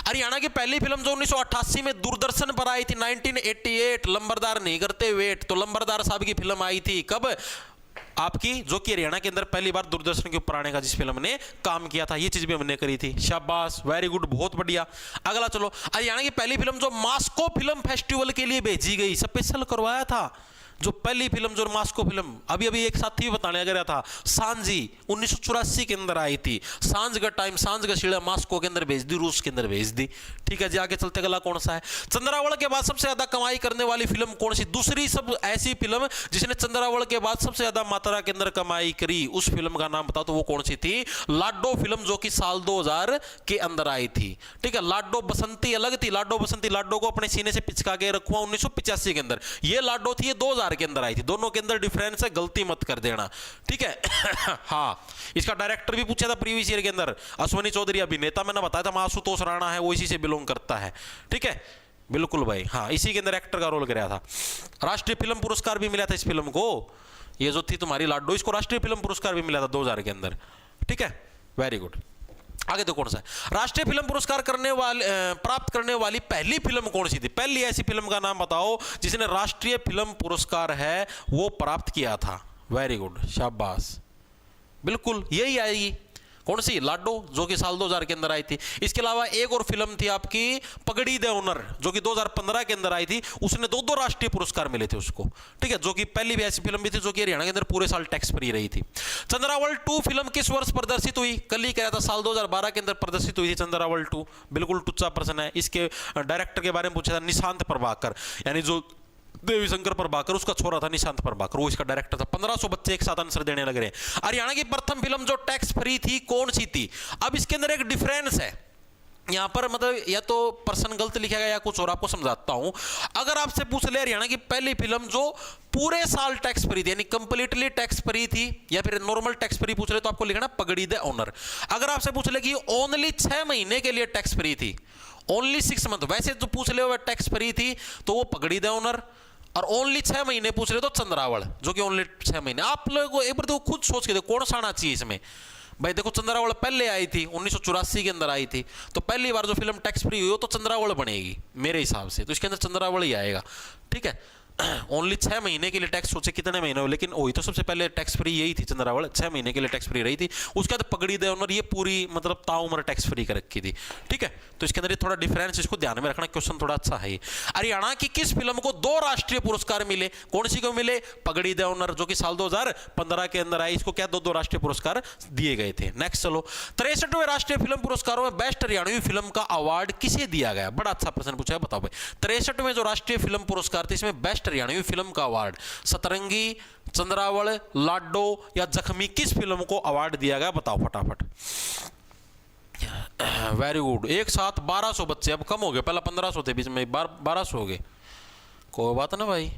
हरियाणा की पहली फिल्म जो 1988 में दूरदर्शन पर आई थी, 1988, लंबरदार नहीं करते वेट। तो लंबरदार साहब की फिल्म आई थी कब? आपकी, जो कि हरियाणा के अंदर पहली बार दूरदर्शन के ऊपर आने का जिस फिल्म ने काम किया था, ये चीज भी हमने करी थी, शाबाश, वेरी गुड, बहुत बढ़िया। अगला चलो, हरियाणा की पहली फिल्म जो मास्को फिल्म फेस्टिवल के लिए भेजी गई, स्पेशल करवाया था, जो पहली फिल्म जो मास्को फिल्म, अभी अभी एक साथी भी बताने लग रहा था, सांझी 1984 के अंदर आई थी। सांझ का टाइम, सांझ का सीढ़ा मास्को के अंदर भेज दी, रूस के अंदर भेज दी। ठीक है जी, आगे चलते, अगला कौन सा है? चंद्रावल के बाद सबसे ज्यादा कमाई करने वाली फिल्म कौन सी? दूसरी सब ऐसी फिल्म जिसने चंद्रावल के बाद सबसे ज्यादा मात्रा के अंदर कमाई करी, उस फिल्म का नाम बताओ तो वो कौन सी थी? लाडो फिल्म, जो कि साल 2000 के अंदर आई थी। ठीक है, लाडो बसंती अलग थी, लाडो बसंती, लाडो को अपने सीने से पिचका के रखुआ 1985 के अंदर, ये लाडो थी, ये 2000 के अंदर आई थी। दोनों के अंदर डिफरेंस है, गलती मत कर देना। ठीक है हाँ, इसका डायरेक्टर भी पूछा था प्रीवियस ईयर के अंदर, अश्वनी चौधरी। अभिनेता मैंने बताया था आशुतोष राणा है, वो इसी से बिलोंग करता है। ठीक है, बिल्कुल भाई, हाँ इसी के अंदर एक्टर का रोल कराया था। राष्ट्रीय फिल्म पुरस्कार भी मिला था इस फिल्म को, ये जो थी तुम्हारी लाडो, इसको राष्ट्रीय फिल्म पुरस्कार भी मिला था 2000 के अंदर। ठीक है, वेरी गुड। आगे तो कौन सा है? राष्ट्रीय फिल्म पुरस्कार प्राप्त करने वाली पहली फिल्म कौन सी थी? पहली ऐसी फिल्म का नाम बताओ जिसने राष्ट्रीय फिल्म पुरस्कार है वो प्राप्त किया था। वेरी गुड, शाबाश, बिल्कुल यही आएगी। कौन सी? लाडो, जो कि साल 2000 के अंदर आई थी। इसके अलावा एक और फिल्म थी आपकी पगड़ी दे ऑनर, जो कि 2015 के अंदर आई थी, उसने 2 राष्ट्रीय पुरस्कार मिले थे उसको। ठीक है, जो कि पहली भी ऐसी फिल्म भी थी जो कि हरियाणा के अंदर पूरे साल टैक्स फ्री रही थी। चंद्रावल 2 फिल्म किस वर्ष प्रदर्शित हुई? कल ही कह रहा था, साल 2012 के अंदर प्रदर्शित हुई थी चंद्रावल 2। बिल्कुल टुच्चा प्रश्न है। इसके डायरेक्टर के बारे में पूछा था, निशांत प्रभाकर, यानी जो देवी शंकर प्रभाकर उसका छोरा था निशांत प्रभाकर, वो इसका डायरेक्टर था। 1500 बच्चे एक साथ आंसर देने लग रहे हैं। हरियाणा की प्रथम फिल्म जो टैक्स फ्री थी कौन सी थी? अब इसके अंदर एक डिफरेंस है यहां पर, मतलब या तो पर्सन गलत लिखेगा या कुछ और, आपको समझाता हूं। अगर आपसे पूछ ले हरियाणा की पहली फिल्म जो पूरे साल टैक्स फ्री थी, यानी कंप्लीटली टैक्स फ्री थी, या फिर नॉर्मल टैक्स फ्री पूछ ले तो आपको लिखना पगड़ी दे ऑनर। अगर आपसे पूछ ले कि ओनली 6 महीने के लिए टैक्स फ्री थी, ओनली 6 मंथ, वैसे तो पूछ ले टैक्स फ्री थी तो वो पगड़ी दे ऑनर, और ओनली 6 महीने पूछ रहे तो चंद्रावल, जो कि ओनली 6 महीने। आप लोग एक बार तो खुद सोच के देखो कौन सा आना चाहिए इसमें भाई। देखो चंद्रावल पहले आई थी, 1984 के अंदर आई थी, तो पहली बार जो फिल्म टैक्स फ्री हुई हो तो चंद्रावल बनेगी मेरे हिसाब से, तो इसके अंदर चंद्रावल ही आएगा। ठीक है, ओनली 6 महीने के लिए टैक्स, सोचे कितने महीने हो, लेकिन वही तो सबसे पहले टैक्स फ्री यही थी चंद्रावल, 6 महीने के लिए टैक्स फ्री रही थी। उसके बाद पगड़ी दे ऑनर, ये पूरी मतलब ताउम्र टैक्स फ्री कर रखी थी। ठीक है, तो इसके अंदर थोड़ा डिफरेंस, इसको ध्यान में रखना, क्वेश्चन थोड़ा अच्छा है। हरियाणा की किस फिल्म को 2 राष्ट्रीय पुरस्कार मिले? कौन सी को मिले? पगड़ी दे ऑनर, जो कि साल 2015 के अंदर आई, इसको क्या 2 राष्ट्रीय पुरस्कार दिए गए थे। नेक्स्ट चलो, 63वें राष्ट्रीय फिल्म पुरस्कारों में बेस्ट हरियाणवी फिल्म का अवार्ड किसे दिया गया? बड़ा अच्छा प्रश्न पूछा है, बताओ भाई। 63वें जो राष्ट्रीय फिल्म पुरस्कार थे इसमें बेस्ट हरियाणवी फिल्म का अवार्ड सतरंगी, चंद्रावल, लाडो या जख्मी, किस फिल्म को अवार्ड दिया गया? बताओ फटाफट। वेरी गुड, एक साथ 1200 बच्चे, अब कम हो गए, पहला 1500 थे, बीच में 1200 हो गए, कोई बात ना भाई।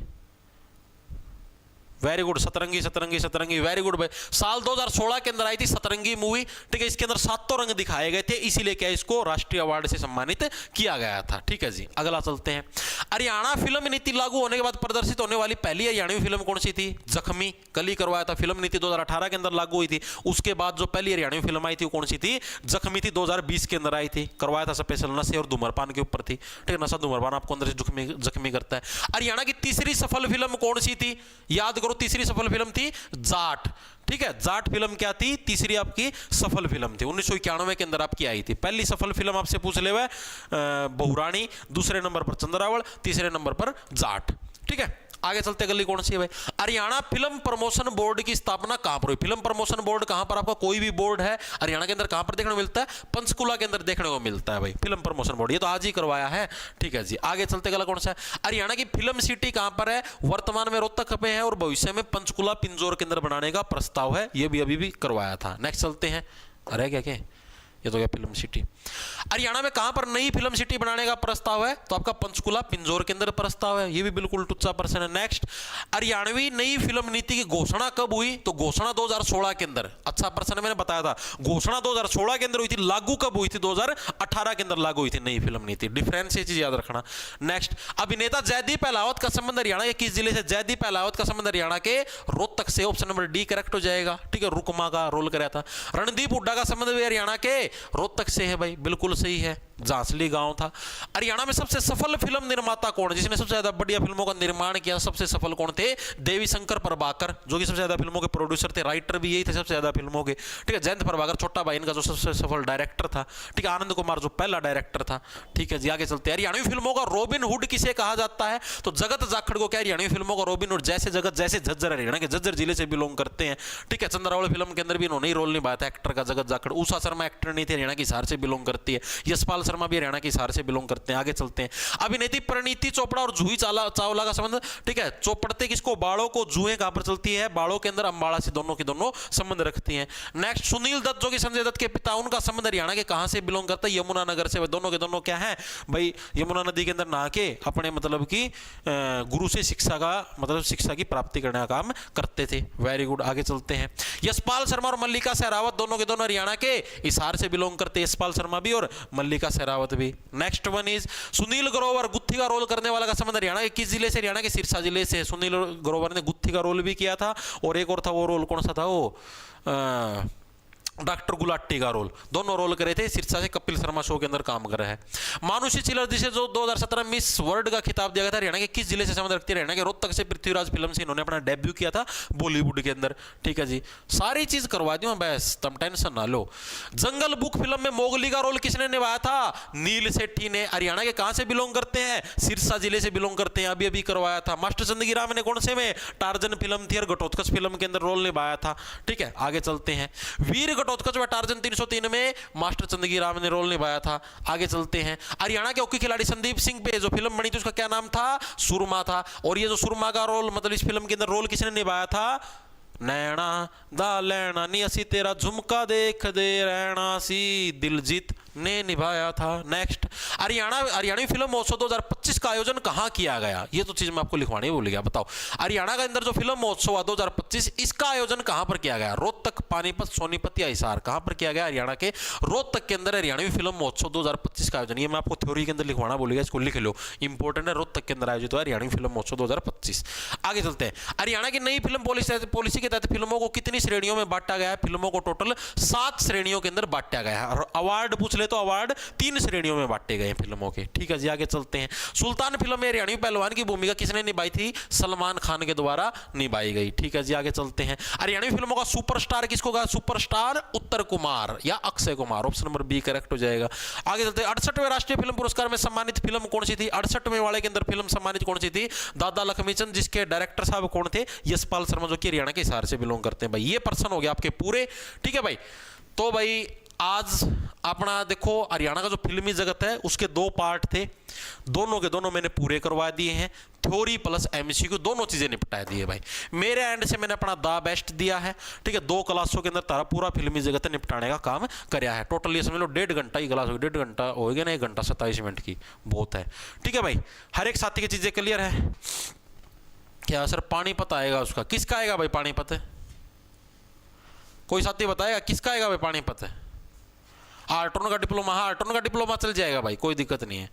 वेरी गुड, सतरंगी सतरंगी सतरंगी, वेरी गुड भाई। साल 2016 के अंदर आई थी सतरंगी मूवी। ठीक है, इसके अंदर 7 रंग दिखाए गए थे, इसीलिए क्या इसको राष्ट्रीय अवार्ड से सम्मानित किया गया था। ठीक है जी, अगला चलते हैं। हरियाणा फिल्म नीति लागू होने के बाद प्रदर्शित होने वाली पहली हरियाणवी फिल्म कौन सी थी? जख्मी, कल ही करवाया था। फिल्म नीति 2018 के अंदर लागू हुई थी, उसके बाद जो पहली हरियाणवी फिल्म आई थी वो कौन सी थी? जख्मी थी, 2020 के अंदर आई थी, करवाया था स्पेशल, नशे और धूम्रपान के ऊपर थी। ठीक है, नशा धूम्रपान आपको अंदर से जख्मी करता है। हरियाणा की तीसरी सफल फिल्म कौन सी थी? याद करो, तीसरी सफल फिल्म थी जाट। ठीक है, जाट फिल्म क्या थी? तीसरी आपकी सफल फिल्म थी, 1991 के अंदर आपकी आई थी। पहली सफल फिल्म आपसे पूछ ले हुए बहुरानी, दूसरे नंबर पर चंद्रावल, तीसरे नंबर पर जाट। ठीक है, आगे चलते गली कौन सी है भाई? हरियाणा फिल्म प्रमोशन बोर्ड की स्थापना कहां पर हुई? फिल्म प्रमोशन बोर्ड कहां पर? आपका कोई भी बोर्ड है हरियाणा के अंदर कहां पर देखने को मिलता है? पंचकुला के अंदर देखने को मिलता है भाई फिल्म प्रमोशन बोर्ड। ये तो आज ही करवाया है, ठीक है जी। आगे चलते गला कौन सा है? हरियाणा की फिल्म सिटी कहां पर है? वर्तमान में रोहतक में है और भविष्य में पंचकुला पिंजौर के अंदर बनाने का प्रस्ताव है, ये भी अभी भी करवाया था। नेक्स्ट चलते हैं। अरे क्या क्या ये तो क्या फिल्म सिटी। हरियाणा में कहां पर नई फिल्म सिटी बनाने का प्रस्ताव है? तो आपका पंचकुला पिंजौर के अंदर प्रस्ताव है, ये भी बिल्कुल टुच्चा प्रश्न है। नेक्स्ट, हरियाणवी नई फिल्म नीति की घोषणा कब हुई? तो घोषणा 2016 के अंदर। अच्छा प्रश्न मैंने बताया था, घोषणा 2016 के अंदर हुई थी, लागू कब हुई थी? 2018 के अंदर लागू हुई थी नई फिल्म नीति। डिफरेंस ये चीज याद रखना। नेक्स्ट, अभिनेता जयदीप अहलावत का संबंध हरियाणा के किस जिले से? जयदीप अहलावत का संबंध हरियाणा के रोहतक से। ऑप्शन नंबर डी करेक्ट हो जाएगा, ठीक है। रुकमा का रोल कराया था। रणदीप हुड्डा का संबंध भी हरियाणा के रोहतक से है भाई, बिल्कुल सही है, झांसली गांव था। हरियाणा में सबसे सफल फिल्म निर्माता कौन है? जिसने सबसे ज्यादा बढ़िया फिल्मों का निर्माण किया, सबसे सफल कौन थे? देवी शंकर प्रभाकर, जो कि सबसे ज्यादा फिल्मों के प्रोड्यूसर थे, राइटर भी यही थे सबसे ज्यादा फिल्मों के, ठीक है। जयंत प्रभाकर छोटा भाई इनका जो सबसे सफल डायरेक्टर था, ठीक है। आनंद कुमार जो पहला डायरेक्टर था, ठीक है जी। आगे चलते हैं। हरियाणवी फिल्मों का रॉबिन हुड किसे कहा जाता है? तो जगत जाखड़ को क्या हरियाणवी फिल्मों का रॉबिन हुड? जैसे जगत जैसे झज्जर हरियाणा के झज्जर जिले से बिलोंग करते हैं, ठीक है। चंद्रावली फिल्म के अंदर भी इन्होंने ही रोल निभाया था एक्टर का, जगत जाखड़। उषा शर्मा एक्टर नहीं थी, हरियाणा की हिसार से बिलोंग करती है। यशपाल शर्मा भी हरियाणा की हिसार से बिलोंग करते हैं। आगे चलते हैं। अभिनेत्री परिणीति चोपड़ा और जूही चावला का संबंध, ठीक है। चोपड़ते किसको? बालों को। जूहे कहां पर चलती है? बालों के अंदर, अंबाला से। दोनों के दोनों संबंध रखती हैं। नेक्स्ट, सुनील दत्त जो कि संजय दत्त के पिता, उनका संबंध हरियाणा के कहां से बिलोंग करता है? यमुना नगर से। दोनों के दोनों क्या है भाई? यमुना नदी के अंदर नहा के अपने मतलब की गुरु से शिक्षा का मतलब शिक्षा की प्राप्ति करने का काम करते थे। Very good. आगे चलते हैं। यशपाल शर्मा और मल्लिका सहरावत दोनों के दोनों हरियाणा के हिसार से बिलोंग करते हैं, यशपाल शर्मा भी और मल्लिका सहरावत भी। Next one is, Sunil Grover गुत्थी का रोल करने वाला का संबंध हरियाणा के किस जिले से? हरियाणा के सिरसा जिले से। सुनील ग्रोवर ने गुत्थी का रोल भी किया था, और एक और था, वो रोल कौन सा था? वो डॉक्टर गुलाटी का रोल। दोनों रोल करे थे, सिरसा से कपिल शर्मा शो के अंदर काम कर रहा है। मानुषी चिलर जिसे जो 2017 मिस वर्ल्ड का खिताब दिया गया था, हरियाणा के किस जिले से संबंध रखती है? हरियाणा के रोहतक से। पृथ्वीराज फिल्म से इन्होंने अपना डेब्यू किया था बॉलीवुड के अंदर, ठीक है जी। सारी चीज करवा दी बस, तुम टेंशन ना लो। जंगल बुक फिल्म में मोगली का रोल किसने निभाया था? नील सेठी ने। हरियाणा के कहां से बिलोंग करते हैं? सिरसा जिले से बिलोंग करते हैं, अभी अभी करवाया था। मास्टर चंदगी राम ने कौन से में? टार्जन फिल्म थी और घटोत्कच फिल्म के अंदर रोल निभाया था, ठीक है। आगे चलते हैं। वीर घटोत्कच व टार्जन 303 में मास्टर चंदगी राम ने रोल निभाया था। आगे चलते हैं। हरियाणा के हॉकी खिलाड़ी संदीप सिंह पे जो फिल्म बनी थी उसका क्या नाम था? सुरमा था। और ये जो सुरमा का रोल मतलब इस फिल्म के अंदर रोल किसने निभाया था? नैना दा लैना नी असी तेरा झुमका देख दे रहना सी, दिलजीत ने निभाया था। नेक्स्ट, हरियाणवी फिल्म महोत्सव 2025 का आयोजन कहां किया गया? ये तो चीज मैं आपको लिखवानी भूल गया। बताओ, हरियाणा के अंदर जो फिल्म महोत्सव 2025 इसका आयोजन कहां पर किया गया? रोहतक, पानीपत, सोनीपत या हिसार? कहां पर किया गया? हरियाणा के रोहतक के अंदर हरियाणवी फिल्म महोत्सव 2025 का आयोजन। ये मैं आपको थ्योरी के अंदर लिखवाना भूल गया, इसको लिख लो, इंपॉर्टेंट है। रोहतक के अंदर आयोजित हुआ हरियाणवी फिल्म महोत्सव 2025। आगे चलते हैं। हरियाणा की नई फिल्म पॉलिसी के तहत फिल्मों को कितनी श्रेणियों में बांटा गया है? फिल्मों को टोटल 7 श्रेणियों के अंदर बांटा गया है। और अवार्ड पूछ ले तो अवार्ड 3 श्रेणियों में बांटे गए फिल्मों के, ठीक है जी। आगे चलते हैं। सुल्तान फिल्म में हरियाणवी पहलवान की भूमिका किसने निभाई थी? सलमान खान के द्वारा निभाई गई, ठीक है जी। आगे चलते हैं। हरियाणवी फिल्मों का सुपरस्टार किसको कहा? सुपरस्टार उत्तर कुमार या Akshay Kumar. Option number b correct हो जाएगा। आगे चलते हैं। 68वें राष्ट्रीय फिल्म पुरस्कार में सम्मानित फिल्म कौन सी थी? 68वें वाले के अंदर फिल्म सम्मानित कौन सी थी? दादा लक्ष्मीचंद, जिसके डायरेक्टर साहब कौन थे? यशपाल शर्मा, जो कि हरियाणा के हिसार से बिलोंग करते हैं भाई। ये पर्सन हो गया आपके पूरे, ठीक है भाई। तो भाई आज अपना देखो, हरियाणा का जो फिल्मी जगत है उसके 2 पार्ट थे, दोनों के दोनों मैंने पूरे करवा दिए हैं। थ्योरी प्लस एमसीक्यू दोनों चीजें निपटा दी है भाई। मेरे एंड से मैंने अपना द बेस्ट दिया है, ठीक है। 2 क्लासों के अंदर तारा पूरा फिल्मी जगत निपटाने का काम कराया है। टोटल ये समझ लो 1.5 घंटा की क्लास होगी। 1.5 घंटा हो गया ना, 1 घंटा 27 मिनट की, बहुत है, ठीक है भाई। हर एक साथी की चीजें क्लियर है क्या? सर पानीपत आएगा, उसका किसका आएगा भाई? पानीपत कोई साथी बताएगा किसका आएगा भाई? पानीपत है। आर्टोन का डिप्लोमा, हाँ आर्टोन का डिप्लोमा चल जाएगा भाई, कोई दिक्कत नहीं है।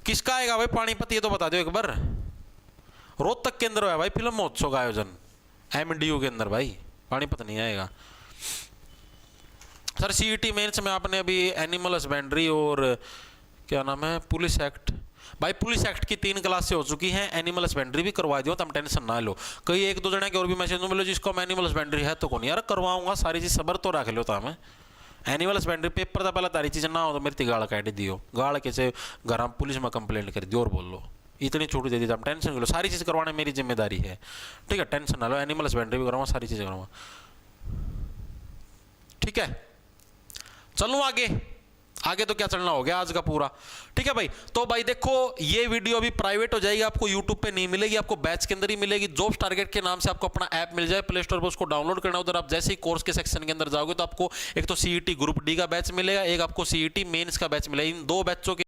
किसका आएगा भाई पानीपत? ये तो बता दो एक बार। रोहतक के अंदर है भाई फिल्म महोत्सव का आयोजन, एमडीयू के अंदर भाई, पानीपत नहीं आएगा। सर सीईटी मेंस में आपने अभी एनिमल हस्बेंड्री और क्या नाम है पुलिस एक्ट, भाई पुलिस एक्ट की 3 क्लासें हो चुकी हैं, एनिमल हस्बेंड्री भी करवा दियो, तुम टेंशन ना लो। कई 1-2 जने के और भी मैसेज मिलो जिसको एनिमल हस्बेंड्री है तो कौन यार करवाऊंगा, सारी चीज सबर तो रख लो। तो हमें एनिमल हस्बेंड्री पेपर था पहले तारी चीज ना हो तो मेरी गाड़ काट दियो, गाड़ के से घर पुलिस में कंप्लेंट कर दियो और बोल लो, इतनी छूट दे दी, आप टेंशन लो, सारी चीज़ करवाना मेरी जिम्मेदारी है, ठीक है, टेंशन ना लो, एनिमल हस्बेंड्री भी कराऊंगा, सारी चीज़ें कराऊंगा, ठीक है। चलूँ आगे, आगे तो क्या चलना हो गया आज का पूरा, ठीक है भाई। तो भाई देखो ये वीडियो अभी प्राइवेट हो जाएगी, आपको यूट्यूब पे नहीं मिलेगी, आपको बैच के अंदर ही मिलेगी। जॉब्स टारगेट के नाम से आपको अपना ऐप मिल जाए, प्ले स्टोर पर उसको डाउनलोड करना, उधर आप जैसे ही कोर्स के सेक्शन के अंदर जाओगे तो आपको एक तो सीईटी ग्रुप डी का बैच मिलेगा, एक आपको सीईटी मेंस का बैच मिलेगा। इन 2 बैचों के